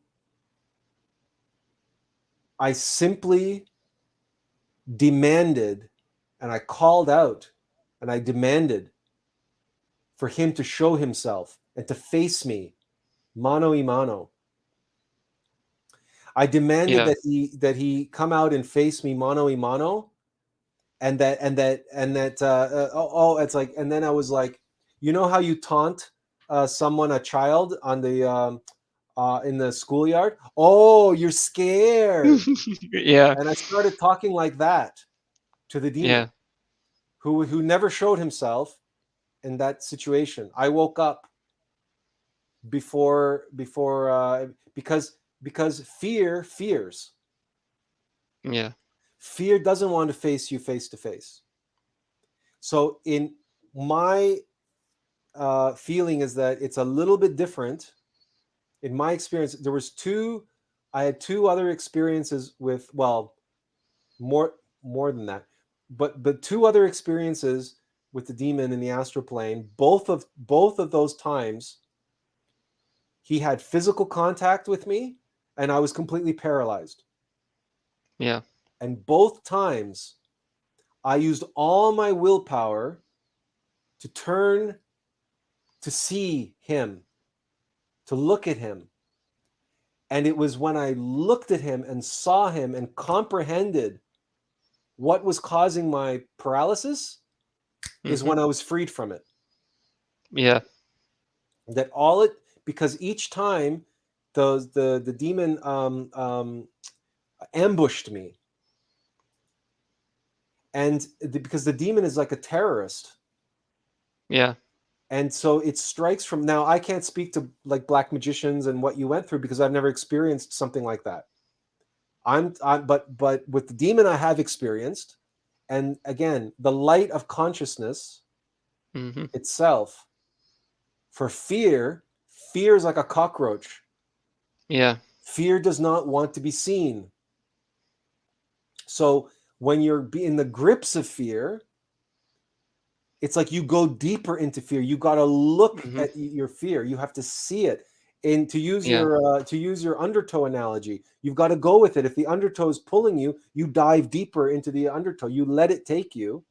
simply demanded, and I called out, and I demanded for him to show himself and to face me mano y mano. I demanded that he come out and face me mano y mano, and that it's like, and then I was like, you know how you taunt someone, a child, on the in the schoolyard? Oh, you're scared. Yeah. And I started talking like that to the demon, who never showed himself in that situation. I woke up before because fear fears. Yeah. Fear doesn't want to face you face to face. So in my feeling is that it's a little bit different. In my experience, I had two other experiences with, well, more than that, but two other experiences with the demon in the astral plane. Both of those times, he had physical contact with me, and I was completely paralyzed. Yeah. And both times, I used all my willpower to turn to see him, to look at him. And it was when I looked at him and saw him and comprehended what was causing my paralysis is when I was freed from it. Yeah. That all it, because each time the demon ambushed me, and because the demon is like a terrorist. Yeah. And so it strikes from, now I can't speak to like black magicians and what you went through because I've never experienced something like that. But with the demon I have experienced, and again, the light of consciousness itself, for fear is like a cockroach. Yeah. Fear does not want to be seen. So when you're in the grips of fear, it's like you go deeper into fear. You got to look at your fear. You have to see it. And to use your undertow analogy, you've got to go with it. If the undertow is pulling you, you dive deeper into the undertow. You let it take you,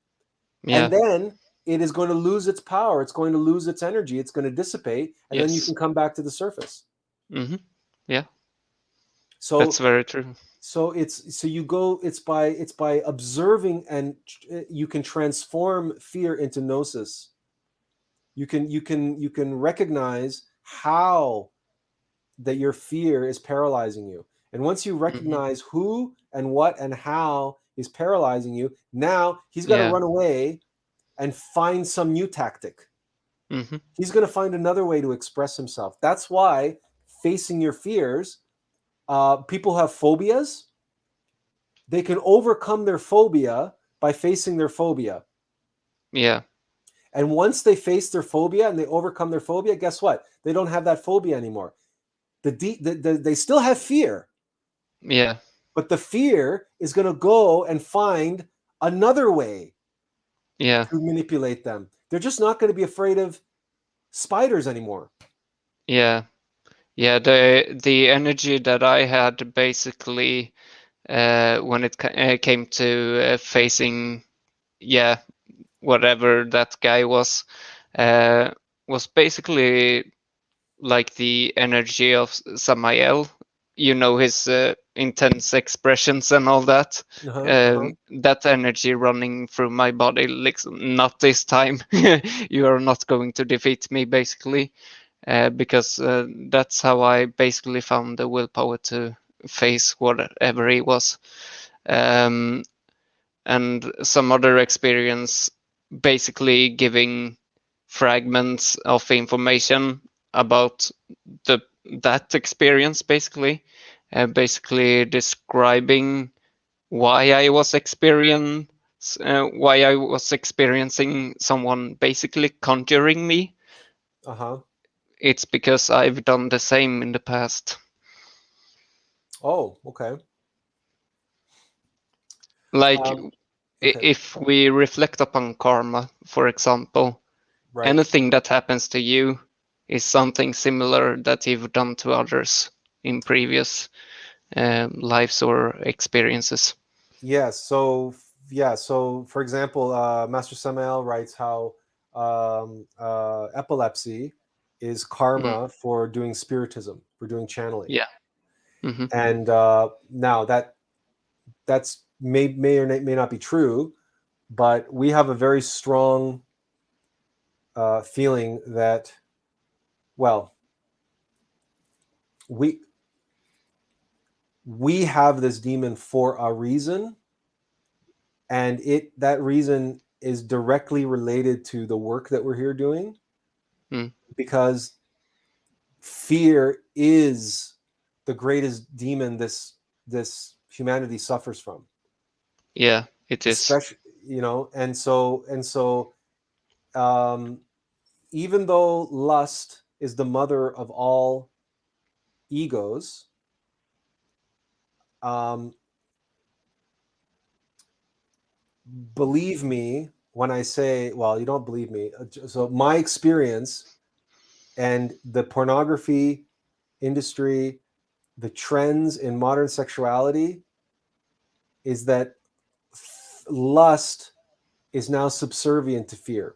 and then it is going to lose its power. It's going to lose its energy. It's going to dissipate, and then you can come back to the surface. Yeah. So that's very true. So it's by observing, and you can transform fear into gnosis. You can recognize how that your fear is paralyzing you. And once you recognize who and what and how is paralyzing you, now he's got to run away and find some new tactic. He's going to find another way to express himself. That's why facing your fears, people have phobias. They can overcome their phobia by facing their phobia. Yeah. And once they face their phobia and they overcome their phobia, guess what? They don't have that phobia anymore. They still have fear. Yeah. But the fear is going to go and find another way to manipulate them. They're just not going to be afraid of spiders anymore. Yeah. Yeah. The energy that I had basically when it came to facing, whatever that guy was basically like the energy of Samael. You know, his intense expressions and all that. That energy running through my body, like, not this time. You are not going to defeat me, basically, because that's how I basically found the willpower to face whatever he was. And some other experience, basically giving fragments of information about that experience, basically describing why I was experiencing someone basically conjuring me. It's because I've done the same in the past. Oh, okay. Like, if we reflect upon karma, for example, anything that happens to you is something similar that you've done to others in previous lives or experiences. Yes. So for example, Master Samael writes how epilepsy is karma for doing spiritism, for doing channeling. Yeah. And now that's may or may not be true, but we have a very strong feeling that, well, we have this demon for a reason, and that reason is directly related to the work that we're here doing, because fear is the greatest demon this humanity suffers from. Yeah, it is. Especially, and so even though lust is the mother of all egos, believe me when I say, well, you don't believe me. So my experience and the pornography industry, the trends in modern sexuality, is that lust is now subservient to fear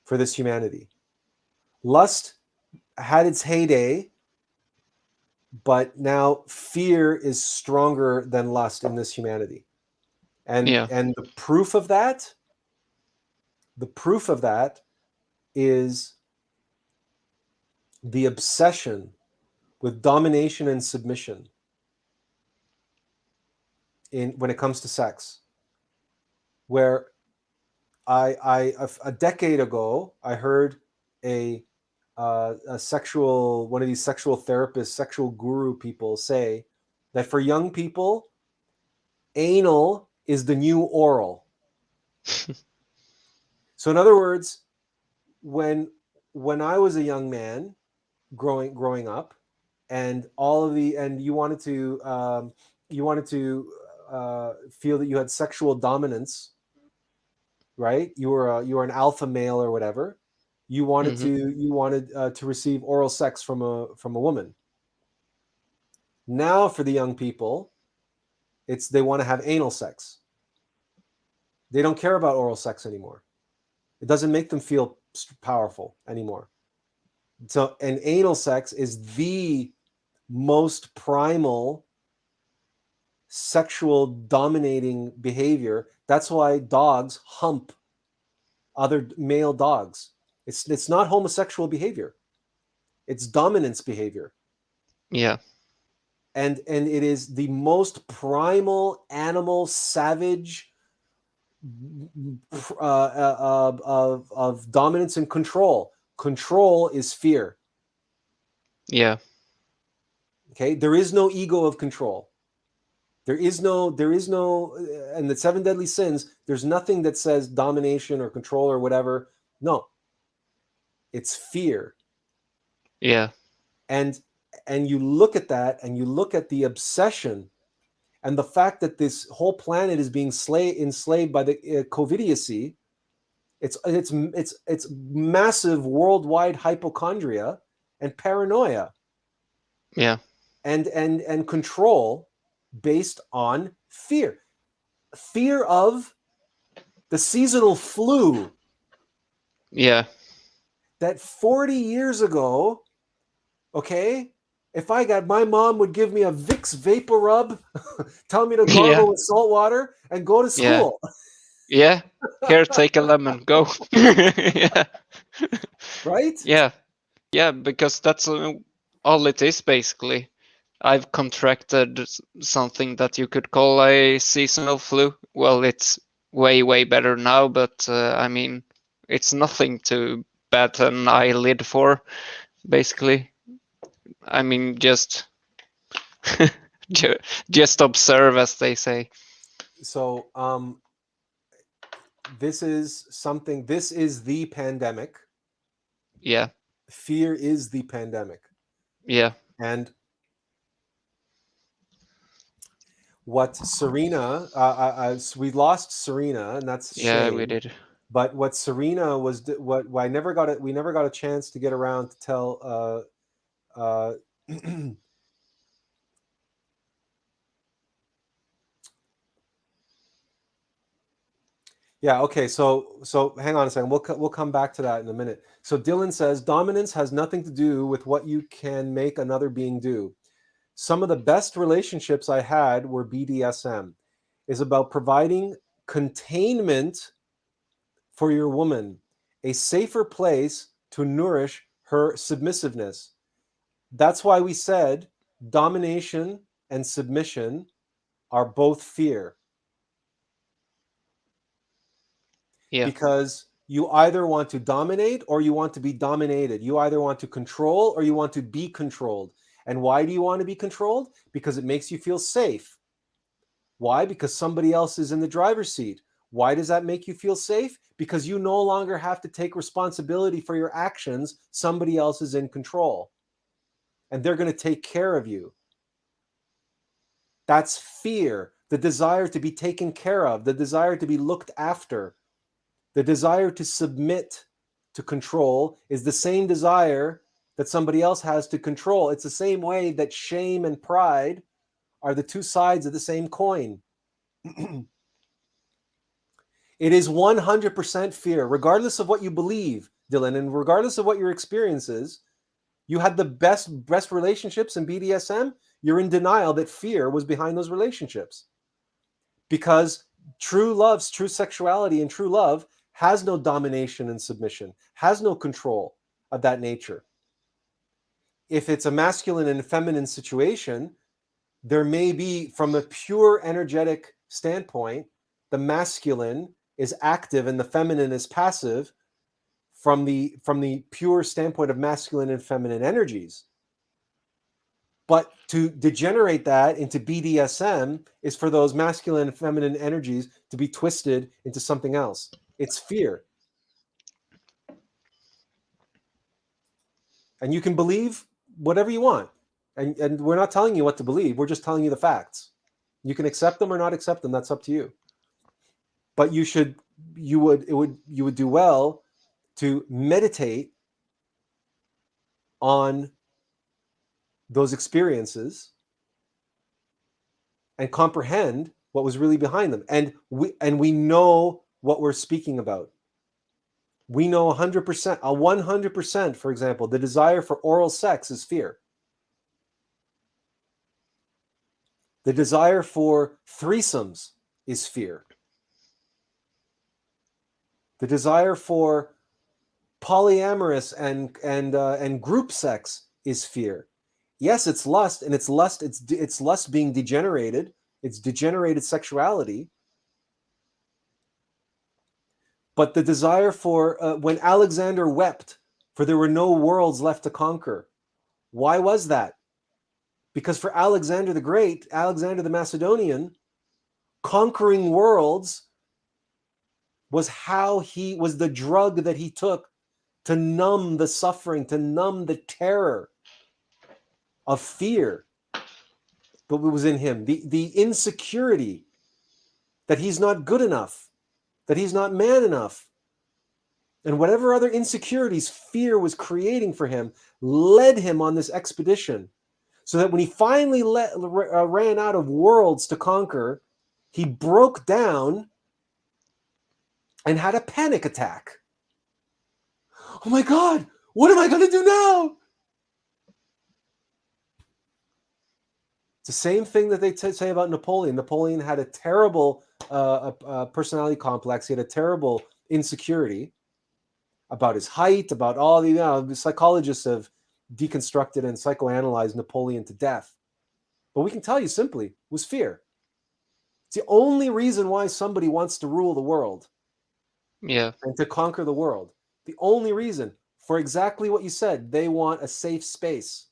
for this humanity. Lust had its heyday, but now fear is stronger than lust in this humanity. And the proof of that is the obsession with domination and submission when it comes to sex. Where a decade ago, I heard one of these sexual therapists, sexual guru people say that for young people, anal is the new oral. So in other words, when I was a young man growing up, and you wanted to feel that you had sexual dominance, right? You were an alpha male or whatever. You wanted to receive oral sex from a woman. Now for the young people, they want to have anal sex. They don't care about oral sex anymore. It doesn't make them feel powerful anymore. So, and anal sex is the most primal sexual dominating behavior. That's why dogs hump other male dogs. It's not homosexual behavior. It's dominance behavior. Yeah. And it is the most primal animal, savage of dominance and control. Control is fear. Yeah. Okay, there is no ego of control. There is no, and the 7 deadly sins, there's nothing that says domination or control or whatever. No, it's fear. Yeah. And you look at that, and you look at the obsession and the fact that this whole planet is being enslaved by the covidiocy. It's massive worldwide hypochondria and paranoia. Yeah. And control based on fear of the seasonal flu. Yeah. That 40 years ago, okay, if my mom would give me a Vicks vapor rub, tell me to gargle with salt water and go to school. Yeah. Here, take a lemon, go. Yeah. Right? Yeah. Yeah, because that's all it is, basically. I've contracted something that you could call a seasonal flu. Well, it's way, way better now, but I mean, it's nothing to bat an eyelid for, basically. I mean, just just observe, as they say. So, this is the pandemic. Yeah. Fear is the pandemic. Yeah. And what Serena, we lost Serena, and that's shame. Yeah, we did. But what Serena was, we never got a chance to get around to tell. Yeah. Okay. So hang on a second. We'll come back to that in a minute. So Dylan says dominance has nothing to do with what you can make another being do. Some of the best relationships I had were BDSM. Is about providing containment for your woman, a safer place to nourish her submissiveness. That's why we said domination and submission are both fear. Yeah. Because you either want to dominate or you want to be dominated. You either want to control or you want to be controlled. And why do you want to be controlled? Because it makes you feel safe. Why? Because somebody else is in the driver's seat. Why does that make you feel safe? Because you no longer have to take responsibility for your actions. Somebody else is in control. And they're going to take care of you. That's fear. The desire to be taken care of. The desire to be looked after. The desire to submit to control is the same desire that somebody else has to control. It's the same way that shame and pride are the two sides of the same coin. It is 100% fear, regardless of what you believe, Dylan, and regardless of what your experience is. You had the best relationships in BDSM. You're in denial that fear was behind those relationships. Because true sexuality and true love has no domination and submission, has no control of that nature. If it's a masculine and feminine situation, there may be, from a pure energetic standpoint, the masculine is active and the feminine is passive from the pure standpoint of masculine and feminine energies. But to degenerate that into BDSM is for those masculine and feminine energies to be twisted into something else. It's fear. And you can believe whatever you want. And we're not telling you what to believe. We're just telling you the facts. You can accept them or not accept them. That's up to you. But you would do well to meditate on those experiences and comprehend what was really behind them. And we know what we're speaking about. We know 100%, for example, the desire for oral sex is fear. The desire for threesomes is fear. The desire for polyamorous and group sex is fear. Yes, it's lust, and it's lust being degenerated. It's degenerated sexuality. But the desire for, when Alexander wept, for there were no worlds left to conquer. Why was that? Because for Alexander the Great, Alexander the Macedonian, conquering worlds was the drug that he took to numb the suffering, to numb the terror of fear that was in him, the insecurity that he's not good enough, that he's not man enough. And whatever other insecurities fear was creating for him led him on this expedition, so that when he finally ran out of worlds to conquer, he broke down and had a panic attack. Oh my God, what am I going to do now? It's the same thing that they say about Napoleon. Napoleon had a terrible personality complex. He had a terrible insecurity about his height, about all the psychologists have deconstructed and psychoanalyzed Napoleon to death. But we can tell you simply, it was fear. It's the only reason why somebody wants to rule the world. Yeah. And to conquer the world. The only reason, for exactly what you said, they want a safe space.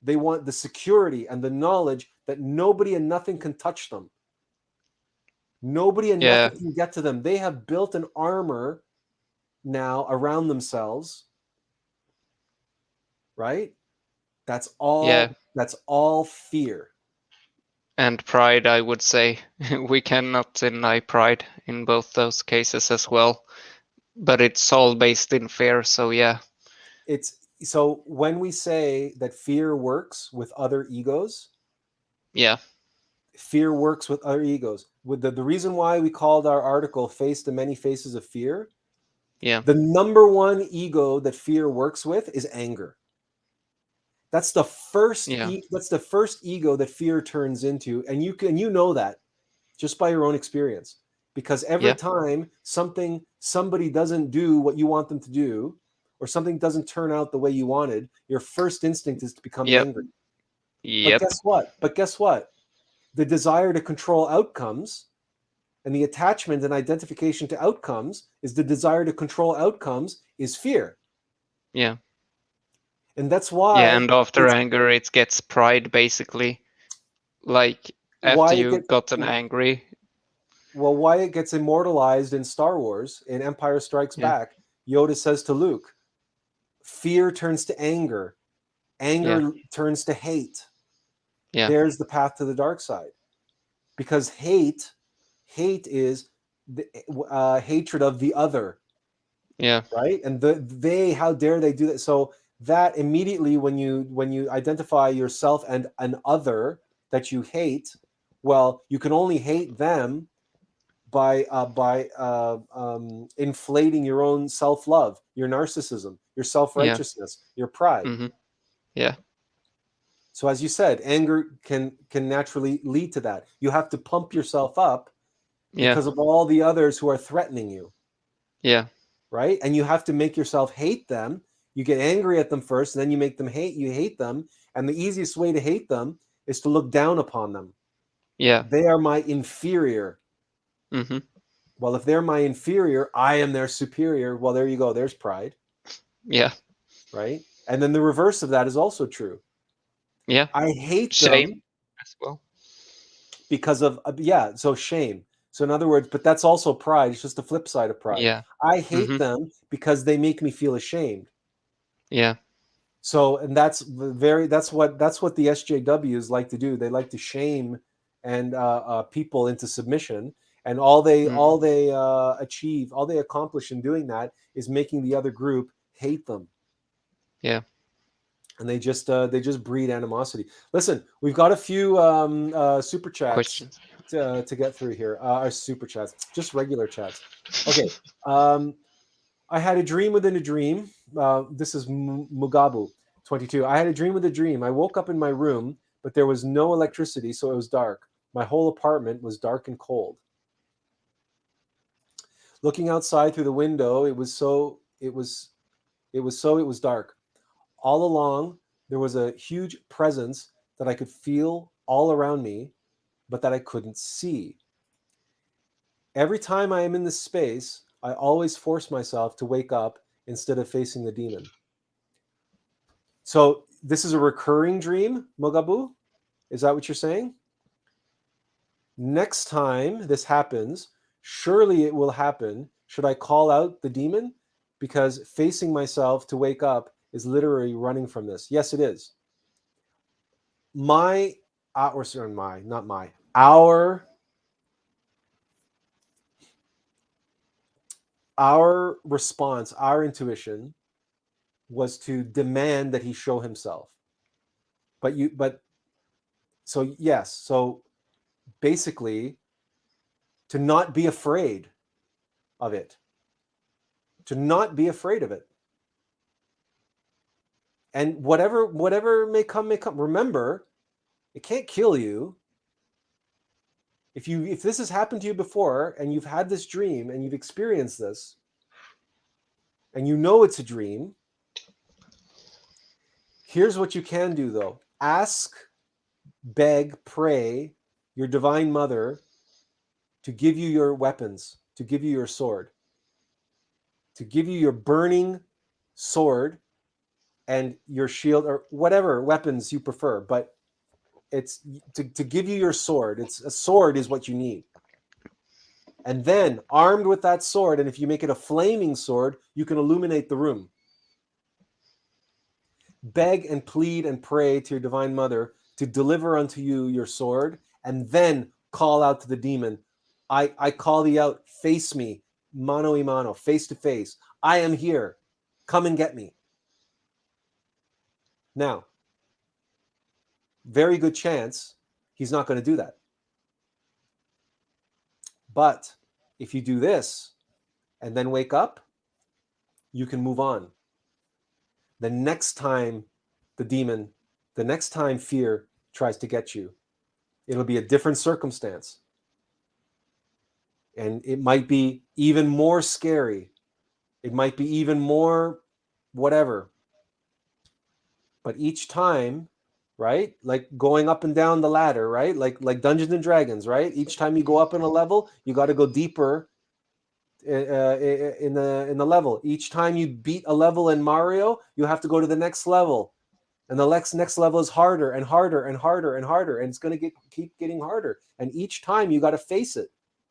They want the security and the knowledge that nobody and nothing can touch them. Nobody and nothing can get to them. They have built an armor now around themselves. Right? That's all fear. And pride, I would say. We cannot deny pride in both those cases as well. But it's all based in fear, so yeah. So when we say that fear works with other egos, fear works with other egos. With the reason why we called our article "Face the Many Faces of Fear," the number one ego that fear works with is anger. That's the first. That's the first ego that fear turns into, and you know that just by your own experience, because every time somebody doesn't do what you want them to do, or something doesn't turn out the way you wanted, your first instinct is to become angry. But guess what? The desire to control outcomes and the attachment and identification to outcomes is the desire to control outcomes is fear. Yeah. And that's why. Yeah, and after anger, it gets pride, basically. Like, after you've gotten angry. Well, why it gets immortalized in Star Wars, in Empire Strikes Back, Yoda says to Luke, fear turns to anger. Anger turns to hate. Yeah. There's the path to the dark side. Because hate is the hatred of the other. Yeah. Right? And how dare they do that? So that immediately, when you identify yourself and an other that you hate, well, you can only hate them by inflating your own self-love, your narcissism, your self-righteousness, your pride. Mm-hmm. Yeah. So as you said, anger can naturally lead to that. You have to pump yourself up Yeah. because of all the others who are threatening you. Yeah. Right? And you have to make yourself hate them. You get angry at them first, and then you make them hate them. And the easiest way to hate them is to look down upon them. Yeah. They are my inferior. Mm-hmm. Well, if they're my inferior, I am their superior. Well, there you go. There's pride. Yeah. Right? And then the reverse of that is also true. Yeah. I hate Shame them as well. because of, so shame. So in other words, but that's also pride. It's just the flip side of pride. Yeah. I hate Mm-hmm. them because they make me feel ashamed. Yeah. So, and that's what the SJWs like to do. They like to shame and people into submission, and all they achieve, all they accomplish in doing that is making the other group hate them. Yeah. And they just breed animosity. Listen, we've got a few super chats Questions. to get through here. Our super chats, just regular chats. Okay. I had a dream within a dream. This is Mugabu 22. I had a dream with a dream. I woke up in my room, but there was no electricity, so it was dark. My whole apartment was dark and cold. Looking outside through the window, it was dark. All along, there was a huge presence that I could feel all around me, but that I couldn't see. Every time I am in this space, I always force myself to wake up instead of facing the demon. So this is a recurring dream, Mugabu? Is that what you're saying? Next time this happens, surely it will happen. Should I call out the demon? Because facing myself to wake up is literally running from this. Yes, it is. Our response, our intuition was to demand that he show himself. So basically to not be afraid of it. To not be afraid of it. And whatever may come. Remember, it can't kill you. If this has happened to you before and you've had this dream and you've experienced this and you know it's a dream, here's what you can do though. Ask, beg, pray your divine mother to give you your weapons, to give you your sword, to give you your burning sword and your shield or whatever weapons you prefer, but it's to give you your sword. It's a sword is what you need. And then armed with that sword, and if you make it a flaming sword, you can illuminate the room. Beg and plead and pray to your divine mother to deliver unto you your sword, and then call out to the demon. I call thee out, face me, mano a mano, face to face. I am here. Come and get me. Now, very good chance he's not going to do that. But if you do this and then wake up, you can move on. The next time fear tries to get you, it'll be a different circumstance. And it might be even more scary. It might be even more whatever. But each time, right? Like going up and down the ladder, right? Like Dungeons and Dragons, right? Each time you go up in a level, you got to go deeper in the level. Each time you beat a level in Mario, you have to go to the next level. And the next level is harder and harder and harder and harder. And it's going to keep getting harder. And each time you got to face it.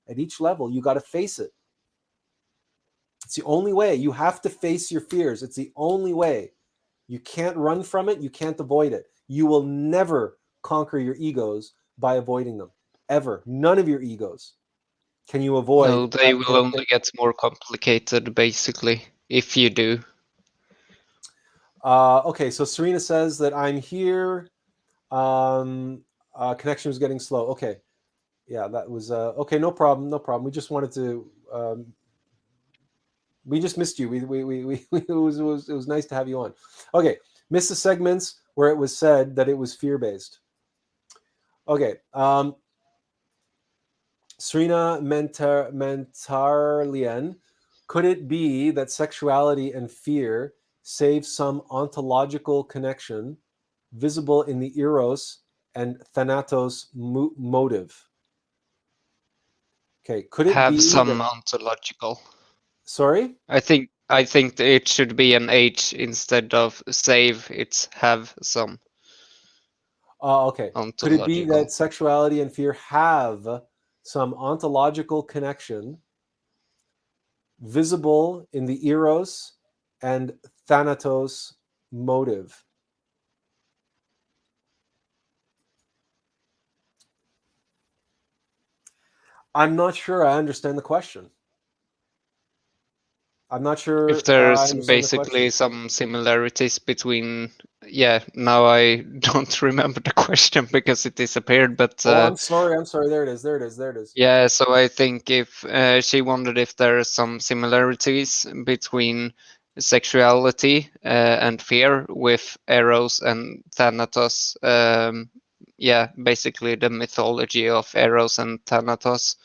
At each level, you got to face it. It's the only way. You have to face your fears. It's the only way. You can't run from it. You can't avoid it. You will never conquer your egos by avoiding them. Ever. None of your egos can you avoid. No, they will only get more complicated, basically, if you do. Okay, so Serena says that I'm here. Connection was getting slow. Okay. Yeah, that was okay. No problem. We just wanted to We just missed you. It was nice to have you on. Okay, missed the segments where it was said that it was fear-based. Okay, Srina Mentarlian, could it be that sexuality and fear save some ontological connection visible in the eros and thanatos motive? Okay, could it Have be some that... ontological. Sorry? I think it should be an H instead of save. It's have some Okay. Could it be ontological. that sexuality and fear have some ontological connection visible in the eros and thanatos motive? I'm not sure I understand the question. I'm not sure If I there's understand the basically question. some similarities between, yeah, now I don't remember the question because it disappeared, but I'm sorry. There it is. yeah, so I think if she wondered if there are some similarities between sexuality and fear with Eros and Thanatos. Yeah, basically the mythology of Eros and Thanatos.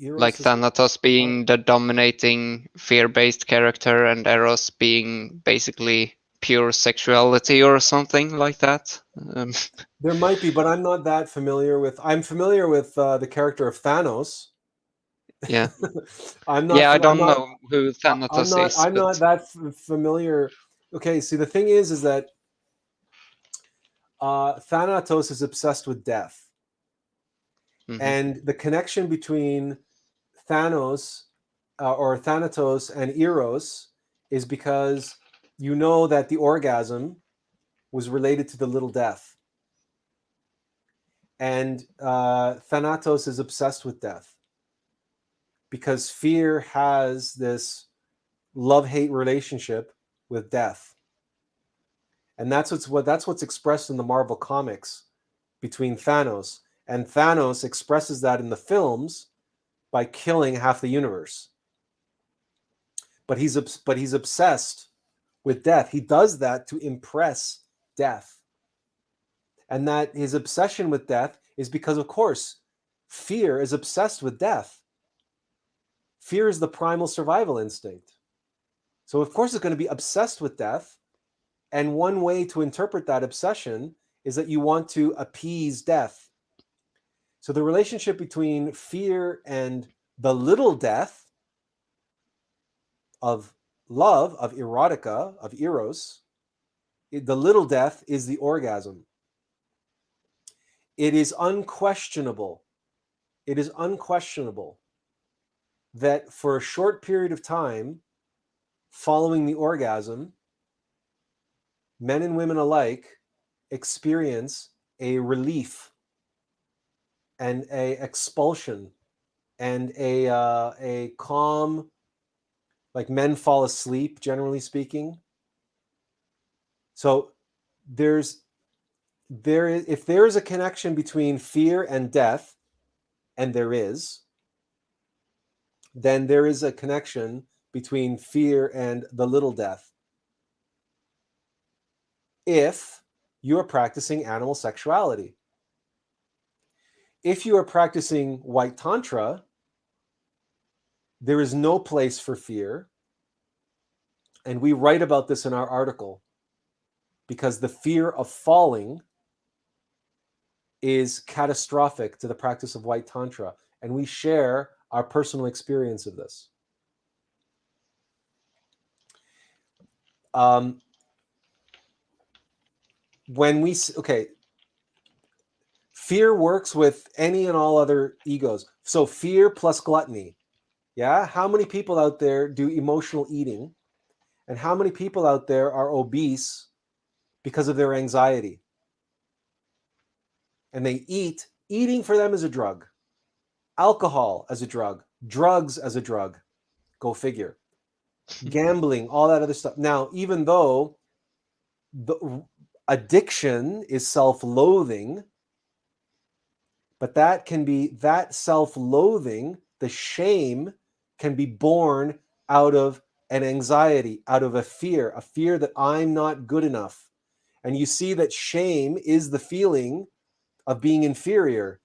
Like Thanatos being the dominating fear-based character and Eros being basically pure sexuality or something like that. There might be, but I'm not that familiar with... I'm familiar with the character of Thanos. Yeah. I'm not... Yeah, I don't know who Thanatos is. I'm but... not that familiar. Okay, see, the thing is that Thanatos is obsessed with death. Mhm. And the connection between Thanos or Thanatos and Eros is because you know that the orgasm was related to the little death. And Thanatos is obsessed with death because fear has this love-hate relationship with death. And that's what's expressed in the Marvel comics between Thanos. And Thanos expresses that in the films by killing half the universe. But he's obsessed with death. He does that to impress death. And that his obsession with death is because, of course, fear is obsessed with death. Fear is the primal survival instinct. So, of course, it's going to be obsessed with death. And one way to interpret that obsession is that you want to appease death. So the relationship between fear and the little death of love, of erotica, of eros, the little death is the orgasm. It is unquestionable. It is unquestionable that for a short period of time following the orgasm, men and women alike experience a relief and a expulsion and a calm, like men fall asleep, generally speaking. So if there is a connection between fear and death, and there is, then there is a connection between fear and the little death. If you are practicing animal sexuality. If you are practicing white tantra, there is no place for fear. And we write about this in our article because the fear of falling is catastrophic to the practice of white tantra. And we share our personal experience of this. Fear works with any and all other egos. So fear plus gluttony. Yeah. How many people out there do emotional eating? And how many people out there are obese because of their anxiety? And they eat. Eating for them is a drug. Alcohol as a drug. Drugs as a drug. Go figure. Gambling, all that other stuff. Now, even though the addiction is self-loathing, But that self-loathing, the shame, can be born out of an anxiety, out of a fear that I'm not good enough. And you see that shame is the feeling of being inferior.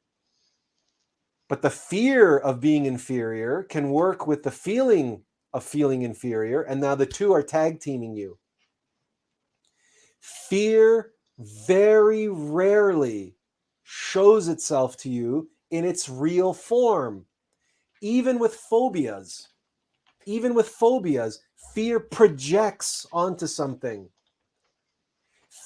But the fear of being inferior can work with the feeling of feeling inferior, and now the two are tag teaming you. Fear very rarely shows itself to you in its real form. Even with phobias, fear projects onto something.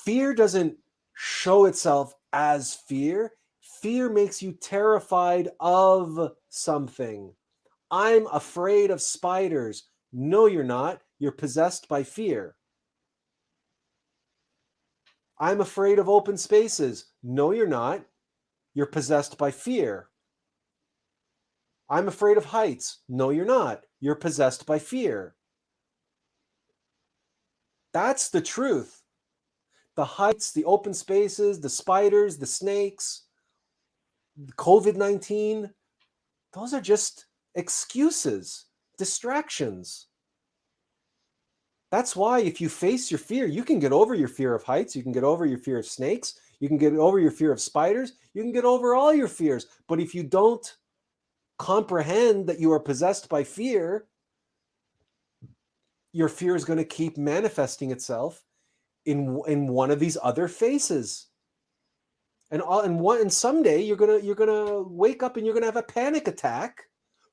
Fear doesn't show itself as fear. Fear makes you terrified of something. I'm afraid of spiders. No, you're not. You're possessed by fear. I'm afraid of open spaces. No, you're not. You're possessed by fear. I'm afraid of heights. No, you're not. You're possessed by fear. That's the truth. The heights, the open spaces, the spiders, the snakes, COVID-19, those are just excuses, distractions. That's why if you face your fear, you can get over your fear of heights, you can get over your fear of snakes, you can get over your fear of spiders, you can get over all your fears. But if you don't comprehend that you are possessed by fear, your fear is going to keep manifesting itself in one of these other faces. And someday you're gonna wake up and you're gonna have a panic attack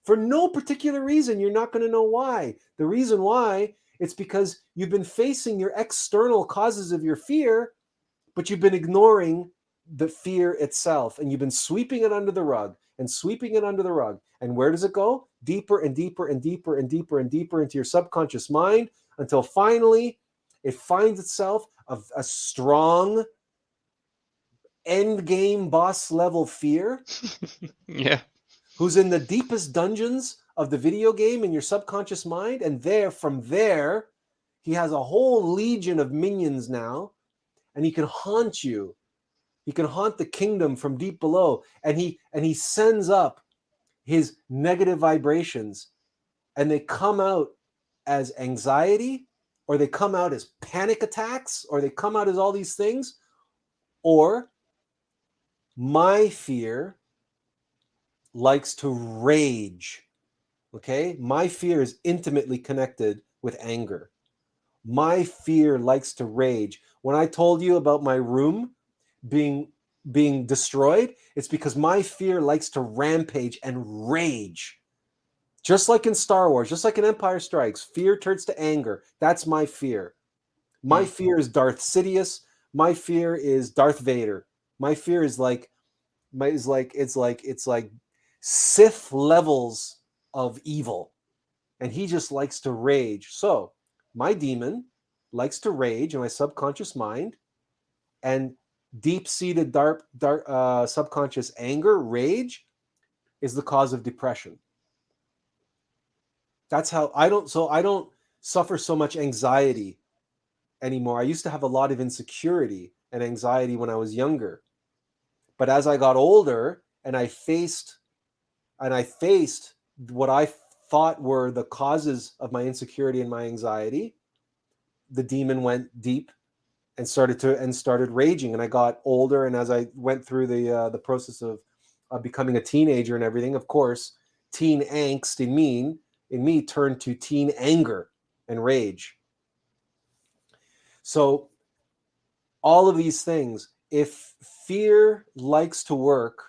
for no particular reason. You're not gonna know why. The reason why, it's because you've been facing your external causes of your fear, but you've been ignoring the fear itself, and you've been sweeping it under the rug and sweeping it under the rug. And where does it go? Deeper and deeper and deeper and deeper and deeper into your subconscious mind, until finally it finds itself a strong end game boss level fear. Yeah. Who's in the deepest dungeons of the video game in your subconscious mind, and from there he has a whole legion of minions now, and he can haunt you. He can haunt the kingdom from deep below, and he sends up his negative vibrations, and they come out as anxiety, or they come out as panic attacks, or they come out as all these things. Or my fear likes to rage. Okay? My fear is intimately connected with anger. My fear likes to rage. When I told you about my room being destroyed, it's because my fear likes to rampage and rage. Just like in Star Wars, just like in Empire Strikes, fear turns to anger. That's my fear. My fear is Darth Sidious. My fear is Darth Vader. My fear is like Sith levels of evil, and he just likes to rage. So my demon likes to rage in my subconscious mind, and deep-seated dark subconscious anger, rage, is the cause of depression. That's how I don't suffer so much anxiety anymore. I used to have a lot of insecurity and anxiety when I was younger. But as I got older and I faced what I thought were the causes of my insecurity and my anxiety, the demon went deep and started raging. And I got older, and as I went through the process of becoming a teenager and everything, of course, teen angst in me turned to teen anger and rage. So all of these things, if fear likes to work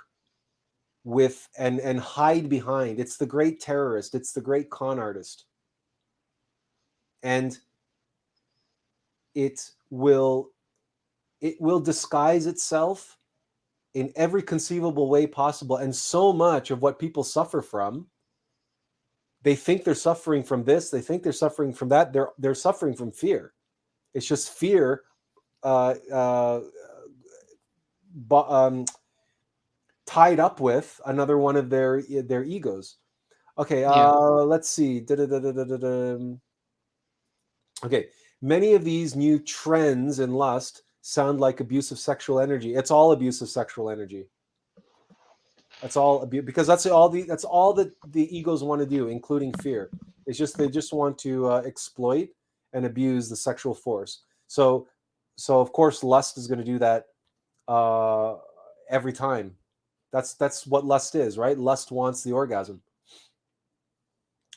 with and hide behind, it's the great terrorist, it's the great con artist. And it will disguise itself in every conceivable way possible. And so much of what people suffer from, they think they're suffering from this, they think they're suffering from that, they're suffering from fear. It's just fear tied up with another one of their egos. Okay, let's see. Okay, many of these new trends in lust sound like abusive sexual energy. It's all abusive sexual energy. That's all abuse, because that's all that the egos want to do, including fear. It's just they just want to exploit and abuse the sexual force. So of course lust is going to do that every time. That's what lust is, right? Lust wants the orgasm.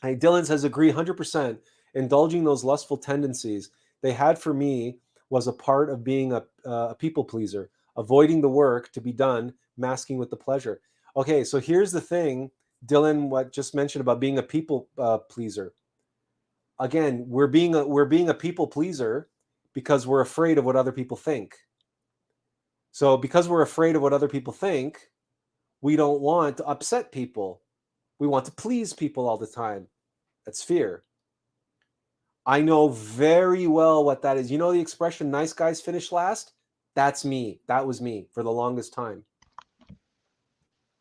Hey, Dylan says, agree 100%. Indulging those lustful tendencies they had for me was a part of being a people pleaser, avoiding the work to be done, masking with the pleasure. Okay, so here's the thing, Dylan, what just mentioned about being a people pleaser. Again, we're being a people pleaser because we're afraid of what other people think. So because we're afraid of what other people think, we don't want to upset people. We want to please people all the time. That's fear. I know very well what that is. You know the expression, nice guys finish last? That's me. That was me for the longest time.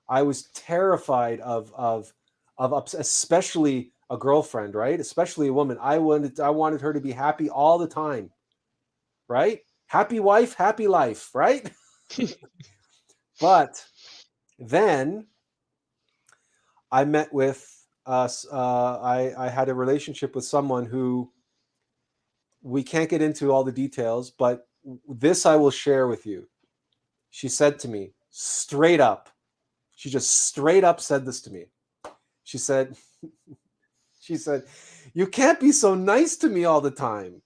I was terrified of especially a girlfriend, right? Especially a woman. I wanted her to be happy all the time, right? Happy wife, happy life, right? But then I met with I had a relationship with someone who, we can't get into all the details, but this I will share with you. She said to me straight up, she just straight up said this to me. She said, you can't be so nice to me all the time.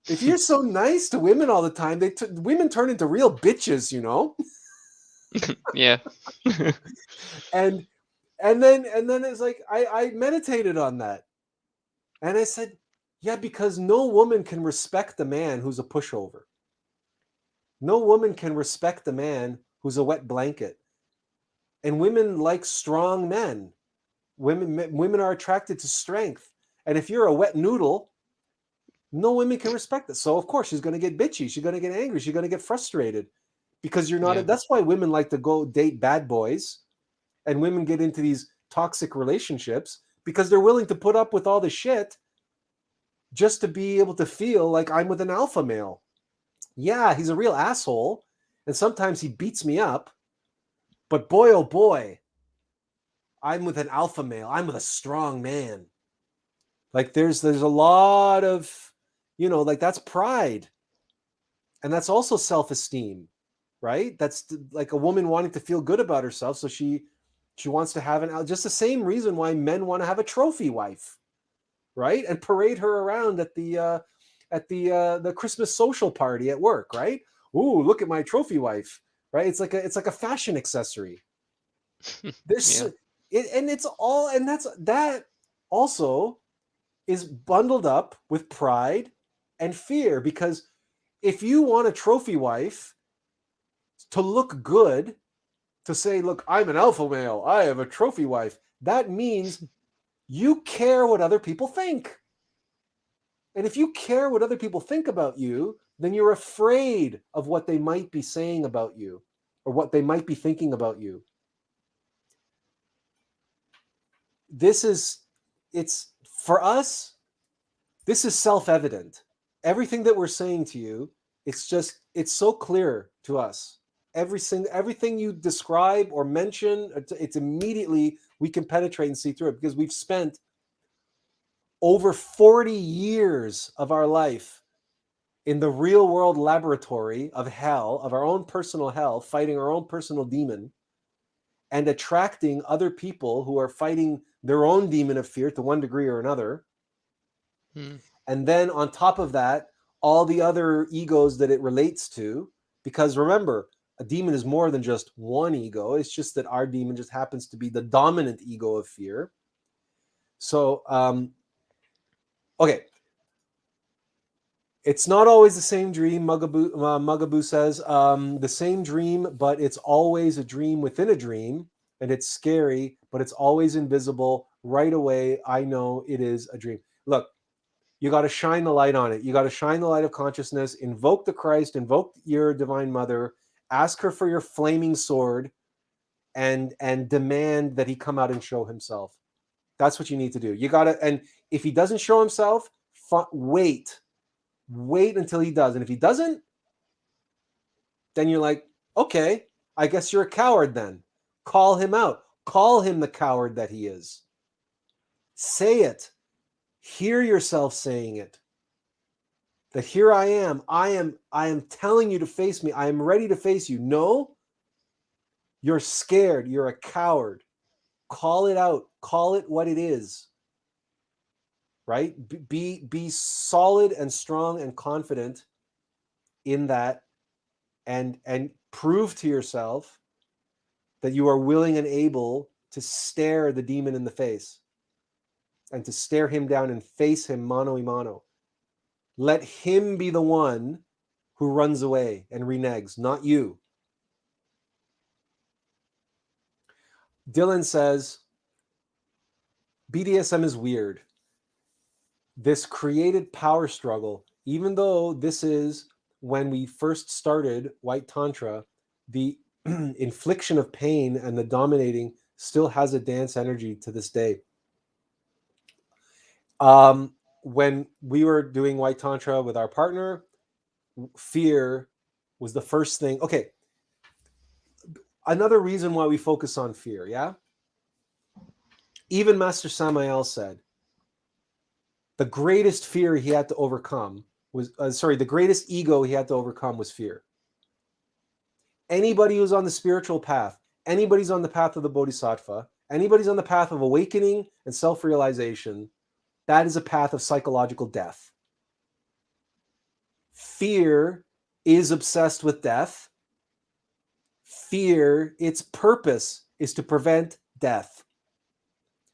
If you're so nice to women all the time, women turn into real bitches, you know? Yeah. and then it's like I meditated on that. And I said, yeah, because no woman can respect a man who's a pushover. No woman can respect a man who's a wet blanket. And women like strong men. Women are attracted to strength. And if you're a wet noodle, no women can respect it. So of course she's going to get bitchy. She's going to get angry. She's going to get frustrated because you're not. Yeah. That's why women like to go date bad boys, and women get into these toxic relationships because they're willing to put up with all the shit just to be able to feel like I'm with an alpha male. Yeah, he's a real asshole, and sometimes he beats me up. But boy, oh boy, I'm with an alpha male. I'm with a strong man. Like there's a lot of, like that's pride. And that's also self-esteem, right? That's like a woman wanting to feel good about herself. So she wants to have just the same reason why men want to have a trophy wife, right? And parade her around at the Christmas social party at work, right? Ooh, look at my trophy wife, right? It's like a fashion accessory. There's and it's all, and that also is bundled up with pride and fear, because if you want a trophy wife to look good, to say, look, I'm an alpha male, I have a trophy wife, that means you care what other people think. And if you care what other people think about you, then you're afraid of what they might be saying about you or what they might be thinking about you. It's for us, this is self-evident. Everything that we're saying to you, it's so clear to us. Everything you describe or mention, it's immediately we can penetrate and see through it, because we've spent over 40 years of our life in the real world laboratory of hell, of our own personal hell, fighting our own personal demon and attracting other people who are fighting their own demon of fear to one degree or another. And then on top of that, all the other egos that it relates to, because remember, a demon is more than just one ego. It's just that our demon just happens to be the dominant ego of fear. So, okay. It's not always the same dream, Mugaboo says. The same dream, but it's always a dream within a dream. And it's scary, but it's always invisible. Right away, I know it is a dream. Look, you got to shine the light on it. You got to shine the light of consciousness. Invoke the Christ. Invoke your Divine Mother. Ask her for your flaming sword, and demand that he come out and show himself. That's what you need to do. You got to, and if he doesn't show himself, wait until he does. And if he doesn't, then you're like, okay, I guess you're a coward then. Call him out. Call him the coward that he is. Say it. Hear yourself saying it. That here I am telling you to face me. I am ready to face you. No, you're scared. You're a coward. Call it out. Call it what it is. Right? Be solid and strong and confident in that, and prove to yourself that you are willing and able to stare the demon in the face and to stare him down and face him mano a mano. Let him be the one who runs away and reneges, not you. Dylan says, BDSM is weird. This created power struggle, even though this is when we first started White Tantra, the infliction of pain and the dominating still has a dance energy to this day. When we were doing White Tantra with our partner, fear was the first thing. Okay. Another reason why we focus on fear, yeah? Even Master Samael said the greatest fear he had to overcome was, the greatest ego he had to overcome was fear. Anybody who's on the spiritual path, anybody's on the path of the Bodhisattva, anybody's on the path of awakening and self-realization, that is a path of psychological death. Fear is obsessed with death. Fear, its purpose is to prevent death.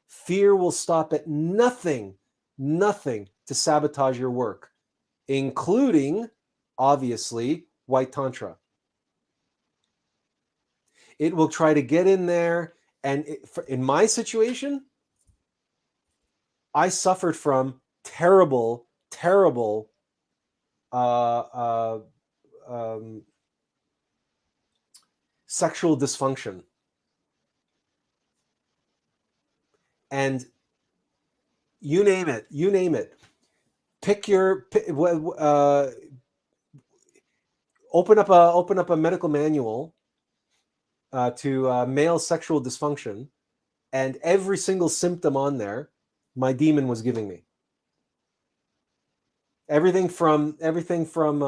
Fear will stop at nothing to sabotage your work, including, obviously, White Tantra. It will try to get in there, and in my situation, I suffered from terrible sexual dysfunction. And you name it. Open up a medical manual to male sexual dysfunction, and every single symptom on there, my demon was giving me. Everything from everything from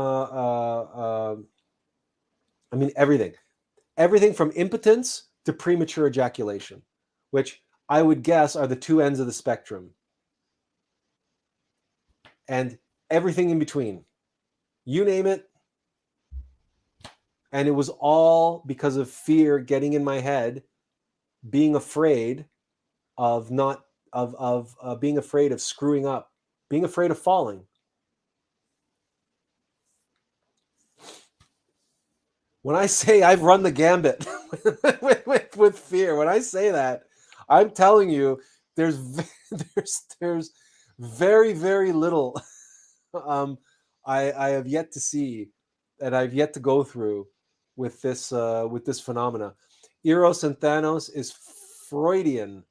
impotence to premature ejaculation, which I would guess are the two ends of the spectrum, and everything in between. You name it. And it was all because of fear getting in my head, being afraid of being afraid of screwing up, being afraid of falling. When I say I've run the gambit with fear, when I say that, I'm telling you, there's very, very little I have yet to see, and I've yet to go through with this phenomena. Eros and Thanos is Freudian.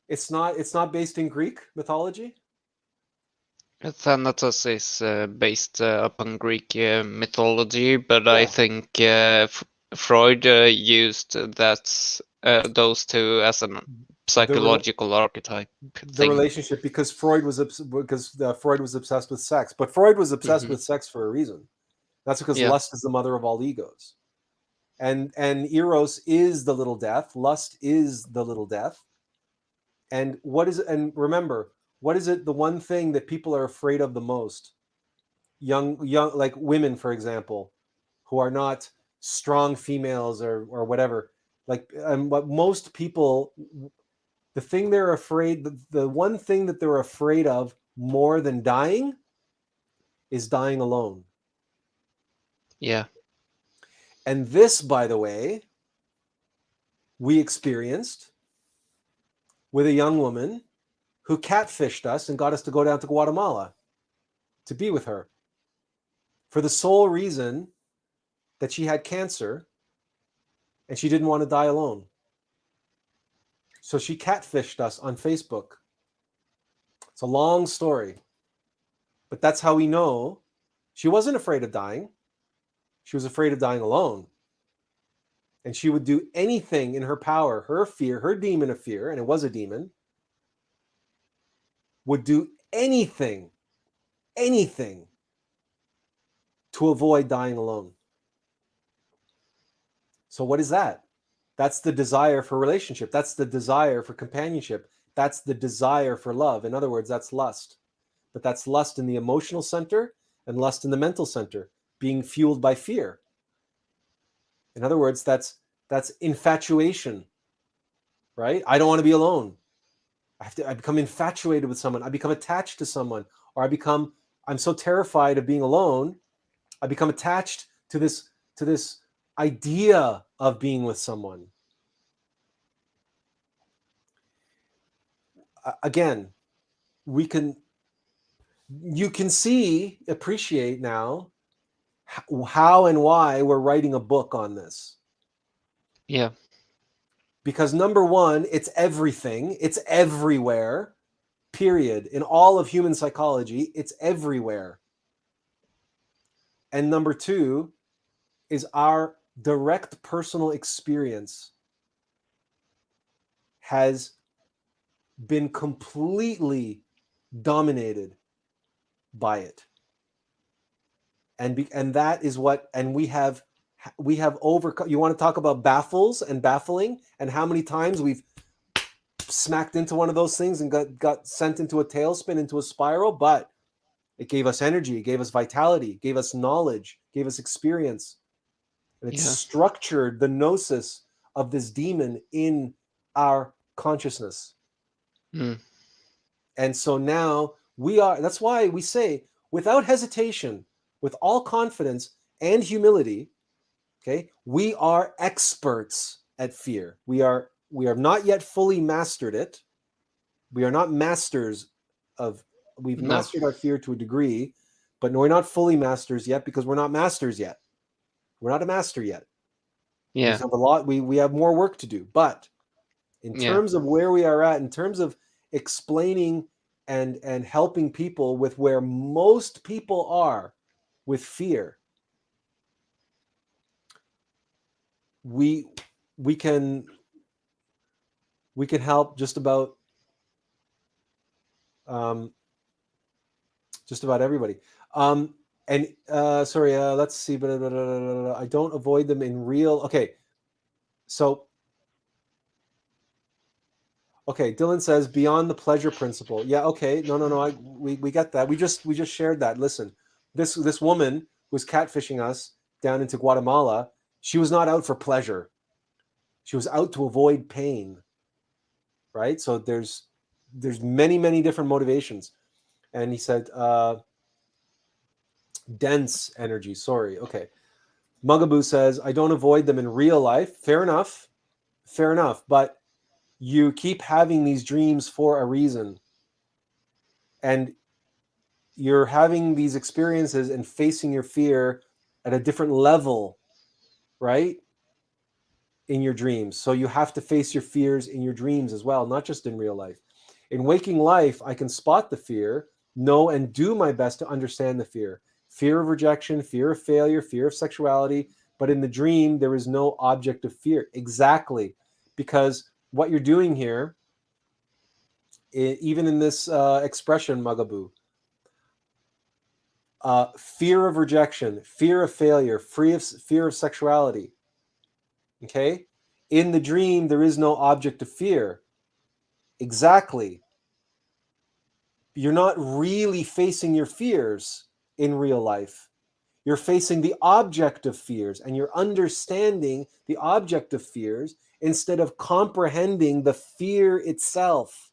It's not based in Greek mythology. Thanatos is based upon Greek mythology, but Yeah. I think Freud used those two as a psychological archetype. The relationship, because Freud was obsessed with sex, but Freud was obsessed with sex for a reason. That's because lust is the mother of all egos, and Eros is the little death. Lust is the little death. And remember, what is it? The one thing that people are afraid of the most, young, like women, for example, who are not strong females or whatever. Like, what most people, the thing they're afraid, the one thing that they're afraid of more than dying is dying alone. Yeah. And this, by the way, we experienced with a young woman who catfished us and got us to go down to Guatemala to be with her for the sole reason that she had cancer and she didn't want to die alone. So she catfished us on Facebook. It's a long story, but that's how we know she wasn't afraid of dying. She was afraid of dying alone. and she would do anything in her power, her fear, her demon of fear, and it was a demon, would do anything to avoid dying alone. So what is that? That's the desire for relationship. That's the desire for companionship. That's the desire for love. In other words, that's lust. But that's lust in the emotional center and lust in the mental center, being fueled by fear. In other words, that's infatuation, right? I don't want to be alone. I become infatuated with someone. I become attached to someone, or I'm so terrified of being alone. I become attached to this idea of being with someone. Again, you can appreciate now how and why we're writing a book on this. Yeah. Because number one, it's everything. It's everywhere, period. In all of human psychology, it's everywhere. And number two is our direct personal experience has been completely dominated by it. And that is what, and we have overcome. You want to talk about baffles and baffling, and how many times we've smacked into one of those things and got sent into a tailspin, into a spiral, but it gave us energy, it gave us vitality, gave us knowledge, gave us experience. And it structured the gnosis of this demon in our consciousness. Mm. And so now that's why we say, without hesitation, with all confidence and humility, okay, we are experts at fear. We are not yet fully mastered it. We are not masters of, we've mastered our fear to a degree, but we're not fully masters yet, because we're not masters yet. We're not a master yet. Yeah. We have more work to do. But in terms of where we are at, in terms of explaining and helping people with where most people are with fear, we can help just about everybody. Let's see. I don't avoid them in real. Okay, so Dylan says beyond the pleasure principle. Yeah. Okay. No. We get that. We just shared that. Listen, this woman was catfishing us down into Guatemala. She was not out for pleasure. She was out to avoid pain. Right. So there's many different motivations. And he said, dense energy. Sorry. Okay. Mugaboo says, I don't avoid them in real life. Fair enough. But you keep having these dreams for a reason. And you're having these experiences and facing your fear at a different level, right? In your dreams. So you have to face your fears in your dreams as well, not just in real life. In waking life, I can spot the fear, know and do my best to understand the fear. Fear of rejection, fear of failure, fear of sexuality. But in the dream, there is no object of fear. Exactly. Because what you're doing here, even in this expression, Mugaboo, fear of rejection, fear of failure, fear of sexuality. Okay? In the dream, there is no object of fear. Exactly. You're not really facing your fears in real life. You're facing the object of fears, and you're understanding the object of fears instead of comprehending the fear itself.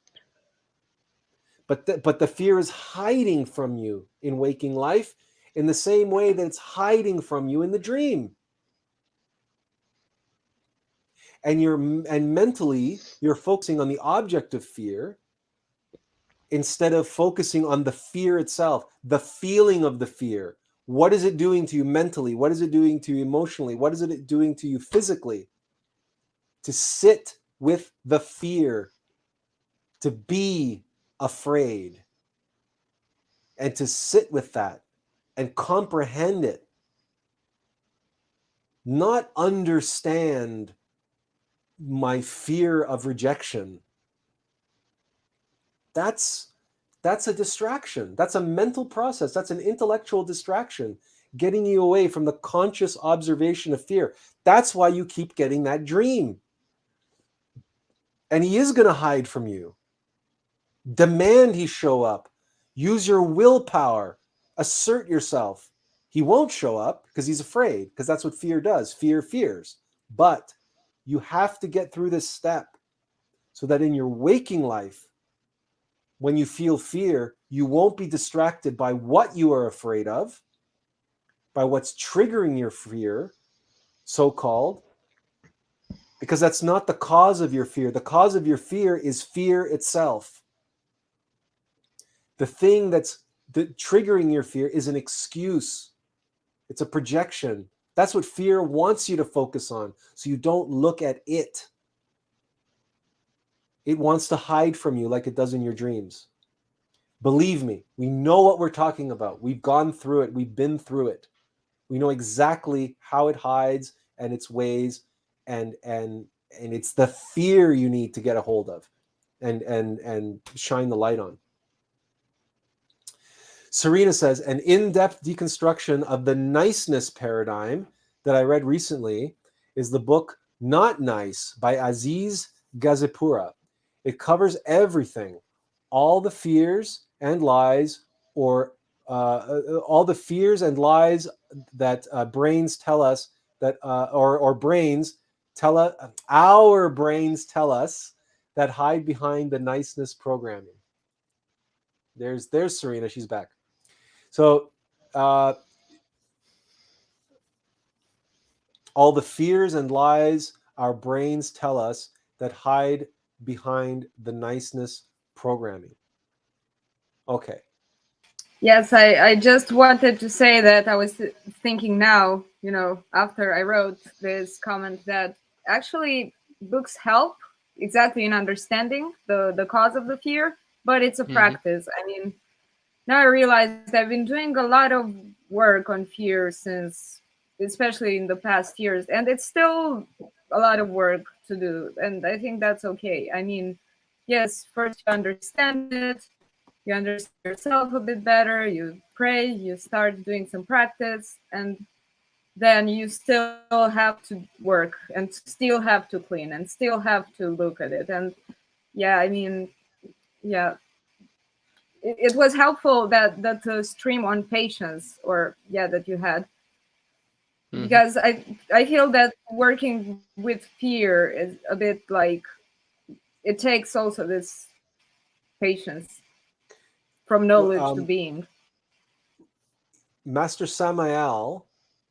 But the fear is hiding from you in waking life in the same way that it's hiding from you in the dream. And mentally, you're focusing on the object of fear instead of focusing on the fear itself, the feeling of the fear. What is it doing to you mentally? What is it doing to you emotionally? What is it doing to you physically? To sit with the fear, to be afraid, and to sit with that and comprehend it. not understand my fear of rejection. That's a distraction. That's a mental process. That's an intellectual distraction, getting you away from the conscious observation of fear. That's why you keep getting that dream. And he is going to hide from you. Demand he show up. Use your willpower. Assert yourself. He won't show up because he's afraid, because that's what fear does. Fear fears. But you have to get through this step so that in your waking life, when you feel fear, you won't be distracted by what you are afraid of, by what's triggering your fear, so-called, because that's not the cause of your fear. The cause of your fear is fear itself. The thing that's triggering your fear is an excuse. It's a projection. That's what fear wants you to focus on, so you don't look at it. It wants to hide from you like it does in your dreams. Believe me, we know what we're talking about. We've gone through it. We've been through it. We know exactly how it hides and its ways, and it's the fear you need to get a hold of and shine the light on. Serena says, an in-depth deconstruction of the niceness paradigm that I read recently is the book Not Nice by Aziz Gazipura. It covers everything, all the fears and lies, or all the fears and lies that brains tell us that, or brains tell us, our brains tell us, that hide behind the niceness programming. There's Serena. She's back. So all the fears and lies our brains tell us that hide behind the niceness programming. Okay. Yes, I just wanted to say that I was thinking now, after I wrote this comment, that actually books help exactly in understanding the cause of the fear, but it's a practice. I mean, now I realized I've been doing a lot of work on fear since, especially in the past years, and it's still a lot of work to do. And I think that's okay. I mean, yes, first you understand it, you understand yourself a bit better, you pray, you start doing some practice, and then you still have to work and still have to clean and still have to look at it. And yeah, I mean, yeah, it was helpful that stream on patience, or that you had, because I feel that working with fear is a bit like, it takes also this patience from knowledge to being. Master Samael,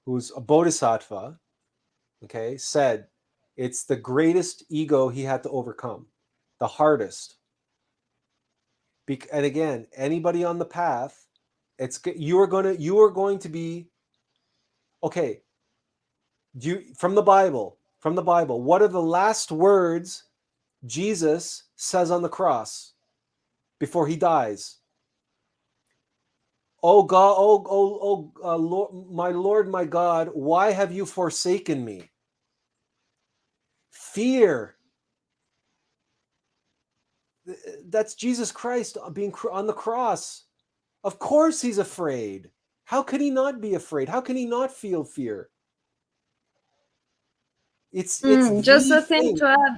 who's a bodhisattva, okay, said it's the greatest ego he had to overcome, the hardest. And again, anybody on the path, you are going to be okay. From the Bible, what are the last words Jesus says on the cross before he dies? Oh God, Lord, my God, why have you forsaken me? Fear. That's Jesus Christ being on the cross. Of course he's afraid. How could he not be afraid? How can he not feel fear? It's just the a thing thing. to add.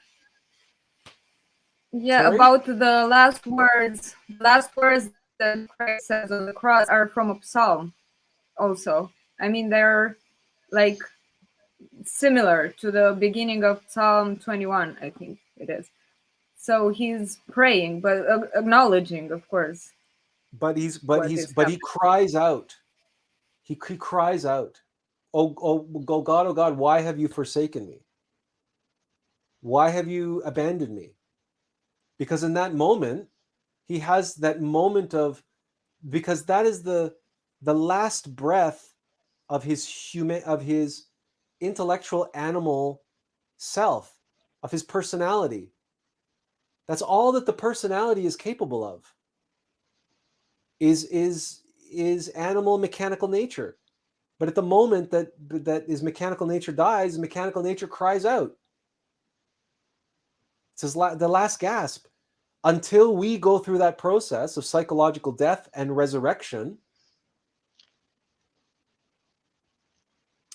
Yeah, Sorry? about the last words. The last words that Christ says on the cross are from a psalm also. I mean, they're like similar to the beginning of Psalm 21, I think it is. So he's praying, but acknowledging, of course. But he cries out. He cries out. Oh God, why have you forsaken me? Why have you abandoned me? Because in that moment, he has that moment of, because that is the last breath of his intellectual animal self, of his personality. That's all that the personality is capable of. Is animal mechanical nature. But at the moment that his mechanical nature dies, mechanical nature cries out. It's the last gasp. Until we go through that process of psychological death and resurrection,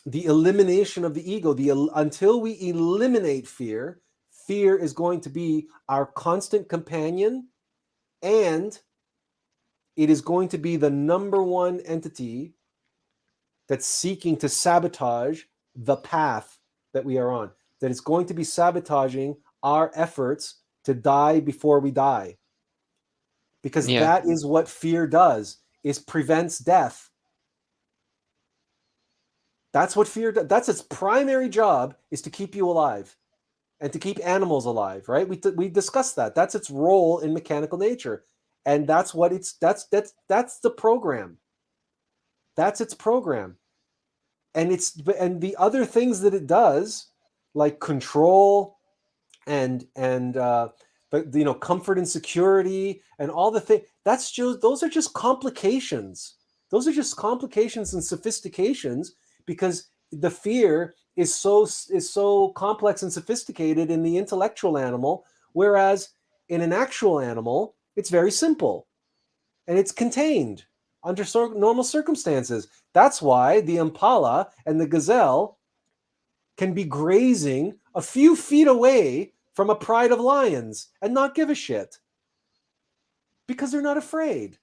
the elimination of the ego, until we eliminate fear, fear is going to be our constant companion, and it is going to be the number one entity that's seeking to sabotage the path that we are on, that is going to be sabotaging our efforts to die before we die. Because that is what fear does, is prevents death. That's what fear does. That's its primary job, is to keep you alive and to keep animals alive, right? We discussed that. That's its role in mechanical nature. And that's what that's the program. That's its program. And the other things that it does, like control and comfort and security and all the things, those are just complications. Those are just complications and sophistications, because the fear is so complex and sophisticated in the intellectual animal, whereas in an actual animal, it's very simple and it's contained under normal circumstances. That's why the impala and the gazelle can be grazing a few feet away from a pride of lions and not give a shit, because they're not afraid.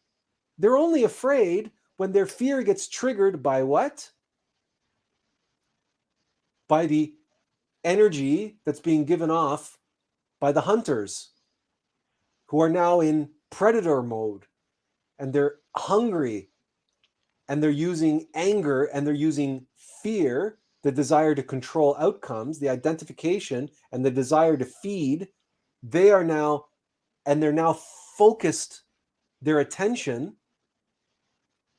They're only afraid when their fear gets triggered by what? By the energy that's being given off by the hunters, who are now in predator mode, and they're hungry, and they're using anger, and they're using fear, the desire to control outcomes, the identification, and the desire to feed. They're now focused their attention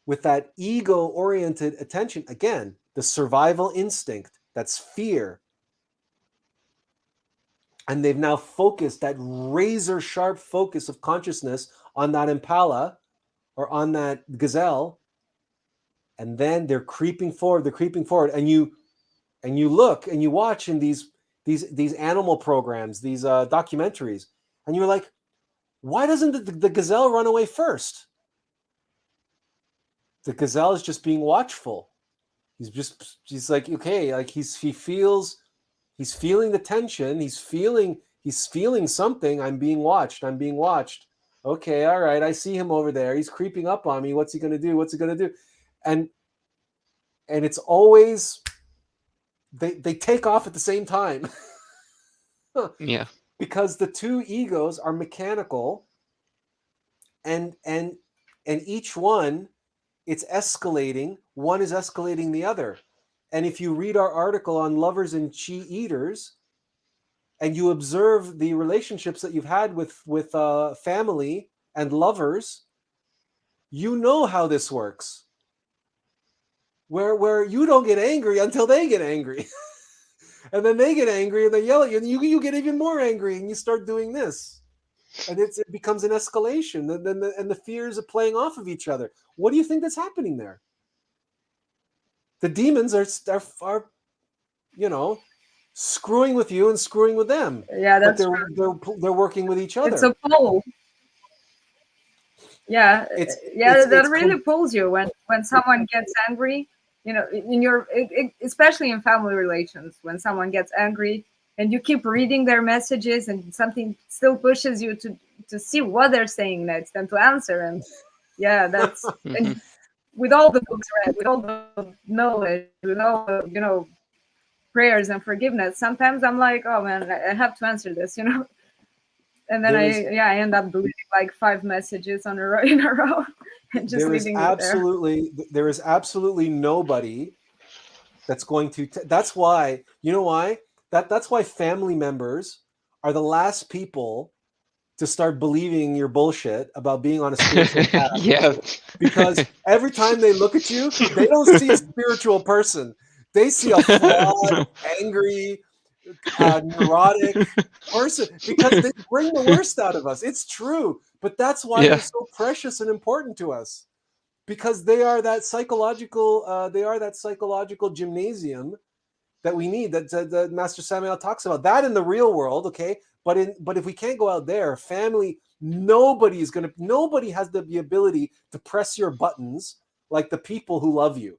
with that ego-oriented attention. Again, the survival instinct, that's fear. And they've now focused that razor-sharp focus of consciousness on that impala or on that gazelle. And then they're creeping forward, and you look and you watch in these animal programs, these documentaries, and you're like, why doesn't the gazelle run away first? The gazelle is just being watchful. He's like, okay, like he's feeling the tension, he's feeling something. I'm being watched. Okay, all right, I see him over there. He's creeping up on me. What's he gonna do? And it's always they take off at the same time. Yeah. Because the two egos are mechanical, and each one, it's escalating. One is escalating the other. And if you read our article on lovers and chi eaters, and you observe the relationships that you've had with family and lovers, you know how this works. Where you don't get angry until they get angry. And then they get angry and they yell at you, and you get even more angry, and you start doing this. And it becomes an escalation. And the fears are playing off of each other. What do you think that's happening there? The demons are screwing with you and screwing with them. Yeah, that's but they're working with each other. It's a pull. Yeah, that really pulls you when someone gets angry. Especially in family relations, when someone gets angry and you keep reading their messages, and something still pushes you to see what they're saying next and to answer. And yeah, that's and with all the books read, with all the knowledge, with all the prayers and forgiveness, sometimes I'm like, oh man, I have to answer this, and then I end up deleting like 5 messages in a row. And just leaving there is absolutely nobody that's going to. That's why, why? That's why family members are the last people to start believing your bullshit about being on a spiritual path. Yeah. Because every time they look at you, they don't see a spiritual person. They see a flawed, angry, neurotic person, because they bring the worst out of us. It's true. But that's why they're so precious and important to us. because they are that psychological gymnasium that we need, that Master Samael talks about. That in the real world, okay? But if we can't go out there, family, nobody has the ability to press your buttons like the people who love you.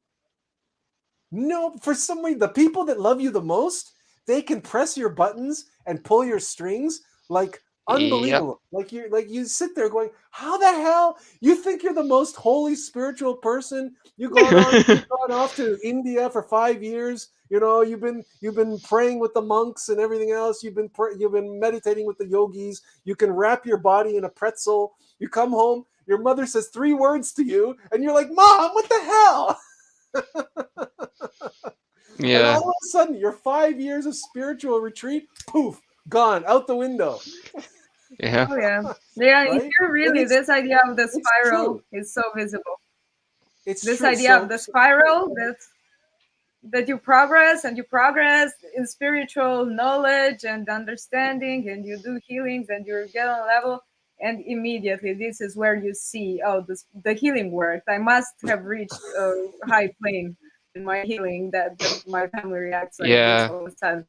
No, for some reason, the people that love you the most, they can press your buttons and pull your strings like unbelievable. Like you sit there going, how the hell? You think you're the most holy spiritual person? You've gone off to India for 5 years. You know, you've been praying with the monks and everything else. You've been meditating with the yogis. You can wrap your body in a pretzel. You come home, your mother says 3 words to you, and you're like, Mom, what the hell? Yeah. And all of a sudden, your 5 years of spiritual retreat, poof, gone out the window. Yeah. Oh yeah. Yeah, Right? here really this idea of the it's spiral true. is so visible. It's This true. idea of the spiral that you progress in spiritual knowledge and understanding, and you do healings and you get on a level, and immediately this is where you see, oh, the healing worked. I must have reached a high plane in my healing that my family reacts like this all the time.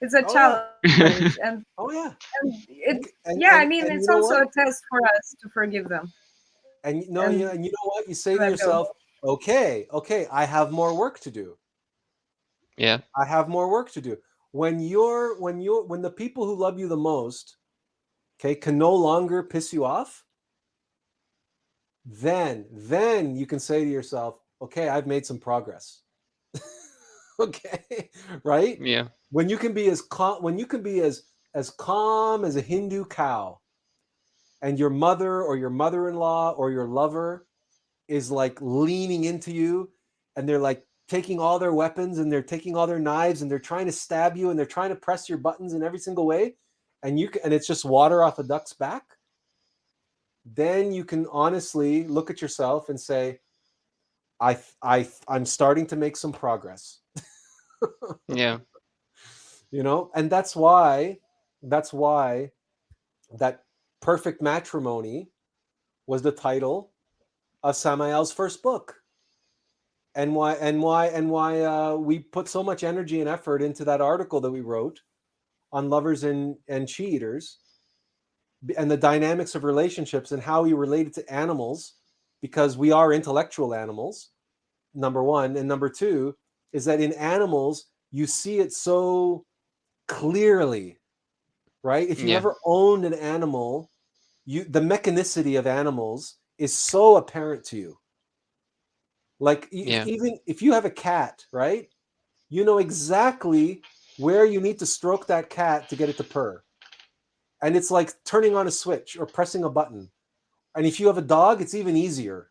It's a Oh, yeah. challenge, and Oh yeah. I mean, and it's you know also what? a test for us to forgive them. And you know what? You say to let go. yourself, okay, I have more work to do. Yeah. I have more work to do. When the people who love you the most, okay, can no longer piss you off, then you can say to yourself, okay, I've made some progress. Okay, right? Yeah. When you can be as calm as a Hindu cow, and your mother or your mother-in-law or your lover is like leaning into you, and they're like taking all their weapons and they're taking all their knives and they're trying to stab you and they're trying to press your buttons in every single way, and it's just water off a duck's back, then you can honestly look at yourself and say, I'm starting to make some progress. Yeah. You know, and that's why that Perfect Matrimony was the title of Samael's first book, and why we put so much energy and effort into that article that we wrote on lovers and cheaters, and the dynamics of relationships and how we related to animals, because we are intellectual animals, number one, and number two is that in animals you see it so clearly, right? If you ever owned an animal, the mechanicity of animals is so apparent to you. Like even if you have a cat, right? You know exactly where you need to stroke that cat to get it to purr. And it's like turning on a switch or pressing a button. And if you have a dog, it's even easier.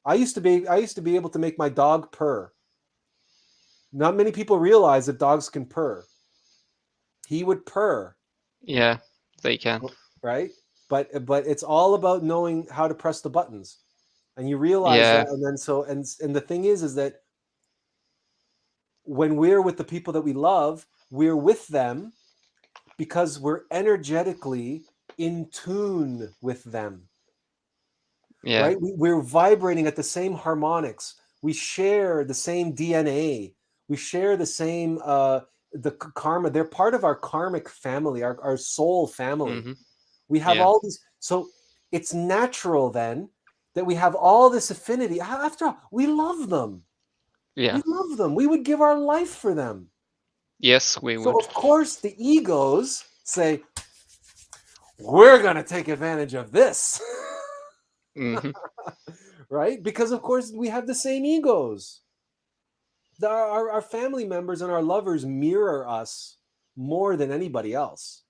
I used to be able to make my dog purr. Not many people realize that dogs can purr. He would purr. Yeah, they can. Right? But it's all about knowing how to press the buttons. And you realize that, and then and the thing is that when we're with the people that we love, we're with them because we're energetically in tune with them. Yeah. Right? We're vibrating at the same harmonics. We share the same DNA. We share the same the karma. They're part of our karmic family, our soul family. Mm-hmm. We have all these. So it's natural then that we have all this affinity. After all, we love them. Yeah. We love them. We would give our life for them. Yes, we would. So of course the egos say, we're going to take advantage of this. Mm-hmm. Right? Because of course we have the same egos. Our family members and our lovers mirror us more than anybody else.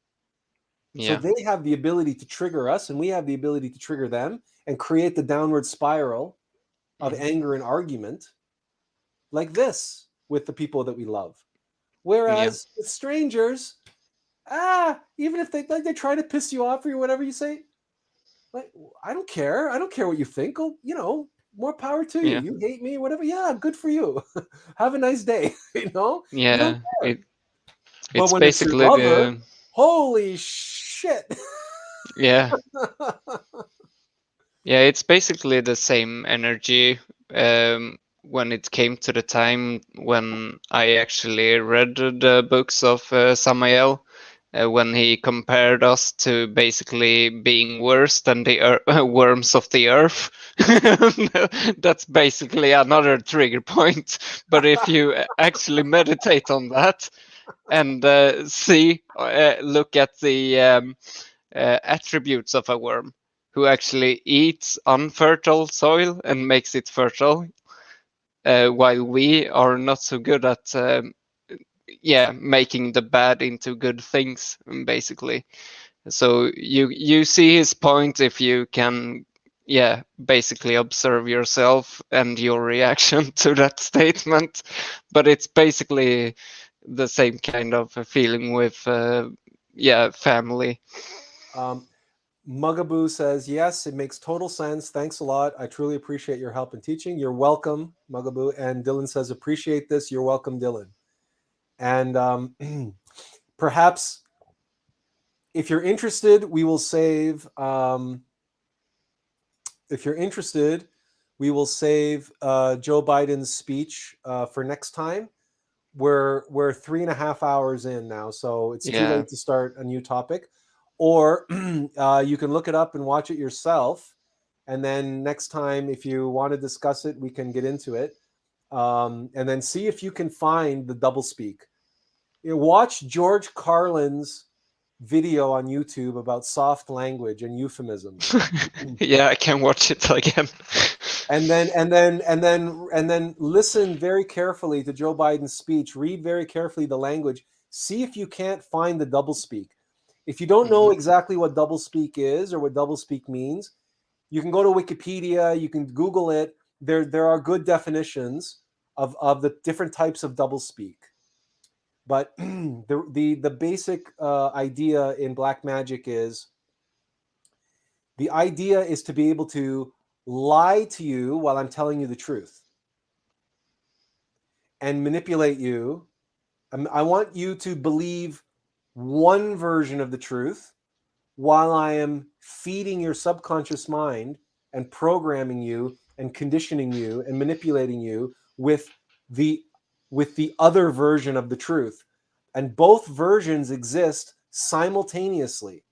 Yeah. So they have the ability to trigger us, and we have the ability to trigger them and create the downward spiral of anger and argument like this with the people that we love. Whereas with strangers, even if they try to piss you off or whatever, you say, like, I don't care. I don't care what you think. Oh, more power to you. You hate me, whatever. Yeah, good for you. Have a nice day. Yeah. You don't care. It's when basically it's your lover, holy shit. Yeah. Yeah, it's basically the same energy when it came to the time when I actually read the books of Samael, when he compared us to basically being worse than the worms of the earth. That's basically another trigger point. But if you actually meditate on that and look at the attributes of a worm, who actually eats unfertile soil and makes it fertile, while we are not so good at making the bad into good things, basically. So you see his point if you can basically observe yourself and your reaction to that statement. But it's basically the same kind of a feeling with family. Mugaboo says, yes, it makes total sense. Thanks a lot. I truly appreciate your help in teaching. You're welcome, Mugaboo. And Dylan says, appreciate this. You're welcome, Dylan. And perhaps if you're interested, we will save, if you're interested, we will save Joe Biden's speech for next time. We're 3.5 hours in now, so it's too late to start a new topic. Or you can look it up and watch it yourself. And then next time, if you want to discuss it, we can get into it. And then see if you can find the doublespeak. Watch George Carlin's video on YouTube about soft language and euphemisms. Yeah, I can watch it again. And then listen very carefully to Joe Biden's speech. Read very carefully the language. See if you can't find the doublespeak. If you don't know exactly what doublespeak is or what doublespeak means, you can go to Wikipedia. You can Google it. There are good definitions of the different types of doublespeak. But the basic idea in black magic is the idea is to be able to lie to you while I'm telling you the truth and manipulate you. I want you to believe one version of the truth while I am feeding your subconscious mind and programming you and conditioning you and manipulating you with the other version of the truth. And both versions exist simultaneously.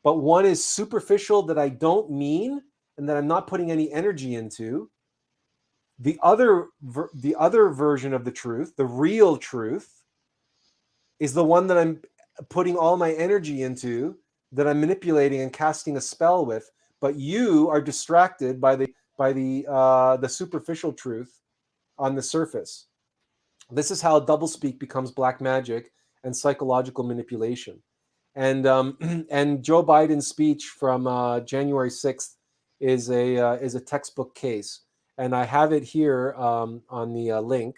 But one is superficial that I don't mean and that I'm not putting any energy into. The other version of the truth, the real truth, is the one that I'm putting all my energy into, that I'm manipulating and casting a spell with. But you are distracted by the superficial truth on the surface. This is how doublespeak becomes black magic and psychological manipulation. And Joe Biden's speech from January 6th is a textbook case, and I have it here on the link.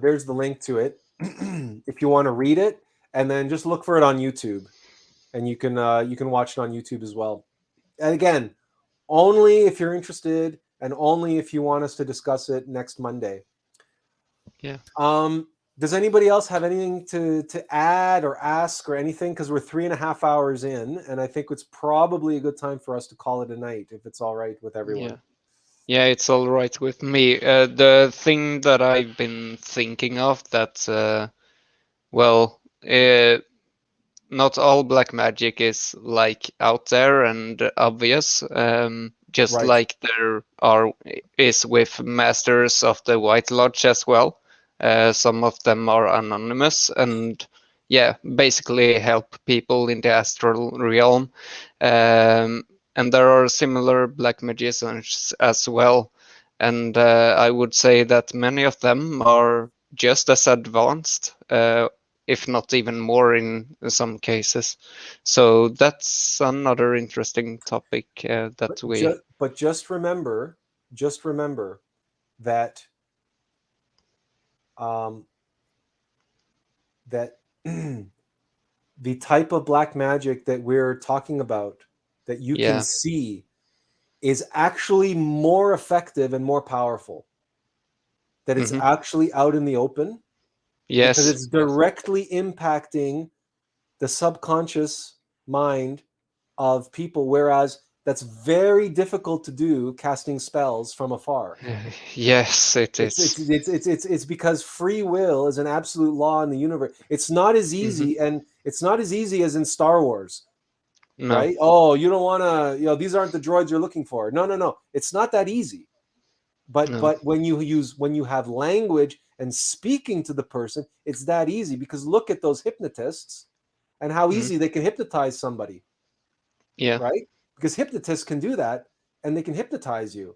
There's the link to it. If you want to read it, and then just look for it on YouTube, and you can watch it on YouTube as well. And again, only if you're interested, and only if you want us to discuss it next Monday. Yeah. Does anybody else have anything to add or ask or anything? Because we're 3.5 hours in, and I think it's probably a good time for us to call it a night, if it's all right with everyone. Yeah, it's all right with me. The thing that I've been thinking of that, not all black magic is like out there and obvious. Just Right. like there is with Masters of the White Lodge as well. Some of them are anonymous and basically help people in the astral realm. And there are similar black magicians as well. And I would say that many of them are just as advanced, if not even more in some cases. So that's another interesting topic But just remember that that the type of black magic that we're talking about, that you can see, is actually more effective and more powerful. That it's actually out in the open. Yes. Because it's directly impacting the subconscious mind of people, whereas that's very difficult to do, casting spells from afar. Yes, it is. It's because free will is an absolute law in the universe. It's not as easy, and it's not as easy as in Star Wars, No. right? Oh, you don't want to, these aren't the droids you're looking for. No. It's not that easy. But No. but when you have language and speaking to the person, it's that easy, because look at those hypnotists and how easy they can hypnotize somebody. Yeah. Right? Because hypnotists can do that, and they can hypnotize you.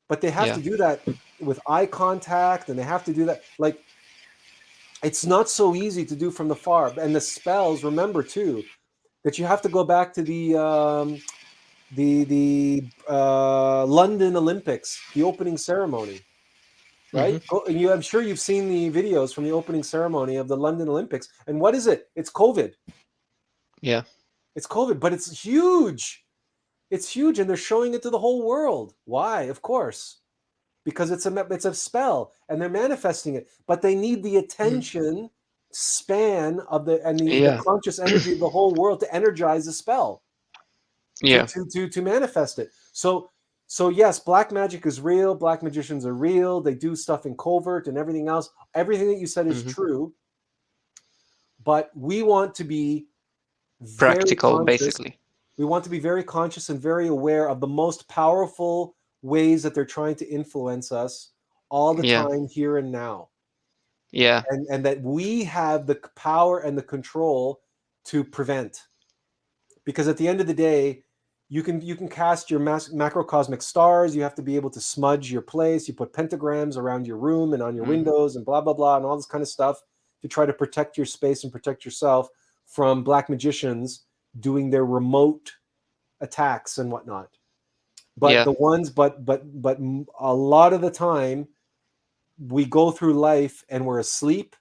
But they have Yeah. to do that with eye contact, and they have to do that. Like, it's not so easy to do from the far. And the spells, remember too, that you have to go back to the London Olympics, the opening ceremony, right? I'm sure you've seen the videos from the opening ceremony of the London Olympics. And what is it? It's COVID. Yeah. It's COVID, but it's huge. It's huge, and they're showing it to the whole world. Why? Of course, because it's a spell, and they're manifesting it. But they need the attention span of the conscious energy of the whole world to energize the spell. Yeah. To manifest it. So yes, black magic is real. Black magicians are real. They do stuff in covert and everything else. Everything that you said is true. But we want to be practical, basically. We want to be very conscious and very aware of the most powerful ways that they're trying to influence us all the time, here and now. Yeah. And that we have the power and the control to prevent. Because at the end of the day, you can cast your macrocosmic stars. You have to be able to smudge your place. You put pentagrams around your room and on your windows and blah, blah, blah, and all this kind of stuff to try to protect your space and protect yourself from black magicians doing their remote attacks and whatnot. But but a lot of the time we go through life and we're asleep,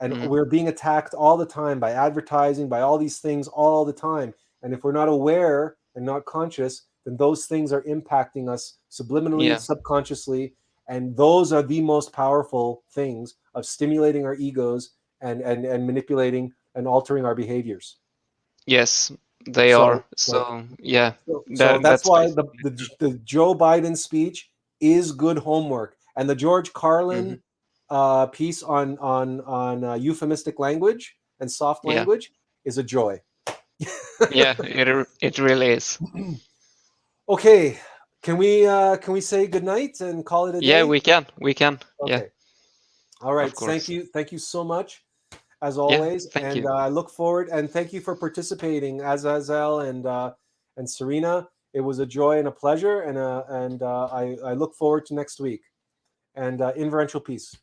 and we're being attacked all the time by advertising, by all these things all the time. And if we're not aware and not conscious, then those things are impacting us subliminally, subconsciously. And those are the most powerful things of stimulating our egos and manipulating and altering our behaviors. Yes, they are. So that's why the Joe Biden speech is good homework, and the George Carlin piece on euphemistic language and soft language is a joy. Yeah, it really is. Okay, can we say goodnight and call it a day? Yeah, we can. Okay. Yeah. All right. Thank you so much, as always. Thank you. I look forward, and thank you for participating, Azazel and Serena. It was a joy and a pleasure, and I look forward to next week. And inferential peace.